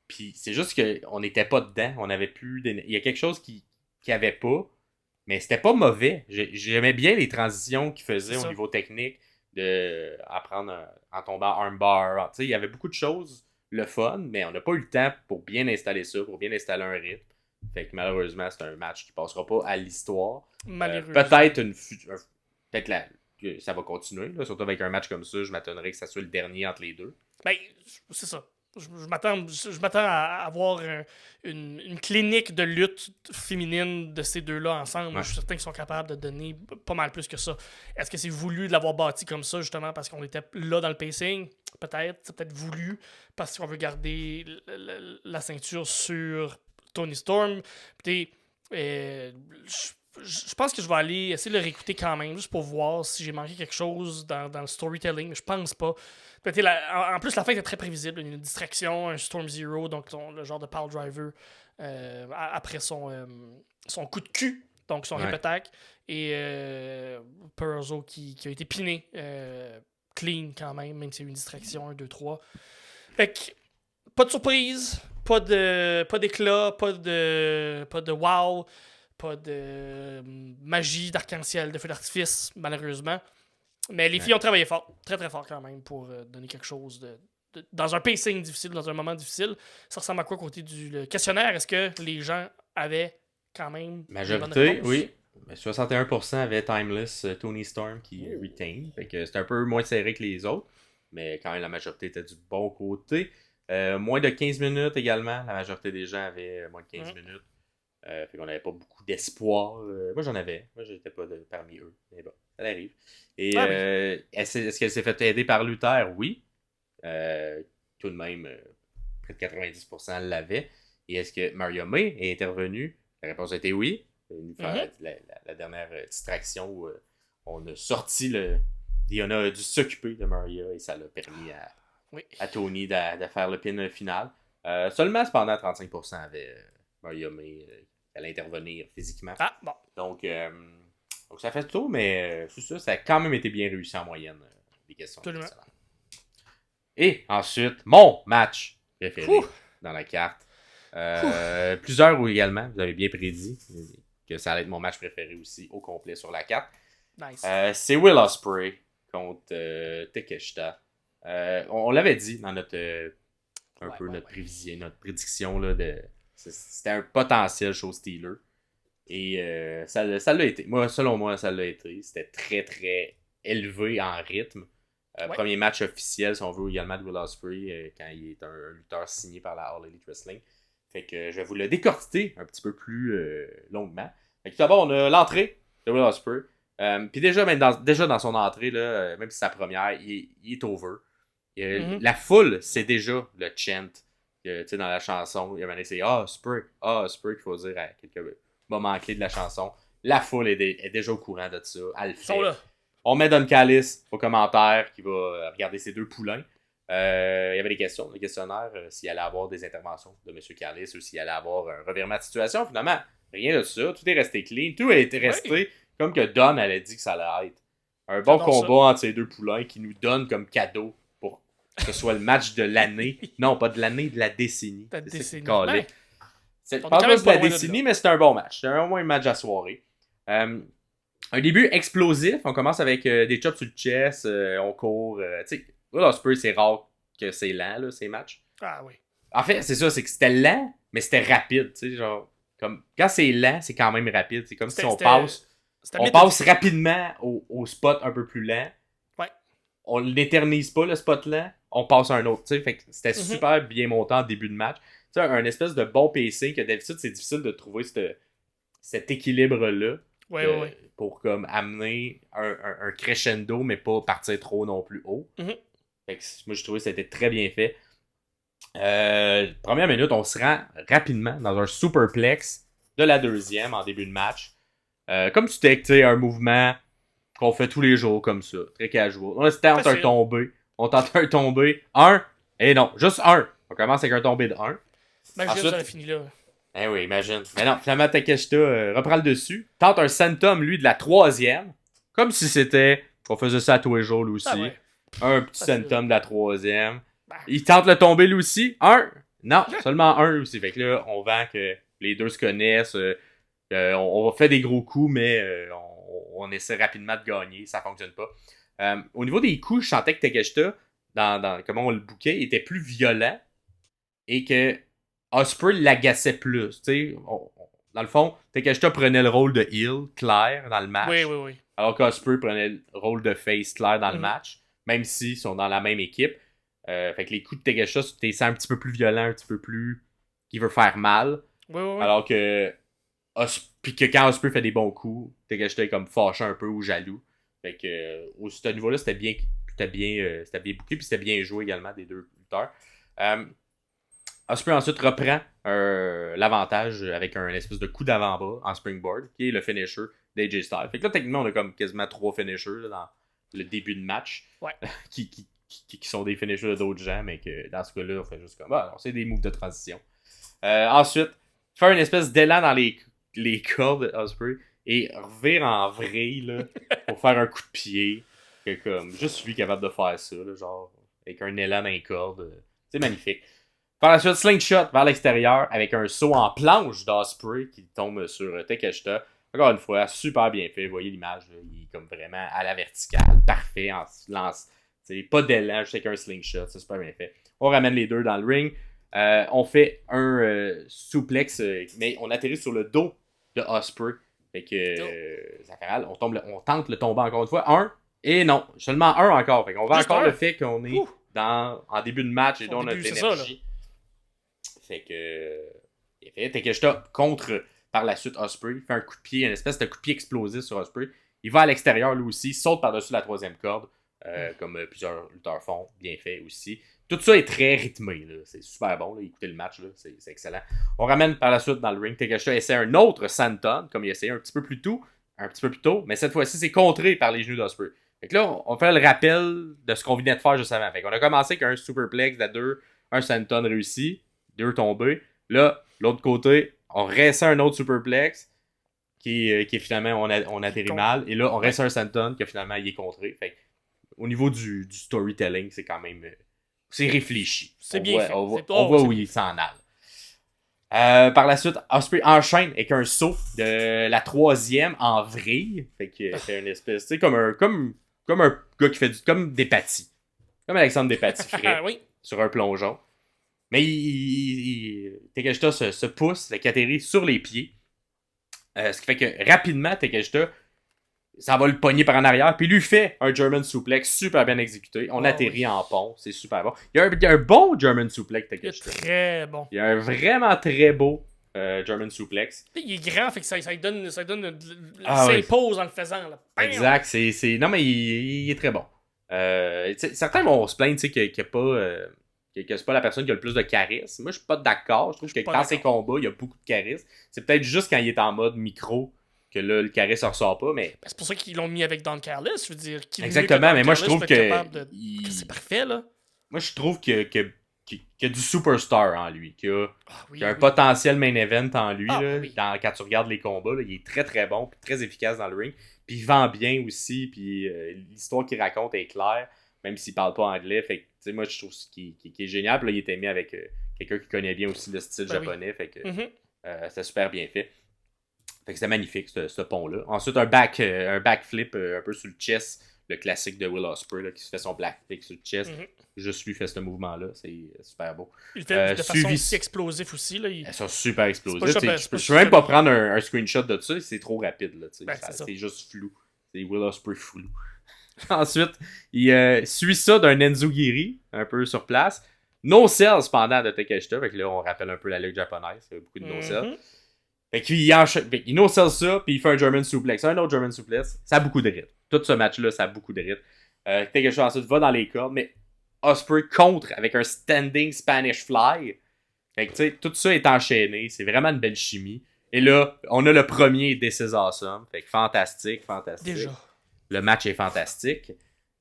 Puis c'est juste qu'on n'était pas dedans. On avait plus il y a quelque chose qui avait pas. Mais c'était pas mauvais. J'aimais bien les transitions qu'il faisait au niveau technique. Apprendre en tombant armbar. Tu sais, il y avait beaucoup de choses, le fun, mais on n'a pas eu le temps pour bien installer ça, pour bien installer un rythme. Fait que malheureusement, c'est un match qui passera pas à l'histoire. Peut-être que ça va continuer, là, surtout avec un match comme ça. Je m'attendrais que ça soit le dernier entre les deux. Ben, c'est ça. Je m'attends à avoir une clinique de lutte féminine de ces deux-là ensemble. Ouais. Je suis certain qu'ils sont capables de donner pas mal plus que ça. Est-ce que c'est voulu de l'avoir bâti comme ça, justement, parce qu'on était là dans le pacing? Peut-être. C'est peut-être voulu parce qu'on veut garder la ceinture sur Tony Storm. Puis, je pense que je vais aller essayer de le réécouter quand même, juste pour voir si j'ai manqué quelque chose dans le storytelling. Mais je pense pas. En plus, la fin était très prévisible. Une distraction, un Storm Zero, donc le genre de power driver après son coup de cul, donc son rip attack. Et Purrazzo qui a été piné clean quand même si c'est une distraction, 1, 2, 3. Fait que, pas de surprise, pas d'éclat, pas de wow, pas de magie d'arc-en-ciel, de feu d'artifice, malheureusement. Mais les filles ont travaillé fort, très très fort quand même, pour donner quelque chose dans un pacing difficile, dans un moment difficile. Ça ressemble à quoi côté du questionnaire? Est-ce que les gens avaient quand même majorité, oui. 61% avaient Timeless Tony Storm qui retain. Fait que c'était un peu moins serré que les autres. Mais quand même, la majorité était du bon côté. Moins de 15 minutes également. La majorité des gens avaient moins de 15 minutes. Fait qu'on n'avait pas beaucoup d'espoir. Moi, j'en avais. Moi, j'étais pas parmi eux. Mais bon, ça arrive. Et est-ce qu'elle s'est fait aider par Luther? Oui. Tout de même, près de 90% l'avait. Et est-ce que Mario May est intervenu? La réponse a été oui. Il est venu faire la dernière distraction où on a sorti Diona a dû s'occuper de Mario et ça l'a permis à Tony de faire le pin final. Seulement, cependant, 35% avaient Mario May qui allait intervenir physiquement. Ah, bon. Donc ça fait tout, mais c'est ça, ça a quand même été bien réussi en moyenne, les questions. Et ensuite, mon match préféré dans la carte. Plusieurs également, vous avez bien prédit que ça allait être mon match préféré aussi au complet sur la carte. Nice. C'est Will Ospreay contre Takeshita. On l'avait dit dans notre prédiction là, c'était un potentiel show stealer. Et ça l'a été. Selon moi, ça l'a été. C'était très très élevé en rythme. Premier match officiel, si on veut, également de Will Ospreay quand il est un lutteur signé par la All Elite Wrestling. Fait que je vais vous le décortiquer un petit peu plus longuement. Fait que tout d'abord, on a l'entrée de Will Ospreay. Puis déjà dans son entrée, là, même si c'est sa première, il est over. La foule, c'est déjà le chant. Dans la chanson, il y a c'est Ospreay qu'il faut dire à quelques moments clés de la chanson. La foule est déjà au courant de ça. Elle le fait. On met Don Callis au commentaire qui va regarder ses deux poulains. Il y avait des questions, des questionnaires, s'il allait avoir des interventions de M. Callis ou s'il allait avoir un revirement de situation. Finalement, rien de ça. Tout est resté clean. Tout a été resté comme que Don elle a dit que ça allait être. Un bon combat entre ces deux poulains qui nous donne comme cadeau pour que ce soit le match de l'année. Non, pas de l'année, de la décennie. La décennie. C'est pas de la décennie, mais c'est un bon match. C'est au moins un match à soirée. Un début explosif. On commence avec des chops sur le chest. On court. Tu sais, Will Ospreay, c'est rare que c'est lent, là, ces matchs. Ah oui. En fait, c'est ça. C'est que c'était lent, mais c'était rapide. Tu sais, genre, comme, quand c'est lent, c'est quand même rapide. C'est comme si on passe rapidement au spot un peu plus lent. Ouais. on n'éternise pas le spot-là, on passe à un autre. Fait que c'était super bien monté en début de match. Tu sais, un espèce de bon pacing que d'habitude, c'est difficile de trouver cet équilibre-là. Ouais. Pour comme amener un crescendo, mais pas partir trop non plus haut. Fait que, moi, je trouvais que ça a été très bien fait. Première minute, on se rend rapidement dans un superplex de la deuxième en début de match. Comme tu t'es un mouvement qu'on fait tous les jours comme ça, très casual. On tente un tombé. On tente un tombé. Et non, juste un. On commence avec un tombé de 1. Ensuite, ça a fini là. Eh oui, imagine. Mais non, finalement, Takeshita reprend le dessus. Tente un senton, lui, de la troisième. Comme si c'était... On faisait ça à tous les jours, lui aussi. Un petit senton de la troisième. Il tente le tomber, lui aussi. Non, seulement un aussi. Fait que là, on vend que les deux se connaissent. On fait des gros coups, mais on essaie rapidement de gagner. Ça fonctionne pas. Au niveau des coups, je sentais que Takeshita, dans comment on le bouquait, était plus violent. Et que Ospreay l'agaçait plus. Dans le fond, Takeshita prenait le rôle de heel clair dans le match. Oui. Alors qu'Ospreay prenait le rôle de face clair dans le match. Même s'ils sont dans la même équipe. Fait que les coups de Takeshita, c'est un petit peu plus violent, un petit peu plus... qui veut faire mal. Oui. Alors que... Puis que quand Ospreay fait des bons coups, Takeshita est comme fâché un peu ou jaloux. Fait que au ce niveau-là, c'était bien bouclé, puis c'était bien joué également des deux lutteurs. Ospreay ensuite reprend l'avantage avec un espèce de coup d'avant-bras en springboard, qui est le finisher d'AJ Styles. Fait que là, techniquement, on a comme quasiment 3 finishers là, dans le début de match. Ouais. qui sont des finishers d'autres gens, mais que dans ce cas-là, on fait juste comme... c'est des moves de transition. Ensuite, faire une espèce d'élan dans les cordes d'Ospreay et revire en vrille là, pour faire un coup de pied. Que comme juste lui capable de faire ça, là, genre avec un élan dans les cordes. C'est magnifique. Par la suite, slingshot vers l'extérieur avec un saut en planche d'Ospreay qui tombe sur Takeshita. Encore une fois, super bien fait. Vous voyez l'image, là, il est comme vraiment à la verticale, parfait, en lance. Pas d'élan, juste avec un slingshot, c'est super bien fait. On ramène les deux dans le ring. On fait un suplex, mais on atterrit sur le dos de Ospreay. Fait que ça fait mal. On tente le tomber encore une fois. Et non, seulement un encore. Fait qu'on va encore le fait qu'on est en début de match et donc on a de l'énergie. Fait que Takeshita contre par la suite Ospreay, fait un coup de pied, une espèce de coup de pied explosif sur Ospreay. Il va à l'extérieur lui aussi, saute par-dessus la troisième corde, comme plusieurs lutteurs font, bien fait aussi. Tout ça est très rythmé, là. C'est super bon, là. Écoutez le match, là. C'est excellent. On ramène par la suite dans le ring. Takeshita essaie un autre senton, comme il essayait un petit peu plus tôt, mais cette fois-ci, c'est contré par les genoux d'Ospreay. Fait que là, on fait le rappel de ce qu'on venait de faire juste avant. Fait qu'on a commencé avec un superplex de 2, un senton réussi, 2 tombés. Là, l'autre côté, on réessaie un autre superplex qui finalement, on atterrit mal. Et là, on réessaie un senton qui finalement, il est contré. Fait que, au niveau du storytelling, c'est quand même... c'est réfléchi. C'est bien fait. On voit où il s'en allait. Par la suite, Ospreay enchaîne avec un saut de la troisième en vrille. Fait que c'est une espèce... Tu sais, comme un gars qui fait comme des pâtis. Comme Alexandre Despatie ferait sur un plongeon. Mais Takeshita se pousse, qui atterrit sur les pieds. Ce qui fait que rapidement, Takeshita, ça va le pogner par en arrière, puis lui fait un German suplex super bien exécuté. On atterrit en pont, c'est super bon. Il y a un bon German suplex, Takeshita. Très bon. Il y a un vraiment très beau German suplex. Il est grand, fait que ça donne s'impose en le faisant. Là. Exact, non mais il est très bon. Certains vont se plaindre qu'il n'y a pas... que c'est pas la personne qui a le plus de charisme. Moi, je suis pas d'accord. Je trouve que dans ses combats, il y a beaucoup de charisme. C'est peut-être juste quand il est en mode micro que là, le charisme ne ressort pas, mais... C'est pour ça qu'ils l'ont mis avec Don Carlos, je veux dire. Exactement, mais moi, je trouve que... C'est parfait, là. Moi, je trouve qu'il y a du superstar en lui, qu'il y a un potentiel main event en lui. Quand tu regardes les combats, là, il est très, très bon, puis très efficace dans le ring. Puis il vend bien aussi, puis l'histoire qu'il raconte est claire, même s'il parle pas anglais. Fait que, moi, je trouve qu'il est génial. Puis là, il était mis avec quelqu'un qui connaît bien aussi le style japonais. Fait que c'était super bien fait. Fait que c'était magnifique, ce pont-là. Ensuite, un backflip un peu sur le chest, le classique de Will Ospreay, là, qui se fait son backflip sur le chest. Juste lui fait ce mouvement-là, c'est super beau. Il le fait de façon aussi explosif aussi. Là, Ils sont super explosifs. Je peux même pas prendre un screenshot de ça, c'est trop rapide. Là, c'est juste flou. C'est Will Ospreay flou. Ensuite, il suit ça d'un Enzugiri, un peu sur place. No sell cependant de Takeshita. Fait que là, on rappelle un peu la ligue japonaise. Il y a beaucoup de no sell. Fait qu'il il no sell ça, puis il fait un German suplex. Un autre German suplex. Ça a beaucoup de rythme. Tout ce match-là, ça a beaucoup de rythme. Takeshita ensuite va dans les cordes, mais Ospreay contre avec un standing Spanish fly. Fait que tu sais, tout ça est enchaîné. C'est vraiment une belle chimie. Et là, on a le premier This is Awesome. Fait que fantastique. Déjà. Le match est fantastique.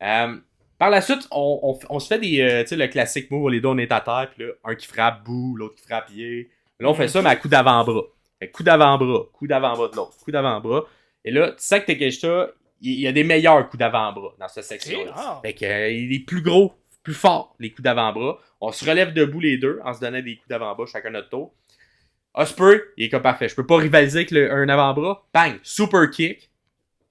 Par la suite, on se fait des, tu sais, le classique move où les deux on est à terre, puis là, un qui frappe bout, l'autre qui frappe pied. Là, on fait ça, mais à coup d'avant-bras. Fait que coup d'avant-bras de l'autre, coup d'avant-bras. Et là, tu sais que Takeshita, il y a des meilleurs coups d'avant-bras dans cette section-là. Fait que il est plus gros, plus fort, les coups d'avant-bras. On se relève debout les deux en se donnant des coups d'avant-bras chacun notre tour. Ospreay, il est comme parfait. Je peux pas rivaliser avec un avant-bras. Bang! Super kick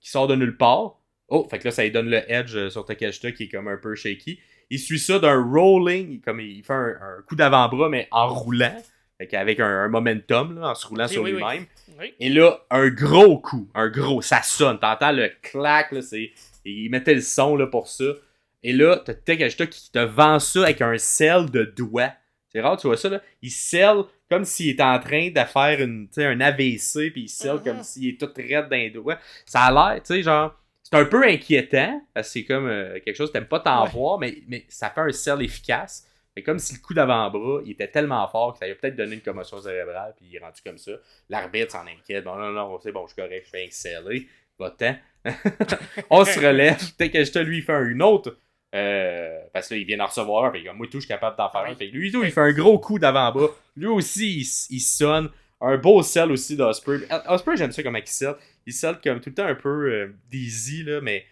qui sort de nulle part. Oh, fait que là, ça lui donne le edge sur Takeshita qui est comme un peu shaky. Il suit ça d'un rolling, comme il fait un coup d'avant-bras, mais en roulant. Fait qu'avec un momentum, là, en se roulant sur lui-même. Oui. Et là, un gros coup. Ça sonne. T'entends le clac, là, il mettait le son là, pour ça. Et là, t'as Takeshita qui te vend ça avec un sel de doigt. C'est rare, tu vois ça, là. Il scelle comme s'il était en train de faire un AVC, puis il scelle comme s'il est tout raide dans les doigts. Ça a l'air, tu sais, genre... C'est un peu inquiétant, parce que c'est comme quelque chose que t'aimes pas t'en voir, mais ça fait un sell efficace. C'est comme si le coup d'avant-bras, il était tellement fort que ça lui a peut-être donné une commotion cérébrale, puis il est rendu comme ça. L'arbitre s'en inquiète. Bon, non, c'est bon, je suis correct, je fais un sceller. Va-t'en. On se relève. Takeshita, lui, il fait une autre. Parce que là, il vient d'en recevoir un. Fait que moi, tout, je suis capable d'en faire un. Fait que lui, tout, il fait un gros coup d'avant-bras. Lui aussi, il sonne. Un beau sell aussi d'Ospreay. Ospreay, j'aime ça comment il sell. Il sell comme tout le temps un peu dizzy, là, mais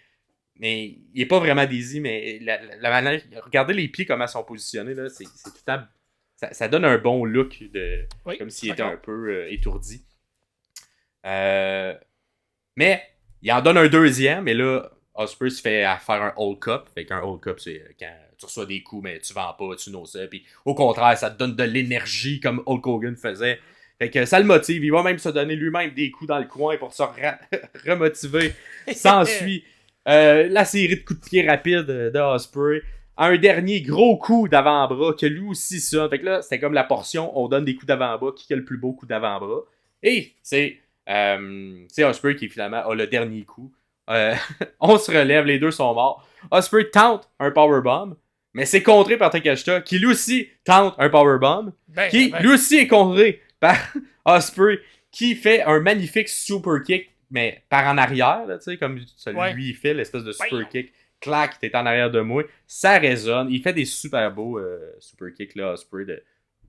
il est pas vraiment dizzy, mais la manière. Regardez les pieds, comment ils sont positionnés, là, c'est tout le temps. Ça donne un bon look, comme s'il était un peu étourdi. Mais il en donne un deuxième, et là, Ospreay se fait à faire un hold cup. Fait qu'un hold cup, c'est quand tu reçois des coups, mais tu vends pas, tu n'oses pas. Puis au contraire, ça te donne de l'énergie, comme Hulk Hogan faisait. Fait que ça le motive. Il va même se donner lui-même des coups dans le coin pour se remotiver. S'ensuit la série de coups de pied rapides de Ospreay. Un dernier gros coup d'avant-bras que lui aussi sonne. Fait que là, c'était comme la portion, on donne des coups d'avant-bras. Qui a le plus beau coup d'avant-bras? Et c'est Ospreay qui finalement a le dernier coup. On se relève, les deux sont morts. Ospreay tente un powerbomb, mais c'est contré par Takeshita, qui lui aussi tente un powerbomb, qui lui aussi est contré par Ospreay, qui fait un magnifique super kick, mais par en arrière, là, comme celui il fait, l'espèce de super kick. Clac, t'es en arrière de moi. Ça résonne. Il fait des super beaux super kicks, là, Ospreay.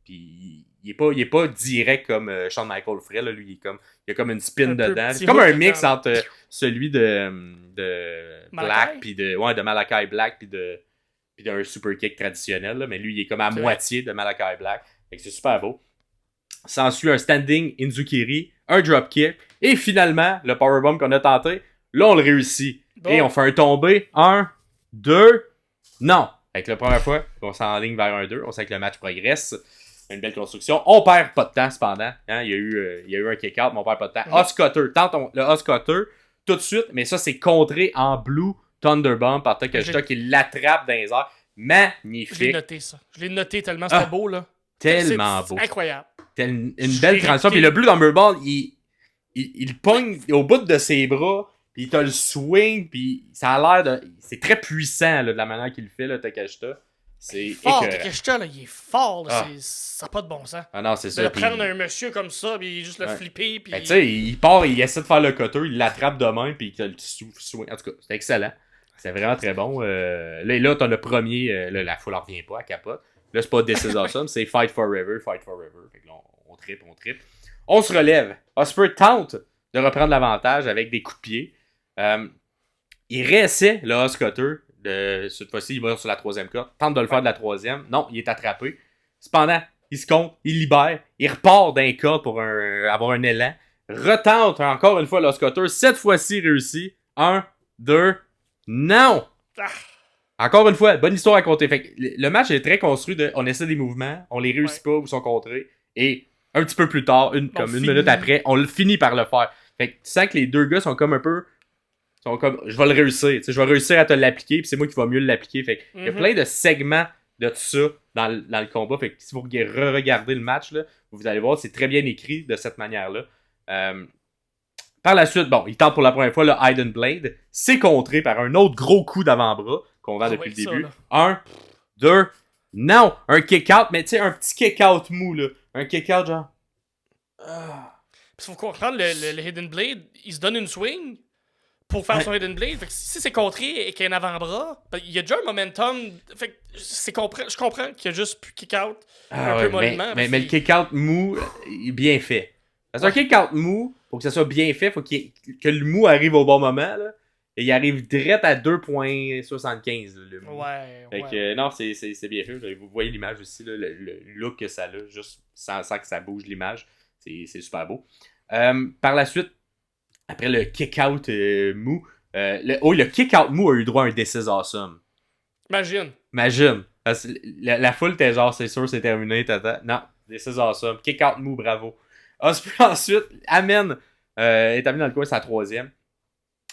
Puis il est pas direct comme Shawn Michaels ferait, là. Lui, il a comme une spin dedans. C'est comme un mix entre celui de Black, puis de Malachi Black, puis d'un super kick traditionnel, là. Mais lui, il est comme à moitié de Malachi Black. Fait que c'est super beau. S'ensuit un standing Enzukiri, un dropkick, et finalement, le powerbomb qu'on a tenté, là, on le réussit. Bon. Et on fait un tombé. 1, 2, non. Fait que la première fois, on s'enligne vers un 2, on sait que le match progresse. Une belle construction. On perd pas de temps, cependant. Hein? Il y a eu un kick-out, mais on perd pas de temps. Oscutter, tente le Oscutter tout de suite, mais ça, c'est contré en Blue Thunderbomb par Takeshita qui l'attrape dans les airs. Magnifique. Je l'ai noté, ça. Je l'ai noté tellement c'était beau, là. Tellement beau. C'est incroyable. Une belle transition. Puis le Blue Thunderbomb, il pogne au bout de ses bras, puis il t'a le swing, puis ça a l'air de... C'est très puissant, là, de la manière qu'il le fait, là, Takeshita. C'est fort, Takeshita, là, il est fort, là, ça n'a pas de bon sens. Ah non, c'est ça. De prendre un monsieur comme ça, puis juste le flipper, puis... Tu sais, il part, il essaie de faire le cutter, il l'attrape de main, puis il le swing. En tout cas, c'est excellent. C'est vraiment très bon. Là, t'as le premier, là, la foule en revient pas, à capote. Là, c'est pas This is Awesome, c'est Fight Forever. Fait que là, on trippe. On se relève. Ospreay tente de reprendre l'avantage avec des coups de pied. Il réessaie le Oscutter. Cette fois-ci, il va sur la troisième corde. Tente de le faire de la troisième. Non, il est attrapé. Cependant, il se compte, il libère. Il repart d'un corde pour avoir un élan. Retente encore une fois le Oscutter. Cette fois-ci, réussi. 1, 2, non! Encore une fois, bonne histoire à compter. Fait que le match est très construit on essaie des mouvements, on les réussit pas ou sont contrés. Et un petit peu plus tard, une minute après, on le finit par le faire. Fait que tu sens que les deux gars sont comme un peu Ils sont comme, je vais le réussir. Je vais réussir à te l'appliquer, puis c'est moi qui vais mieux l'appliquer. Fait il y a plein de segments de tout ça dans le combat. Fait que si vous regardez le match, là, vous allez voir, c'est très bien écrit de cette manière-là. Par la suite, bon, il tente pour la première fois le Hidden Blade. C'est contré par un autre gros coup d'avant-bras qu'on vend depuis le début. 1, 2, non, un kick-out, mais tu sais, un petit kick-out mou, là. Un kick-out genre... Il faut comprendre, le Hidden Blade, il se donne une swing pour faire son Hidden Blade. Fait que si c'est contré et qu'il y a un avant-bras, il y a déjà un momentum. Fait que je comprends qu'il y a juste plus kick-out un peu mollement. Mais le kick-out mou est bien fait. Parce qu'un kick-out mou, pour que ça soit bien fait, il faut que le mou arrive au bon moment, là. Et il arrive direct à 2.75, le mou. Fait que non, c'est bien fait. Vous voyez l'image aussi, là, le look que ça a, juste sans que ça bouge l'image. C'est super beau. Par la suite, après le kick-out mou, le kick-out mou a eu droit à un This is Awesome. Imagine. Parce que la foule était genre, c'est sûr, c'est terminé. Non, This is Awesome. Kick-out mou, bravo. Ospreay ensuite amène, est amené dans le coin, c'est la troisième.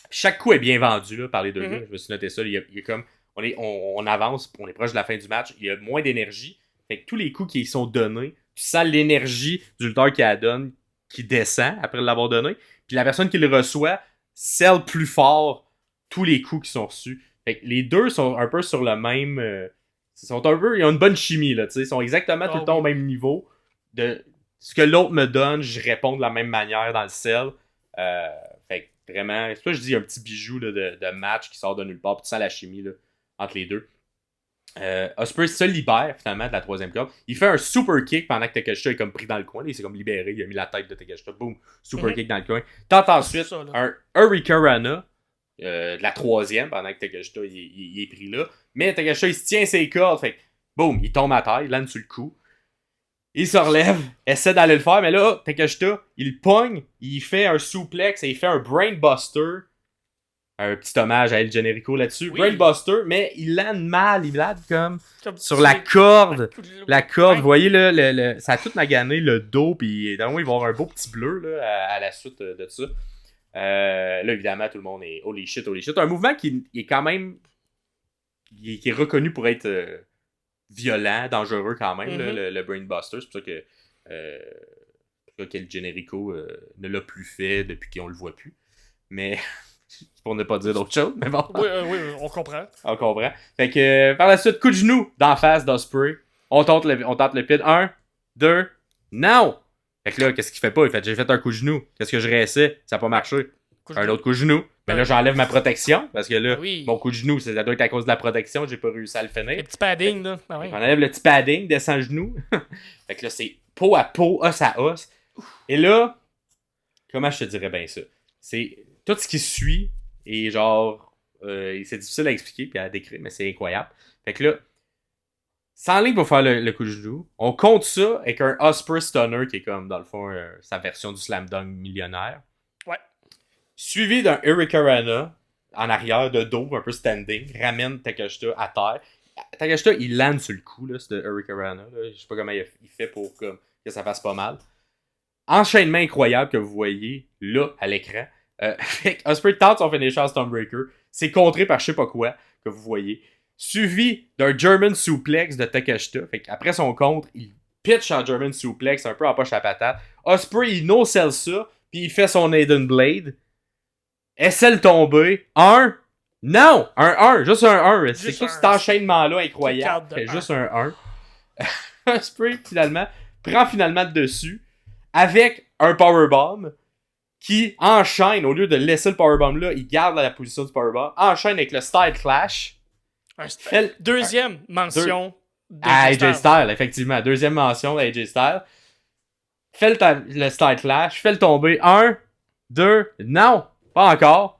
Chaque coup est bien vendu là, par les deux gars. Je me suis noté ça. Il y a comme, on avance, on est proche de la fin du match. Il y a moins d'énergie. Fait que tous les coups qui sont donnés, tu sens l'énergie du lutteur qui la donne, qui descend après l'avoir donné. Puis la personne qui le reçoit scelle plus fort tous les coups qui sont reçus. Fait que les deux sont un peu sur le même... ils ont une bonne chimie, là, tu sais. Ils sont exactement tout le temps au même niveau. De ce que l'autre me donne, je réponds de la même manière dans le sell. Fait que vraiment... C'est pour ça que je dis un petit bijou là, de match qui sort de nulle part. Puis tu sens la chimie là, entre les deux. Ospreay se libère finalement de la troisième corde. Il fait un super kick pendant que Takeshita est comme pris dans le coin. Il s'est comme libéré. Il a mis la tête de Takeshita. Boum. Super kick dans le coin. Tente ensuite ça, un Hurricanrana de la troisième pendant que Takeshita il est pris là. Mais Takeshita il se tient ses cordes. Fait que boum, il tombe à terre. Il lande sur le cou. Il se relève. Essaie d'aller le faire. Mais là, Takeshita il pogne. Il fait un suplex et il fait un brainbuster. Un petit hommage à El Generico là-dessus. Oui. Brainbuster, mais il lande mal. Il lande comme sur la corde. La corde, vous voyez, là, ça a tout magané le dos. Puis dans le moment, il va y avoir un beau petit bleu là, à la suite de ça. Là, évidemment, tout le monde est holy shit. Un mouvement qui est quand même... qui est reconnu pour être violent, dangereux quand même, là, le Brainbuster. C'est pour ça que El Generico ne l'a plus fait depuis qu'on le voit plus. Mais... pour ne pas dire d'autre chose, mais bon. Oui, on comprend. On comprend. Fait que, par la suite, coup de genou d'en face d'Ospreay. On tente le pin. 1, 2, non! Fait que là, qu'est-ce qu'il fait pas? Il fait, j'ai fait un coup de genou. Qu'est-ce que je réessaie? Ça n'a pas marché. Un autre coup de genou. Mais là, j'enlève ma protection, parce que là, mon coup de genou, ça doit être à cause de la protection, j'ai pas réussi à le finir. Le petit padding, là. On enlève le petit padding, descend le genou. Fait que là, c'est peau à peau, os à os. Et là, comment je te dirais bien ça? C'est... tout ce qui suit est genre... c'est difficile à expliquer et à décrire, mais c'est incroyable. Fait que là, sans ligne pour faire le coup de genou, on compte ça avec un Ospreay Stunner qui est comme, dans le fond, sa version du Slam Dunk millionnaire. Ouais. Suivi d'un Hurricanrana en arrière, de dos, un peu standing, ramène Takeshita à terre. Takeshita, il lande sur le coup, là, ce Hurricanrana. Je sais pas comment il fait pour que ça fasse pas mal. Enchaînement incroyable que vous voyez là, à l'écran. Ospreay tente son finisher Stormbreaker. C'est contré par je sais pas quoi que vous voyez. Suivi d'un German suplex de Takeshita. Fait qu'après son contre, il pitch en German suplex un peu en poche à patate. Ospreay, il no-sell ça. Puis il fait son Hidden Blade. Essaie de tomber. Non! Juste un 1. C'est tout cet enchaînement-là incroyable. Fait juste un 1. Ospreay, finalement, prend finalement le dessus. Avec un powerbomb. Qui enchaîne, au lieu de laisser le powerbomb là, il garde la position du powerbomb, enchaîne avec le Style Clash. Deuxième mention à AJ Styles, effectivement. Deuxième mention à AJ Styles. Fait le Style Clash, fait le tomber. 1, 2, non, pas encore.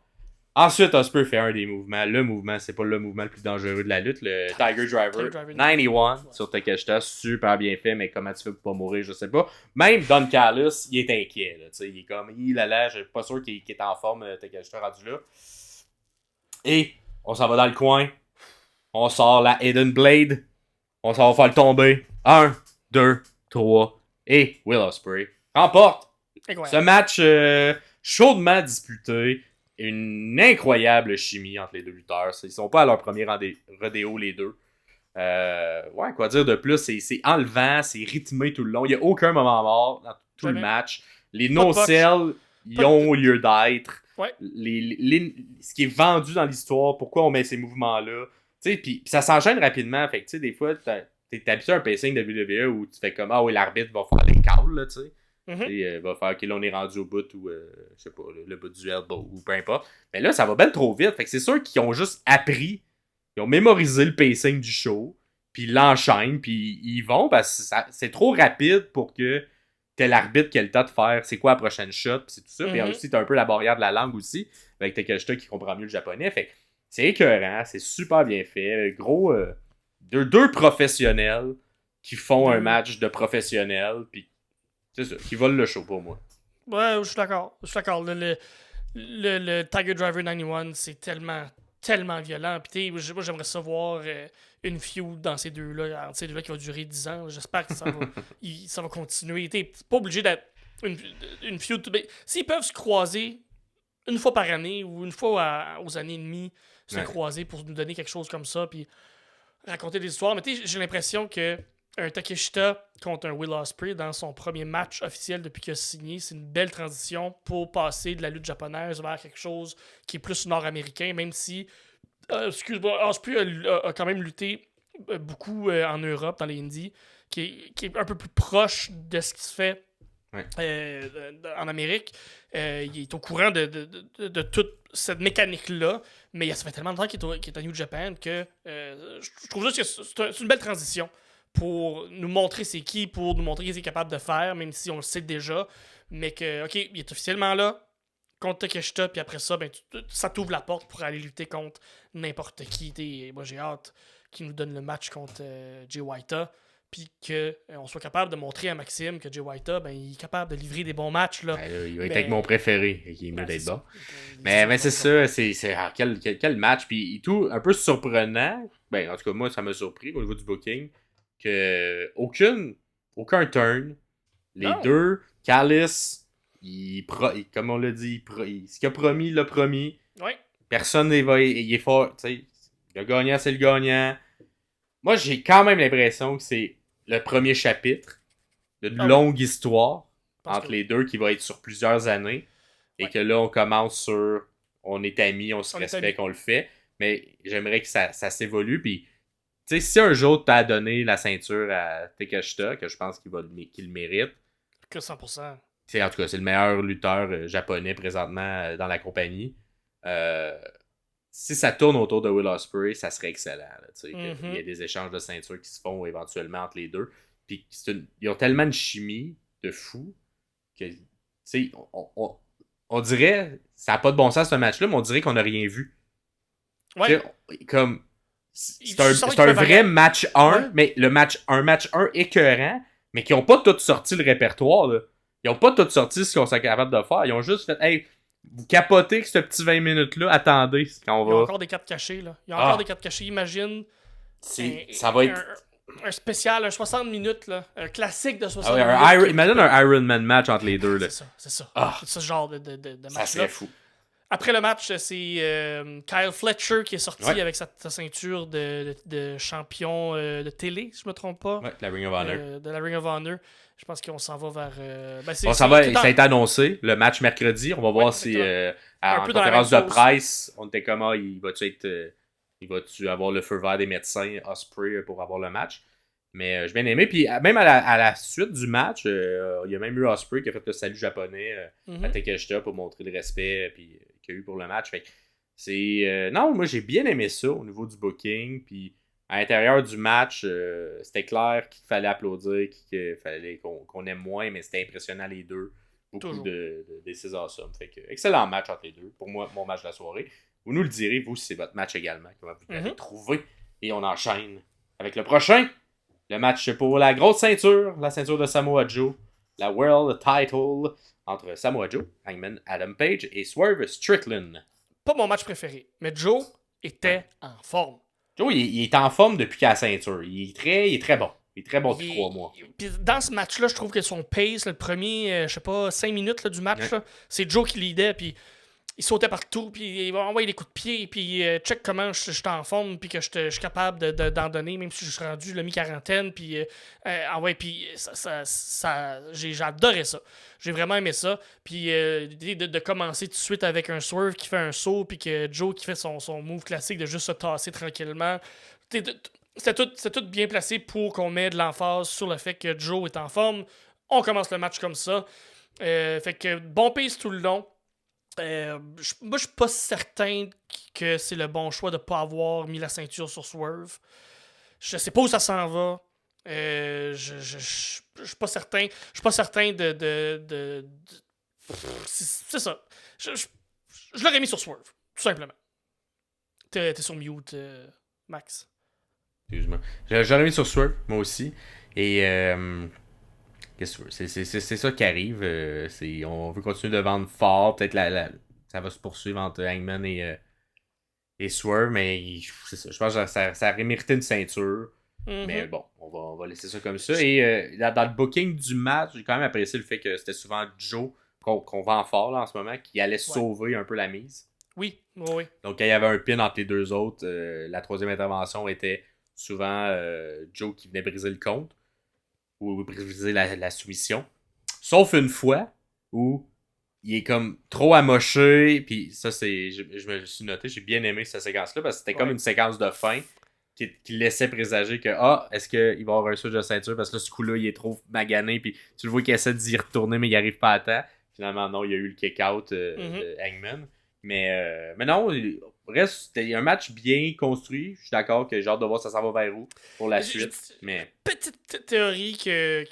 Ensuite, Ospreay fait un des mouvements. Le mouvement, c'est pas le mouvement le plus dangereux de la lutte. Le Tiger Driver 91 sur Takeshita. Super bien fait, mais comment tu fais pour pas mourir, je sais pas. Même Don Callis, il est inquiet. Là, il est comme, je suis pas sûr qu'il est en forme, Takeshita rendu là. Et on s'en va dans le coin. On sort la Hidden Blade. On s'en va faire le tomber. 1, 2, 3. Et Will Ospreay remporte ce match chaudement disputé. une incroyable chimie entre les deux lutteurs. Ils sont pas à leur premier rodéo, les deux. Ouais, quoi dire de plus? C'est enlevant, c'est rythmé tout le long. Il n'y a aucun moment mort dans tout le match. Les no-sells, ils ont lieu d'être. Ouais. Ce qui est vendu dans l'histoire, pourquoi on met ces mouvements-là. Puis ça s'enchaîne rapidement. Fait que des fois, t'es habitué à un pacing de WWE où tu fais comme, ah oui, l'arbitre va faire les calls, là, tu sais. Va faire que là on est rendu au bout ou je sais pas, le bout du elbow ou peu importe. Mais là, ça va bien trop vite. Fait que c'est sûr qu'ils ont juste appris, ils ont mémorisé le pacing du show, puis ils l'enchaînent, puis ils vont parce que c'est trop rapide pour que t'aies l'arbitre qui a le temps de faire c'est quoi la prochaine shot, puis c'est tout ça. Puis aussi, t'as un peu la barrière de la langue aussi, avec Takeshita qui comprend mieux le japonais. Fait que c'est écœurant, c'est super bien fait. Gros, deux professionnels qui font un match de professionnels, puis c'est ça, qui volent le show pour moi. Ouais, je suis d'accord. Le Tiger Driver 91, c'est tellement violent. Puis moi, j'aimerais savoir une feud dans ces deux-là, entre ces deux-là qui va durer 10 ans. J'espère que ça va continuer. T'es pas obligé d'être une feud. S'ils peuvent se croiser une fois par année ou une fois aux années et demie, se croiser pour nous donner quelque chose comme ça, puis raconter des histoires. Mais j'ai l'impression que un Takeshita contre un Will Ospreay dans son premier match officiel depuis qu'il a signé, c'est une belle transition pour passer de la lutte japonaise vers quelque chose qui est plus nord-américain, même si Ospreay a quand même lutté beaucoup en Europe, dans les Indies, qui est un peu plus proche de ce qui se fait en Amérique. Il est au courant de toute cette mécanique-là, mais ça fait tellement de temps qu'il est à New Japan que je trouve juste que c'est une belle transition pour nous montrer c'est qui, pour nous montrer ce qu'il est capable de faire, même si on le sait déjà, mais que, OK, il est officiellement là contre Takeshita, puis après ça, ça t'ouvre la porte pour aller lutter contre n'importe qui. Moi, j'ai hâte qu'il nous donne le match contre Jay White, puis qu'on soit capable de montrer à Maxime que Jay White, il est capable de livrer des bons matchs. Là. Il va être avec mon préféré, qui est mieux d'être bon. Mais c'est ça, quel match, puis tout un peu surprenant. En tout cas, moi, ça m'a surpris au niveau du booking. Que aucun turn. Les deux, Callis, comme on l'a dit, ce qu'il a promis, il l'a promis. Ouais. Personne il est fort. Le gagnant, c'est le gagnant. Moi, j'ai quand même l'impression que c'est le premier chapitre d'une longue histoire entre les deux qui va être sur plusieurs années. Et que là, on commence sur on est amis, on se respecte, on le fait. Mais j'aimerais que ça s'évolue. Puis si un jour t'as donné la ceinture à Takeshita, que je pense qu'il le mérite. Que 100%. En tout cas, c'est le meilleur lutteur japonais présentement dans la compagnie. Si ça tourne autour de Will Ospreay, ça serait excellent. Il y a des échanges de ceintures qui se font éventuellement entre les deux. Puis ils ont tellement de chimie de fou que on dirait, ça n'a pas de bon sens ce match-là, mais on dirait qu'on n'a rien vu. Ouais. Comme... C'est un vrai match 1, mais le match 1 écœurant, mais qui n'ont pas tout sorti le répertoire. Là. Ils n'ont pas tout sorti ce qu'on sont capables de faire. Ils ont juste fait, hey, vous capotez que ce petit 20 minutes-là, attendez. Quand Il y a encore des cartes cachées. Là. Il y a encore des cartes cachées, imagine. Ça va être... Un spécial, un 60 minutes, là. Un classique de 60 minutes. Imagine un Iron Man match entre les deux. Là. C'est ça. C'est ce genre de match-là. Ça serait fou. Après le match, c'est Kyle Fletcher qui est sorti avec sa ceinture de champion de télé, si je me trompe pas. Ouais, de la Ring of Honor. De la Ring of Honor. Je pense qu'on s'en va vers... ça a été annoncé, le match mercredi. On va voir si en conférence de presse, on était comment, il va-tu avoir le feu vert des médecins, Ospreay, pour avoir le match. Mais j'ai bien aimé. Puis même à la suite du match, il y a même eu Ospreay qui a fait le salut japonais à Takeshita pour montrer le respect qu'il y a eu pour le match. Fait que non, moi j'ai bien aimé ça au niveau du booking. Puis à l'intérieur du match, c'était clair qu'il fallait applaudir, qu'il fallait qu'on aime moins, mais c'était impressionnant les deux. Beaucoup des César Somme. Fait que excellent match entre les deux. Pour moi, mon match de la soirée. Vous nous le direz, vous, si c'est votre match également. Comment vous l'avez trouvé. Et on enchaîne avec le prochain. Le match pour la grosse ceinture, la ceinture de Samoa Joe, la World Title entre Samoa Joe, Hangman Adam Page et Swerve Strickland. Pas mon match préféré, mais Joe était en forme. Joe, il est en forme depuis qu'il a la ceinture. Il est très bon. Il est très bon depuis 3 mois. Puis dans ce match-là, je trouve que son pace, le premier, 5 minutes là, du match, là, c'est Joe qui leadait. Puis il sautait partout, puis il envoyait des coups de pied, puis check comment je suis en forme, puis que je suis capable d'en donner, même si je suis rendu le mi-quarantaine, puis puis j'ai adoré ça. J'ai vraiment aimé ça. Puis de commencer tout de suite avec un Swerve qui fait un saut, puis que Joe qui fait son move classique de juste se tasser tranquillement. C'est tout bien placé pour qu'on mette de l'emphase sur le fait que Joe est en forme. On commence le match comme ça. Fait que bon pace tout le long. Moi, je suis pas certain que c'est le bon choix de pas avoir mis la ceinture sur Swerve. Je sais pas où ça s'en va. Je suis pas certain. Je suis pas certain c'est ça. Je l'aurais mis sur Swerve, tout simplement. T'es sur mute, Max. Excuse-moi. J'aurais mis sur Swerve, moi aussi. Et qu'est-ce que tu veux? C'est ça qui arrive. On veut continuer de vendre fort. Peut-être ça va se poursuivre entre Hangman et Swerve, mais c'est ça. Je pense que ça aurait mérité une ceinture. Mm-hmm. Mais bon, on va laisser ça comme ça. Et dans le booking du match, j'ai quand même apprécié le fait que c'était souvent Joe qu'on vend fort là, en ce moment, qui allait sauver un peu la mise. Oui. Donc quand il y avait un pin entre les deux autres, la troisième intervention était souvent Joe qui venait briser le compte ou briser la soumission. Sauf une fois où il est comme trop amoché, puis ça je me suis noté, j'ai bien aimé cette séquence-là parce que c'était comme une séquence de fin qui laissait présager que est-ce qu'il va y avoir un switch de ceinture parce que là, ce coup-là, il est trop magané, puis tu le vois qu'il essaie d'y retourner, mais il arrive pas à temps. Finalement, non, il y a eu le kick-out de Hangman. Mais non, reste, c'était un match bien construit. Je suis d'accord que j'ai hâte de voir ça s'en va vers où pour la suite. Mais petite théorie que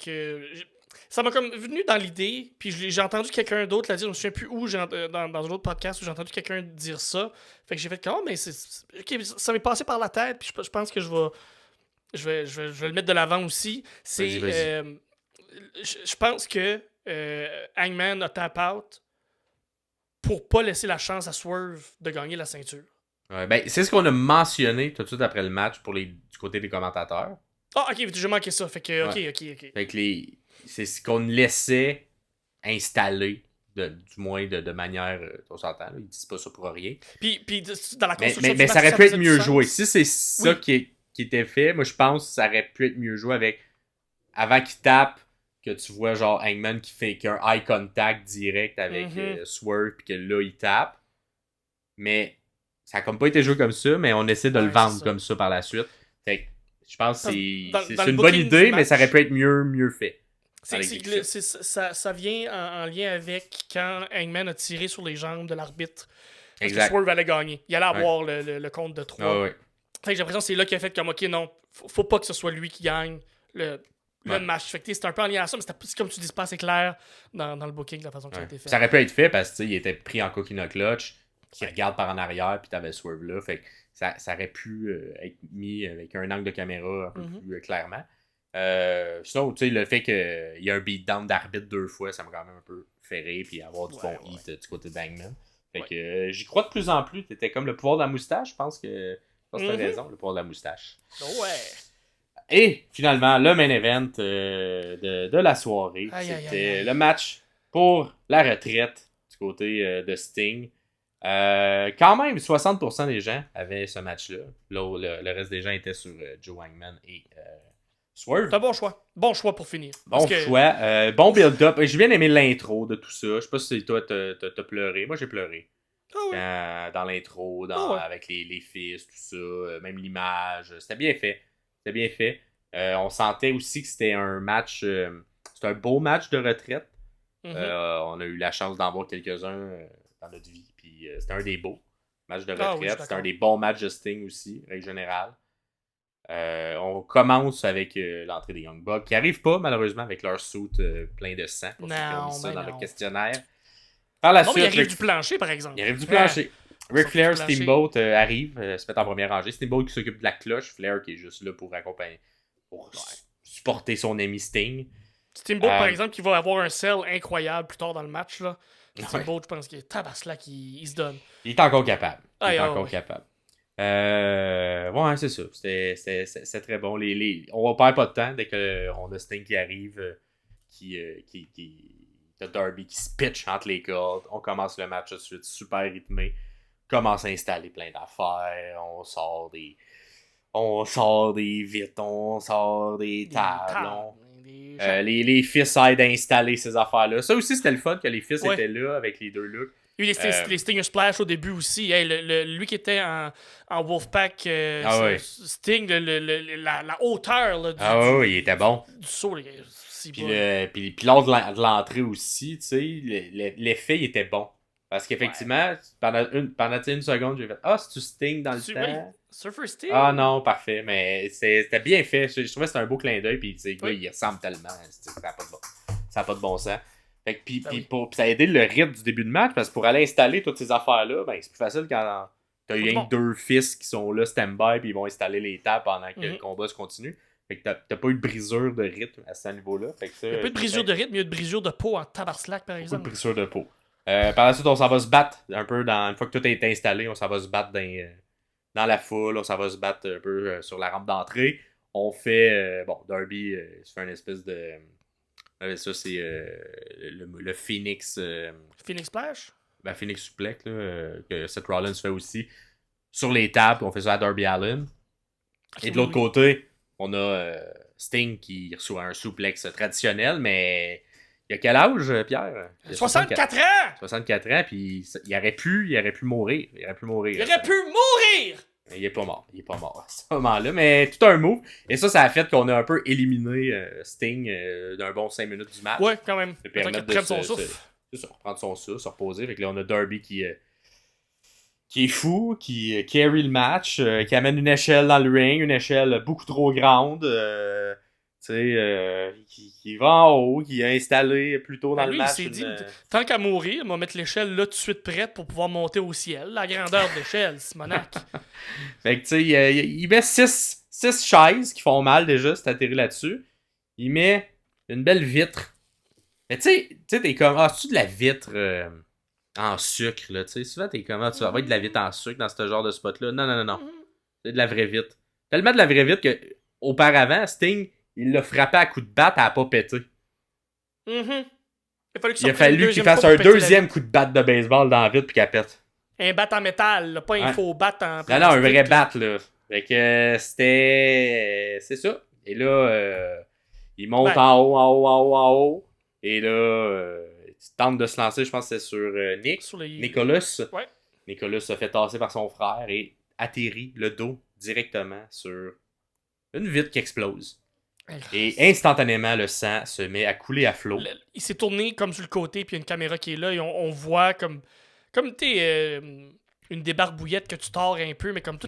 ça m'a comme venu dans l'idée, puis j'ai entendu quelqu'un d'autre la dire, je me souviens plus où, dans un autre podcast où j'ai entendu quelqu'un dire ça. Fait que j'ai fait mais ok, ça m'est passé par la tête, puis je pense que je vais le mettre de l'avant aussi. C'est vas-y. Je pense que Hangman a tap out pour pas laisser la chance à Swerve de gagner la ceinture. Ouais, c'est ce qu'on a mentionné tout de suite après le match du côté des commentateurs. Ah, ok, j'ai manqué ça. Fait que, ok. Fait que c'est ce qu'on laissait installer, du moins de manière. On s'entend, là, ils disent pas ça pour rien. Puis dans la construction mais ça aurait pu être mieux joué. Si c'est ça qui était fait, moi je pense que ça aurait pu être mieux joué avec. Avant qu'il tape, que tu vois genre Hangman qui fait un eye contact direct avec Swerve, puis que là il tape. Mais ça a comme pas été joué comme ça, mais on essaie de le vendre comme ça par la suite. Fait que je pense que c'est une bonne idée, mais ça aurait pu être mieux fait. Ça vient en lien avec quand Hangman a tiré sur les jambes de l'arbitre. Parce exact. que Swerve allait gagner. Il allait avoir le compte de 3. Ah, ouais. Fait que j'ai l'impression que c'est là qu'il a fait comme, ok, non, faut pas que ce soit lui qui gagne le match. Fait que c'est un peu en lien à ça, mais c'est comme tu dis, c'est pas assez clair dans le booking de la façon que ça a été fait. Ça aurait pu être fait parce qu'il était pris en coconut clutch, qui regarde par en arrière, puis t'avais Swerve là. Fait que ça aurait pu être mis avec un angle de caméra un peu plus clairement. Sinon, tu sais, le fait qu'il y a un beatdown d'arbitre 2 fois, ça m'a quand même un peu fait rire, puis avoir du bon hit du côté d'Hangman. Fait que j'y crois de plus en plus. T'étais comme le pouvoir de la moustache, je pense que t'as raison, le pouvoir de la moustache. Ouais. Et finalement, le main event de la soirée, c'était le match pour la retraite du côté de Sting. Quand même, 60% des gens avaient ce match-là. Le reste des gens étaient sur Joe Hangman et Swerve. C'est un bon choix. Bon choix pour finir. Bon choix. Bon build-up. J'ai bien aimé l'intro de tout ça. Je sais pas si toi, t'as pleuré. Moi, j'ai pleuré. Dans l'intro, avec les fils, tout ça. Même l'image. C'était bien fait. On sentait aussi que c'était un match... c'était un beau match de retraite. On a eu la chance d'en voir quelques-uns dans notre vie. Puis c'était un des beaux matchs de retraite. C'était un des bons matchs de Sting aussi, règle générale. On commence avec l'entrée des Young Bucks qui n'arrivent pas malheureusement avec leur suit plein de sang pour ceux qui ont mis ça dans le questionnaire. Par la suite, il arrive du plancher par exemple. Il arrive du plancher. Ric Flair, Steamboat arrivent, se mettent en première rangée. Steamboat qui s'occupe de la cloche, Flair qui est juste là pour accompagner, pour supporter son ami Sting. Steamboat par exemple qui va avoir un sell incroyable plus tard dans le match là. Steamboat, je pense qu'il est tabaslac, il se donne. Il est encore capable. Capable. Ouais, c'est ça. C'est très bon. On perd pas de temps dès qu'on a Sting qui arrive, qui T'as Darby qui se pitch entre les cordes. On commence le match tout de suite, super rythmé. Commence à installer plein d'affaires. On sort des vitres, on sort des tables. Les fils aident à installer ces affaires-là. Ça aussi, c'était le fun que les fils étaient là avec les deux looks. Il y a eu les Stinger Splash au début aussi. Hey, lui qui était en Wolfpack Sting, la hauteur là, il était bon. Du saut. Puis lors de l'entrée aussi, tu sais, l'effet il était bon. Parce qu'effectivement, pendant une seconde, j'ai fait c'est-tu Sting dans le temps? Oui. Surfer Sting? Ah non, parfait. Mais c'était bien fait. Je trouvais que c'était un beau clin d'œil. Puis il ressemble tellement. Ça n'a pas de bon sens. Fait que, puis ça a aidé le rythme du début de match. Parce que pour aller installer toutes ces affaires-là, ben, c'est plus facile quand t'as rien que deux fils qui sont là stand-by. Puis ils vont installer les tables pendant que le combat se continue. Fait que t'as pas eu de brisure de rythme à ce niveau-là. Fait que ça, il n'y a pas eu de brisure de rythme, il y a eu de brisure de peau en tabarnak, par exemple. Pas de brisure de peau. Par la suite, on s'en va se battre un peu une fois que tout est installé, on s'en va se battre dans la foule, on s'en va se battre un peu sur la rampe d'entrée. On fait, Darby se fait une espèce de... ça, c'est le Phoenix... Phoenix Splash? Ben, Phoenix Suplex, là, que Seth Rollins fait aussi. Sur les tables, on fait ça à Darby Allin. Et de l'autre côté, on a Sting qui reçoit un suplex traditionnel, mais... Il a quel âge, Pierre? 64 ans! 64 ans, puis il aurait pu mourir. Il aurait pu mourir! Mais il est pas mort à ce moment-là, mais tout un move. Et ça a fait qu'on a un peu éliminé Sting d'un bon 5 minutes du match. Ouais, quand même. De permettre de son souffle. C'est ça, reprendre son souffle, se reposer. Fait que là, on a Darby qui est fou, qui carry le match, qui amène une échelle dans le ring, une échelle beaucoup trop grande. Tu sais, qui va en haut, qui est installé plus tôt dans le match. Il s'est dit, tant qu'à mourir, on va mettre l'échelle là tout de suite prête pour pouvoir monter au ciel. La grandeur de l'échelle, Simonac. Fait que tu sais, il met 6 chaises qui font mal déjà, c'est atterri là-dessus. Il met une belle vitre. Mais tu sais, t'es comme, c'est-tu de la vitre en sucre, là, tu sais. Souvent, t'es comme, tu vas avoir de la vitre en sucre dans ce genre de spot-là. Non. C'est de la vraie vitre. Tellement de la vraie vitre que, auparavant, Sting, il l'a frappé à coups de batte, elle n'a pas pété. Il a fallu qu'il fasse un deuxième coup de batte de baseball dans la vitre puis qu'elle pète. Un bat en métal, là, pas un faux bat en plastique. Non, un vrai bat, là. Fait que c'était... c'est ça. Et là, il monte en haut. Et là, il tente de se lancer, je pense que c'est sur Nicholas. Ouais. Nicholas se fait tasser par son frère et atterrit le dos directement sur une vitre qui explose. Et instantanément, le sang se met à couler à flot. Il s'est tourné comme sur le côté, puis il y a une caméra qui est là, et on voit comme une débarbouillette que tu tords un peu, mais comme tout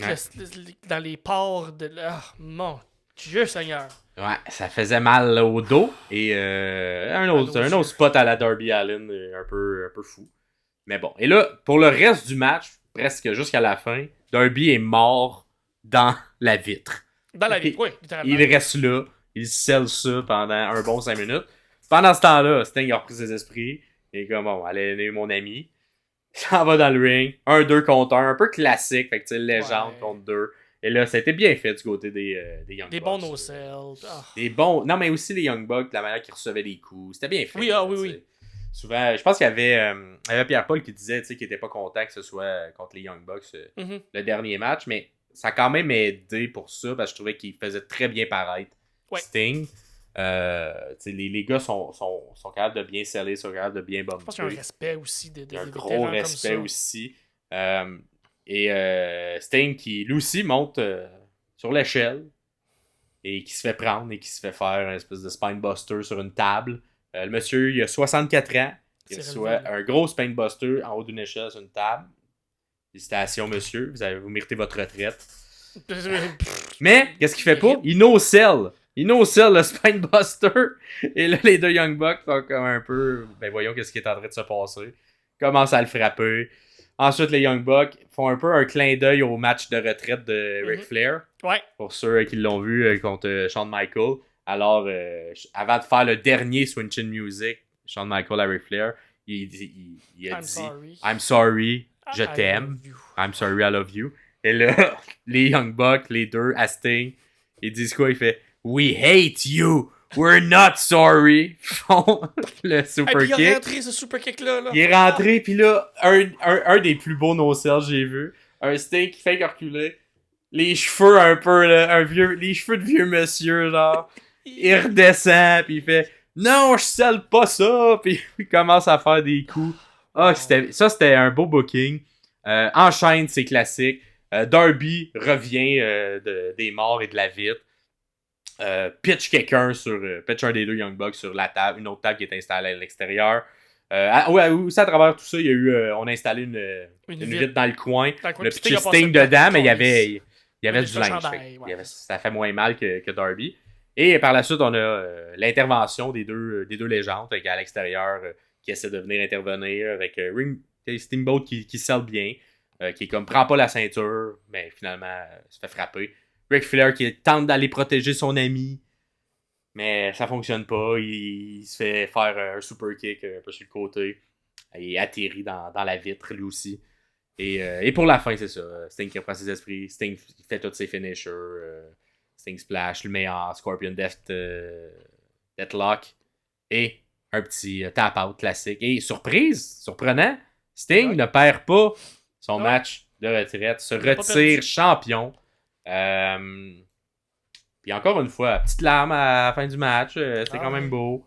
dans les pores de... mon Dieu Seigneur! Ouais, ça faisait mal au dos. Et un autre spot à la Darby Allin, un peu fou. Mais bon. Et là, pour le reste du match, presque jusqu'à la fin, Darby est mort dans la vitre. Dans la vitre, oui, littéralement. Il reste là. Il scelle ça pendant un bon 5 minutes. Pendant ce temps-là, Sting a repris ses esprits. Il est comme, bon, allez, mon ami. Il s'en va dans le ring. 1-2 contre 1. Un peu classique. Fait que, tu sais, légende contre 2. Et là, ça a été bien fait du côté des Young Bucks. Des bons no-cells. Des bons... Non, mais aussi les Young Bucks, la manière qu'ils recevaient des coups. C'était bien fait. Oui. Souvent, je pense qu'il y avait Pierre-Paul qui disait qu'il n'était pas content que ce soit contre les Young Bucks le dernier match. Mais ça a quand même aidé pour ça parce que je trouvais qu'il faisait très bien paraître Sting. Les gars sont capables de bien sceller, sont capables de bien bomber. Je pense qu'il y a un respect aussi des un gros respect aussi. Sting qui lui aussi monte sur l'échelle et qui se fait prendre et qui se fait faire une espèce de spinebuster sur une table. Le monsieur, il a 64 ans. Il reçoit un gros spinebuster en haut d'une échelle sur une table. Félicitations, monsieur. Vous méritez votre retraite. Mais, qu'est-ce qu'il fait pas? Il no-sell le Spinebuster. Et là, les deux Young Bucks sont comme un peu... Ben voyons qu'est-ce qui est en train de se passer. Commencent à le frapper. Ensuite, les Young Bucks font un peu un clin d'œil au match de retraite de Ric Flair. Ouais. Pour ceux qui l'ont vu contre Shawn Michaels. Alors, avant de faire le dernier Switch in Music, Shawn Michaels à Ric Flair, il a dit « I'm sorry, je t'aime. I'm sorry, I love you. » Et là, les Young Bucks, les deux, à Sting, ils disent quoi? Il fait « We hate you! We're not sorry. Font le super kick. Il est rentré ce super kick-là. Là. Il est rentré, puis là, un des plus beaux no-sells j'ai vu. Un Sting qui fait reculer. Les cheveux un peu, là, les cheveux de vieux monsieur, genre. Il redescend, puis il fait non, je selle pas ça, puis il commence à faire des coups. Ah, c'était un beau booking. Enchaîne, c'est classique. Darby revient des morts et de la vitre. Pitch un des deux Young Bucks sur la table, une autre table qui est installée à l'extérieur. Aussi à travers tout ça, il y a eu, on a installé une vitre dans le coin. Le pitch Sting dedans, mais il y avait du linge. Ça fait moins mal que Darby. Et par la suite, on a l'intervention des deux légendes à l'extérieur qui essaient de venir intervenir avec Steamboat qui sell bien, qui est comme prend pas la ceinture, mais finalement se fait frapper. Ric Flair qui tente d'aller protéger son ami, mais ça fonctionne pas. Il se fait faire un super kick un peu sur le côté. Il atterrit dans la vitre lui aussi. Et pour la fin, c'est ça. Sting qui reprend ses esprits. Sting fait tous ses finishers. Sting Splash, le met en Scorpion Deathlock. Et un petit tap-out classique. Et surprenant, Sting ne perd pas son match de retraite. Se retire champion. Puis encore une fois, petite larme à la fin du match. C'était quand même beau.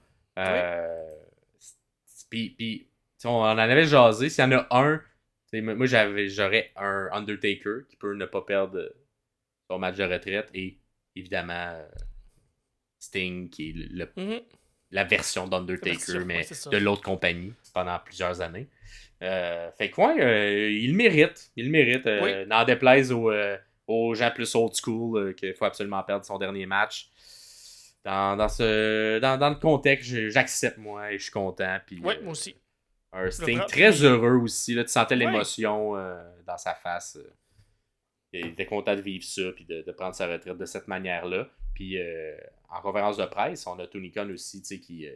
Puis on en avait jasé. S'il y en a un, moi j'aurais un Undertaker qui peut ne pas perdre son match de retraite. Et évidemment, Sting qui est la version d'Undertaker, mais de l'autre compagnie pendant plusieurs années. Fait que il le mérite. N'en déplaise aux gens plus old school qu'il faut absolument perdre son dernier match. Dans le contexte, j'accepte moi et je suis content. Puis, moi aussi. Un Sting très heureux aussi. Là, tu sentais l'émotion dans sa face. Il était content de vivre ça puis de prendre sa retraite de cette manière-là. Puis en conférence de presse, on a Tony Khan aussi qui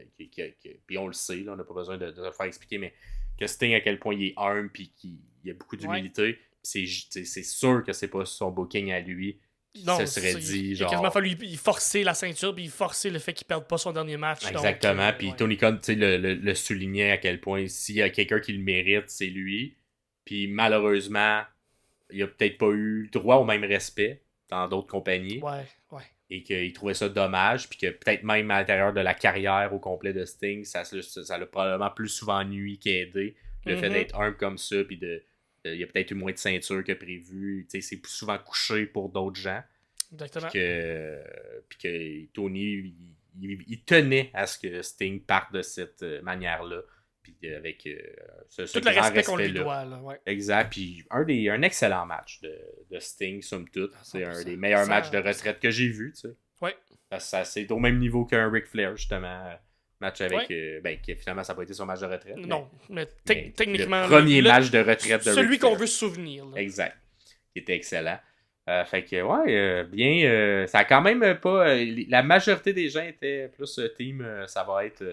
puis on le sait, là, on n'a pas besoin de le faire expliquer, mais que Sting à quel point il est humble puis qu'il a beaucoup d'humilité. C'est sûr que c'est pas son booking à lui qui se serait dit genre... Il a quasiment fallu forcer la ceinture puis forcer le fait qu'il perde pas son dernier match. Exactement, puis Tony Khan le soulignait à quel point s'il y a quelqu'un qui le mérite, c'est lui. Puis malheureusement, il a peut-être pas eu droit au même respect dans d'autres compagnies. Et qu'il trouvait ça dommage, puis que peut-être même à l'intérieur de la carrière au complet de Sting, ça l'a probablement plus souvent nuit qu'aidé. Le fait d'être humble comme ça, puis il y a peut-être eu moins de ceinture que prévu. C'est plus souvent couché pour d'autres gens. Exactement. Puis que Tony, il tenait à ce que Sting parte de cette manière-là. Puis avec ce tout le respect qu'on lui doit. Là, Exact. Puis un excellent match de Sting, somme toute. C'est un des meilleurs matchs de retraite que j'ai vu. C'est au même niveau qu'un Ric Flair, justement. Match avec... qui finalement, ça n'a pas été son match de retraite. Non, mais techniquement... Le premier match de retraite de Ric Flair. Celui qu'on veut se souvenir. Là. Exact. Qui était excellent. Fait que, bien... ça a quand même pas... la majorité des gens étaient plus team... ça va être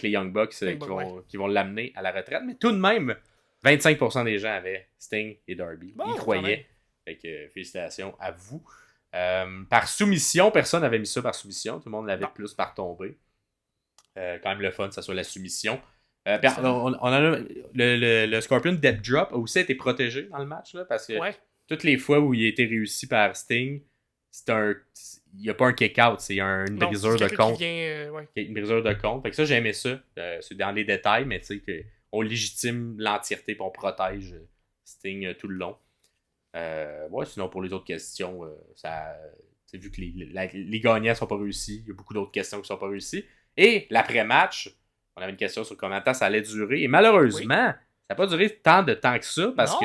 les Young Bucks qui vont l'amener à la retraite. Mais tout de même, 25% des gens avaient Sting et Darby. Ils croyaient. Fait que félicitations à vous. Par soumission, personne n'avait mis ça par soumission. Tout le monde l'avait plus par tombée. Quand même le fun, ça soit la soumission. On a le Scorpion Death Drop a aussi été protégé dans le match. Là, parce que toutes les fois où il a été réussi par Sting, il n'y a pas un kick-out, c'est une brisure de compte. Une brisure de compte. Fait que ça, j'aimais ça. C'est dans les détails, mais tu sais, on légitime l'entièreté et on protège Sting tout le long. Sinon, pour les autres questions, vu que les gagnants ne sont pas réussis, il y a beaucoup d'autres questions qui ne sont pas réussies. Et l'après-match, on avait une question sur combien de temps ça allait durer. Et malheureusement, ça n'a pas duré tant de temps que ça parce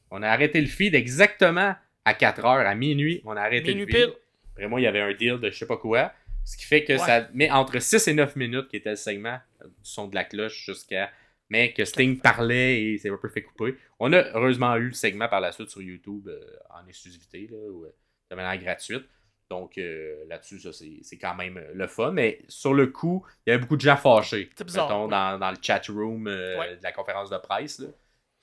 on a arrêté le feed exactement à 4h, à minuit, on a arrêté le feed. Après moi, il y avait un deal de je sais pas quoi. Ce qui fait que ça met entre 6 et 9 minutes qui était le segment du son de la cloche jusqu'à... Mais que Sting parlait et c'est un peu fait couper. On a heureusement eu le segment par la suite sur YouTube en exclusivité, là, de manière gratuite. Donc là-dessus, ça c'est quand même le fun. Mais sur le coup, il y avait beaucoup de gens fâchés. C'est bizarre. Mettons, dans le chat room de la conférence de presse. Là,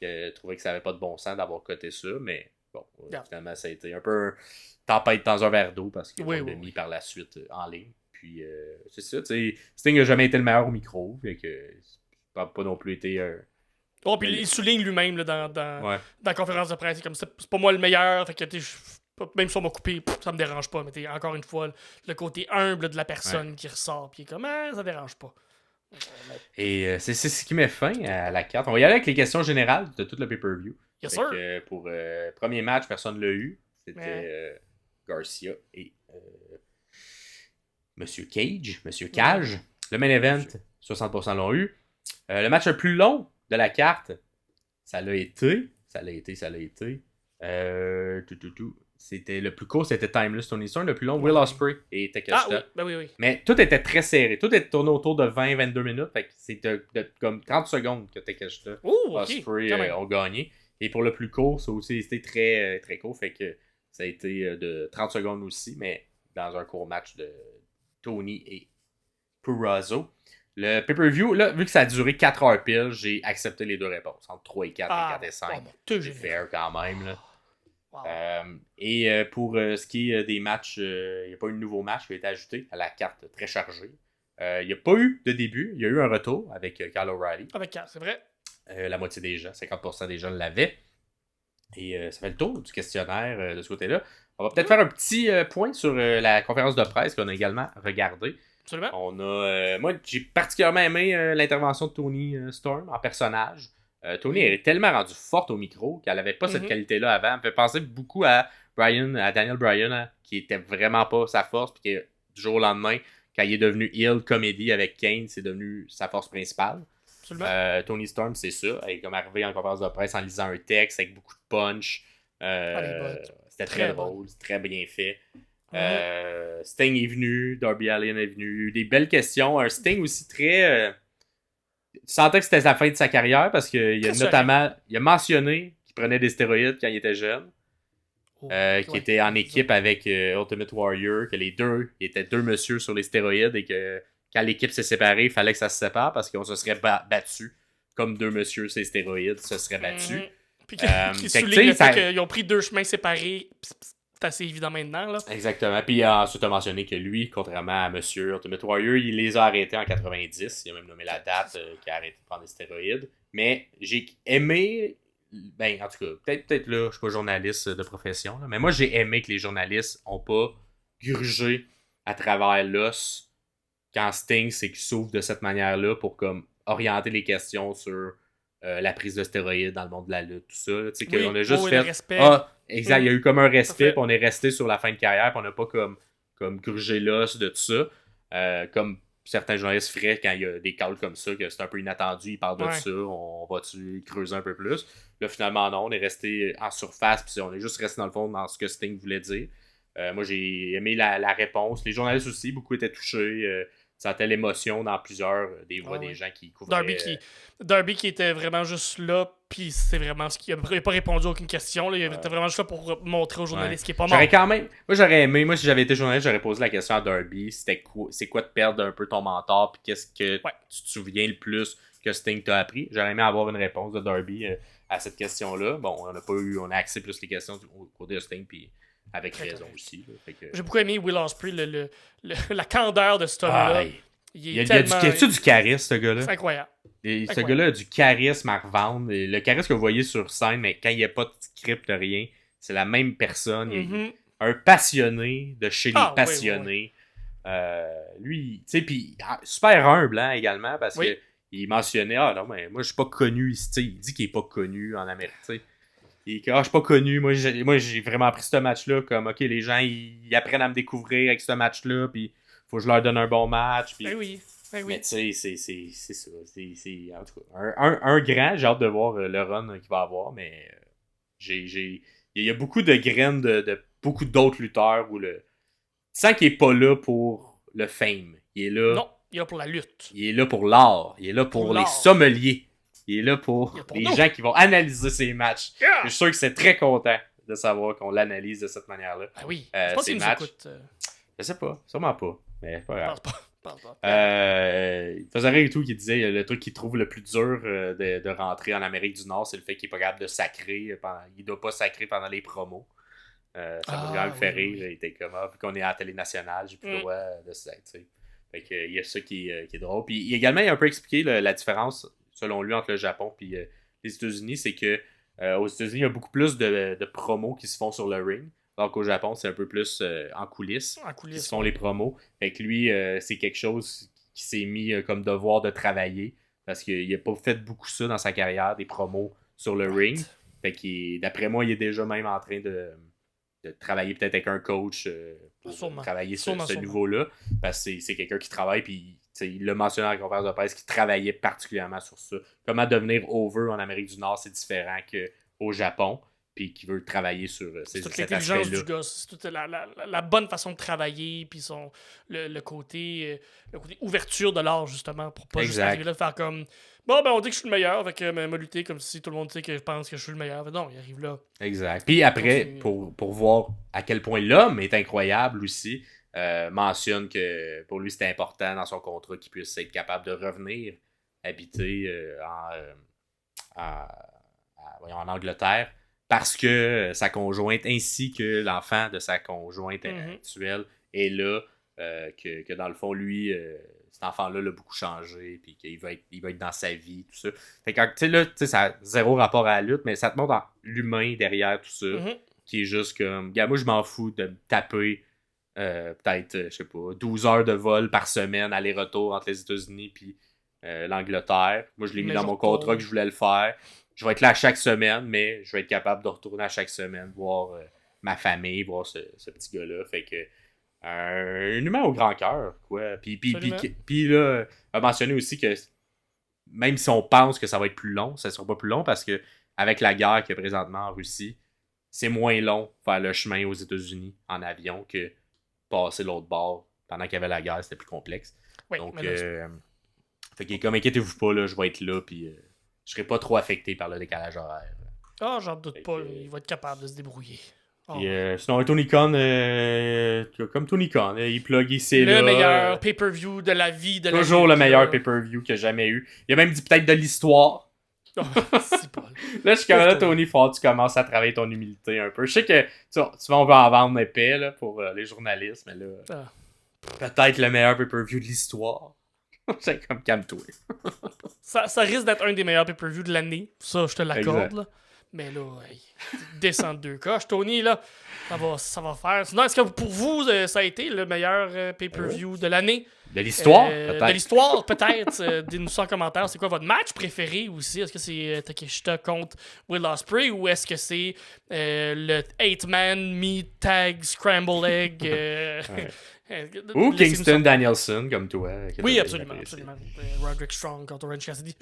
qui trouvaient que ça n'avait pas de bon sens d'avoir coté ça. Mais bon, finalement, ça a été un peu tempête dans un verre d'eau parce qu'on l'a mis par la suite en ligne. Puis c'est ça, tu sais, Sting n'a jamais été le meilleur au micro, fait que pas non plus été Oh, puis il souligne lui-même là, dans la conférence de presse, comme c'est pas moi le meilleur, fait que même si on m'a coupé, ça me dérange pas, mais encore une fois, le côté humble de la personne qui ressort, puis il est comme, ça dérange pas. Et c'est ce qui met fin à la carte. On va y aller avec les questions générales de tout le pay-per-view. Yes, sir. Pour premier match, personne ne l'a eu. C'était Garcia et Monsieur Cage. Monsieur Cage. Le main event, 60% l'ont eu. Le match le plus long de la carte, ça l'a été. C'était le plus court, c'était Timeless Tony Storm. Le plus long, Will Ospreay et Takeshita. Oui. Mais tout était très serré. Tout était tourné autour de 20-22 minutes. Fait que c'était comme 30 secondes que Takeshita Ospreay ont gagné. Et pour le plus court, ça aussi, c'était très, très court. Fait que ça a été de 30 secondes aussi, mais dans un court match de Tony et Purrazzo. Le pay-per-view, là, vu que ça a duré 4 heures pile, j'ai accepté les deux réponses. Entre 3 et 4 et 4 et 5. C'est fair quand même, là. Wow. Pour ce qui est des matchs, il n'y a pas eu de nouveau match qui a été ajouté à la carte très chargée. Il n'y a pas eu de début. Il y a eu un retour avec Kyle O'Reilly. Avec Kyle, c'est vrai. La moitié des gens, 50% des gens l'avaient. Et ça fait le tour du questionnaire de ce côté-là. On va peut-être faire un petit point sur la conférence de presse qu'on a également regardée. Absolument. Moi, j'ai particulièrement aimé l'intervention de Tony Storm en personnage. Tony elle est tellement rendue forte au micro qu'elle n'avait pas cette qualité-là avant. Elle me fait penser beaucoup à Daniel Bryan, qui était vraiment pas sa force, puis que du jour au lendemain, quand il est devenu heel comedy avec Kane, c'est devenu sa force principale. Tony Storm, c'est ça. Elle est comme arrivée en conférence de presse en lisant un texte avec beaucoup de punch. C'était très drôle, très bien fait. Sting est venu, Darby Allin est venu. Des belles questions. Un Sting aussi très... Tu sentais que c'était la fin de sa carrière parce qu'il a mentionné qu'il prenait des stéroïdes quand il était jeune. Qui était en équipe avec Ultimate Warrior, que les deux, il étaient deux messieurs sur les stéroïdes et que quand l'équipe s'est séparée, il fallait que ça se sépare parce qu'on se serait battu comme deux messieurs sur les stéroïdes se seraient battus. Puis qu'ils soulignent le fait qu'ils ont pris deux chemins séparés. C'est assez évident maintenant. Là. Exactement. Puis ensuite, il a mentionné que lui, contrairement à Monsieur Ultimate Warrior, il les a arrêtés en 90. Il a même nommé la date qu'il a arrêté de prendre des stéroïdes. Mais j'ai aimé... Ben, en tout cas, peut-être là, je suis pas journaliste de profession, là, mais moi, j'ai aimé que les journalistes ont pas grugé à travers l'os quand Sting, c'est qu'il s'ouvre de cette manière-là pour comme orienter les questions sur la prise de stéroïdes dans le monde de la lutte, tout ça. Tu sais, qu'on a juste fait... exact, il y a eu comme un respect, puis on est resté sur la fin de carrière, puis on n'a pas comme grugé l'os de tout ça. Comme certains journalistes feraient quand il y a des calls comme ça, que c'est un peu inattendu, ils parlent de ça, on va-tu creuser un peu plus? Là, finalement, non, on est resté en surface, puis on est juste resté dans le fond dans ce que Sting voulait dire. Moi, j'ai aimé la réponse. Les journalistes aussi, beaucoup étaient touchés. Sentait l'émotion dans plusieurs des voix des gens qui couvraient. Darby qui était vraiment juste là, puis c'est vraiment ce qu'il a pas répondu à aucune question. Là. Il était vraiment juste là pour montrer aux journalistes qu'il est pas mort. Moi, j'aurais aimé, si j'avais été journaliste, j'aurais posé la question à Darby. C'est quoi de perdre un peu ton mentor, puis qu'est-ce que tu te souviens le plus que Sting t'a appris? J'aurais aimé avoir une réponse de Darby à cette question-là. Bon, on a axé plus les questions au côté de Sting, puis avec raison aussi. J'ai beaucoup aimé Will Ospreay, la candeur de cet homme-là. Il y a du charisme, ce gars-là. C'est incroyable. Ce gars-là a du charisme à revendre. Le charisme que vous voyez sur scène, mais quand il n'y a pas de script, rien, c'est la même personne. Un passionné de chez les passionnés. Lui, tu sais, puis super humble également, parce que il mentionnait, non, mais moi, je suis pas connu ici. Il dit qu'il est pas connu en Amérique, tu sais. Et que je suis pas connu, moi j'ai vraiment pris ce match-là comme ok, les gens ils apprennent à me découvrir avec ce match-là, puis faut que je leur donne un bon match. Puis... Ben oui. Mais tu sais, c'est ça. C'est, en tout cas, un grand, j'ai hâte de voir le run qu'il va avoir, mais il y a beaucoup de graines de beaucoup d'autres lutteurs où tu sens qu'il est pas là pour le fame. Il est là. Non, il est là pour la lutte. Il est là pour l'art. Il est là pour les sommeliers. Il est là pour les gens qui vont analyser ces matchs. Je suis sûr que c'est très content de savoir qu'on l'analyse de cette manière-là. Ah oui. Je pense qu'il nous écoute. Je sais pas. Sûrement pas. Mais c'est pas grave. Pense pas. Il faisait rire et tout qui disait le truc qu'il trouve le plus dur de rentrer en Amérique du Nord, c'est le fait qu'il est pas capable de sacrer. Il doit pas sacrer pendant les promos. Ça m'a quand même fait rire. Il était comme, vu qu'on est à la télé nationale, j'ai plus le droit de ça, tu sais. Fait que, il y a ça qui est drôle. Puis également, il a un peu expliqué la différence, selon lui, entre le Japon et les États-Unis. C'est que aux États-Unis, il y a beaucoup plus de promos qui se font sur le ring. Donc au Japon, c'est un peu plus en coulisses qui se font les promos. Fait que lui, c'est quelque chose qui s'est mis comme devoir de travailler. Parce qu'il n'a pas fait beaucoup ça dans sa carrière, des promos sur le ring. Fait que d'après moi, il est déjà même en train de travailler peut-être avec un coach pour travailler ce niveau-là. Parce que c'est quelqu'un qui travaille, puis il l'a mentionné dans la conférence de presse, qui travaillait particulièrement sur ça. Comment devenir over en Amérique du Nord, c'est différent qu'au Japon, puis qui veut travailler sur cet aspect-là. C'est toute l'intelligence du gars, c'est toute la bonne façon de travailler, puis le côté ouverture de l'art, justement, pour pas juste arriver là de faire comme... Bon, ben on dit que je suis le meilleur, fait que m'a lutter comme si tout le monde sait que je pense que je suis le meilleur. Non, il arrive là. Exact. Puis après, pour voir à quel point l'homme est incroyable aussi, mentionne que pour lui c'était important dans son contrat qu'il puisse être capable de revenir habiter en Angleterre parce que sa conjointe ainsi que l'enfant de sa conjointe actuelle est là, que dans le fond, lui... cet enfant-là l'a beaucoup changé, puis qu'il va être dans sa vie, tout ça. Fait que, tu sais, là, ça a zéro rapport à la lutte, mais ça te montre dans l'humain derrière tout ça, qui est juste comme, gars, moi, je m'en fous de me taper peut-être, je sais pas, 12 heures de vol par semaine, aller-retour entre les États-Unis puis l'Angleterre. Moi, je l'ai mis dans mon contrat que je voulais le faire. Je vais être là à chaque semaine, mais je vais être capable de retourner à chaque semaine, voir ma famille, voir ce petit gars-là. Fait que un humain au grand cœur, quoi. Puis là, a mentionné aussi que même si on pense que ça va être plus long, ça sera pas plus long parce que avec la guerre qu'il y a présentement en Russie, c'est moins long faire le chemin aux États-Unis en avion que passer l'autre bord. Pendant qu'il y avait la guerre, c'était plus complexe. Oui, donc, fait que comme inquiétez-vous pas, là, je vais être là, puis je serai pas trop affecté par le décalage horaire. Ah, j'en doute pas, il va être capable de se débrouiller. Puis, sinon, Tony Khan, comme Tony Khan, il plug ici. Le meilleur pay-per-view de la vie de la vie. Toujours le meilleur pay-per-view qu'il y a jamais eu. Il a même dit peut-être de l'histoire. Oh, c'est pas... Là, je suis comme là, Tony, faut que tu commences à travailler ton humilité un peu. Je sais que souvent on va en vendre épais là, pour les journalistes, mais là, peut-être le meilleur pay-per-view de l'histoire. C'est comme calme-toi. ça risque d'être un des meilleurs pay-per-view de l'année. Ça, je te l'accorde. Là. Mais là, descendre 2 coches. Tony, là, ça va faire. Sinon, est-ce que pour vous, ça a été le meilleur pay-per-view de l'année? De l'histoire, peut-être. De l'histoire, peut-être. Dites-nous ça en commentaire. C'est quoi votre match préféré aussi? Est-ce que c'est Takeshita contre Will Ospreay ou est-ce que c'est le 8-man meat tag scramble egg? Ou Kingston Danielson, comme toi. Oui, absolument. Roderick Strong contre Orange Cassidy.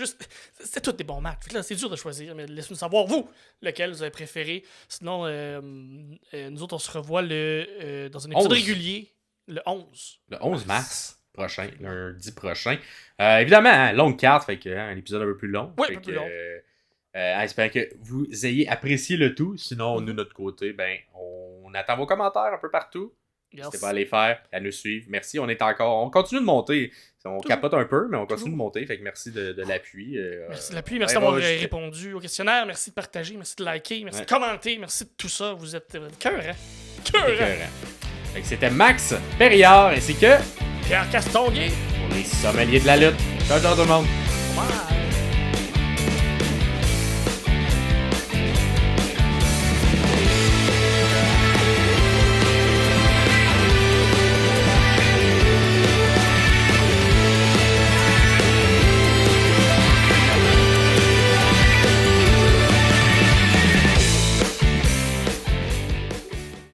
C'est tous des bons matchs. Là, c'est dur de choisir, mais laissez-nous savoir, vous, lequel vous avez préféré. Sinon, nous autres, on se revoit dans un épisode régulier le 11. Le 11 mars prochain, lundi prochain. Évidemment, hein, longue carte, fait que un épisode un peu plus long. Oui, un peu plus long. J'espère que vous ayez apprécié le tout. Sinon, nous, de notre côté, on attend vos commentaires un peu partout. N'hésitez pas à les faire, à nous suivre. Merci, on continue de monter. On capote un peu, mais on continue de monter. Fait que merci de l'appui. Merci de l'appui, merci d'avoir répondu au questionnaire. Merci de partager, merci de liker, merci de commenter, merci de tout ça. Vous êtes cœur, Fait que c'était Max Perriard ainsi que Pierre Castonguay pour les sommeliers de la lutte. Ciao, ciao tout le monde.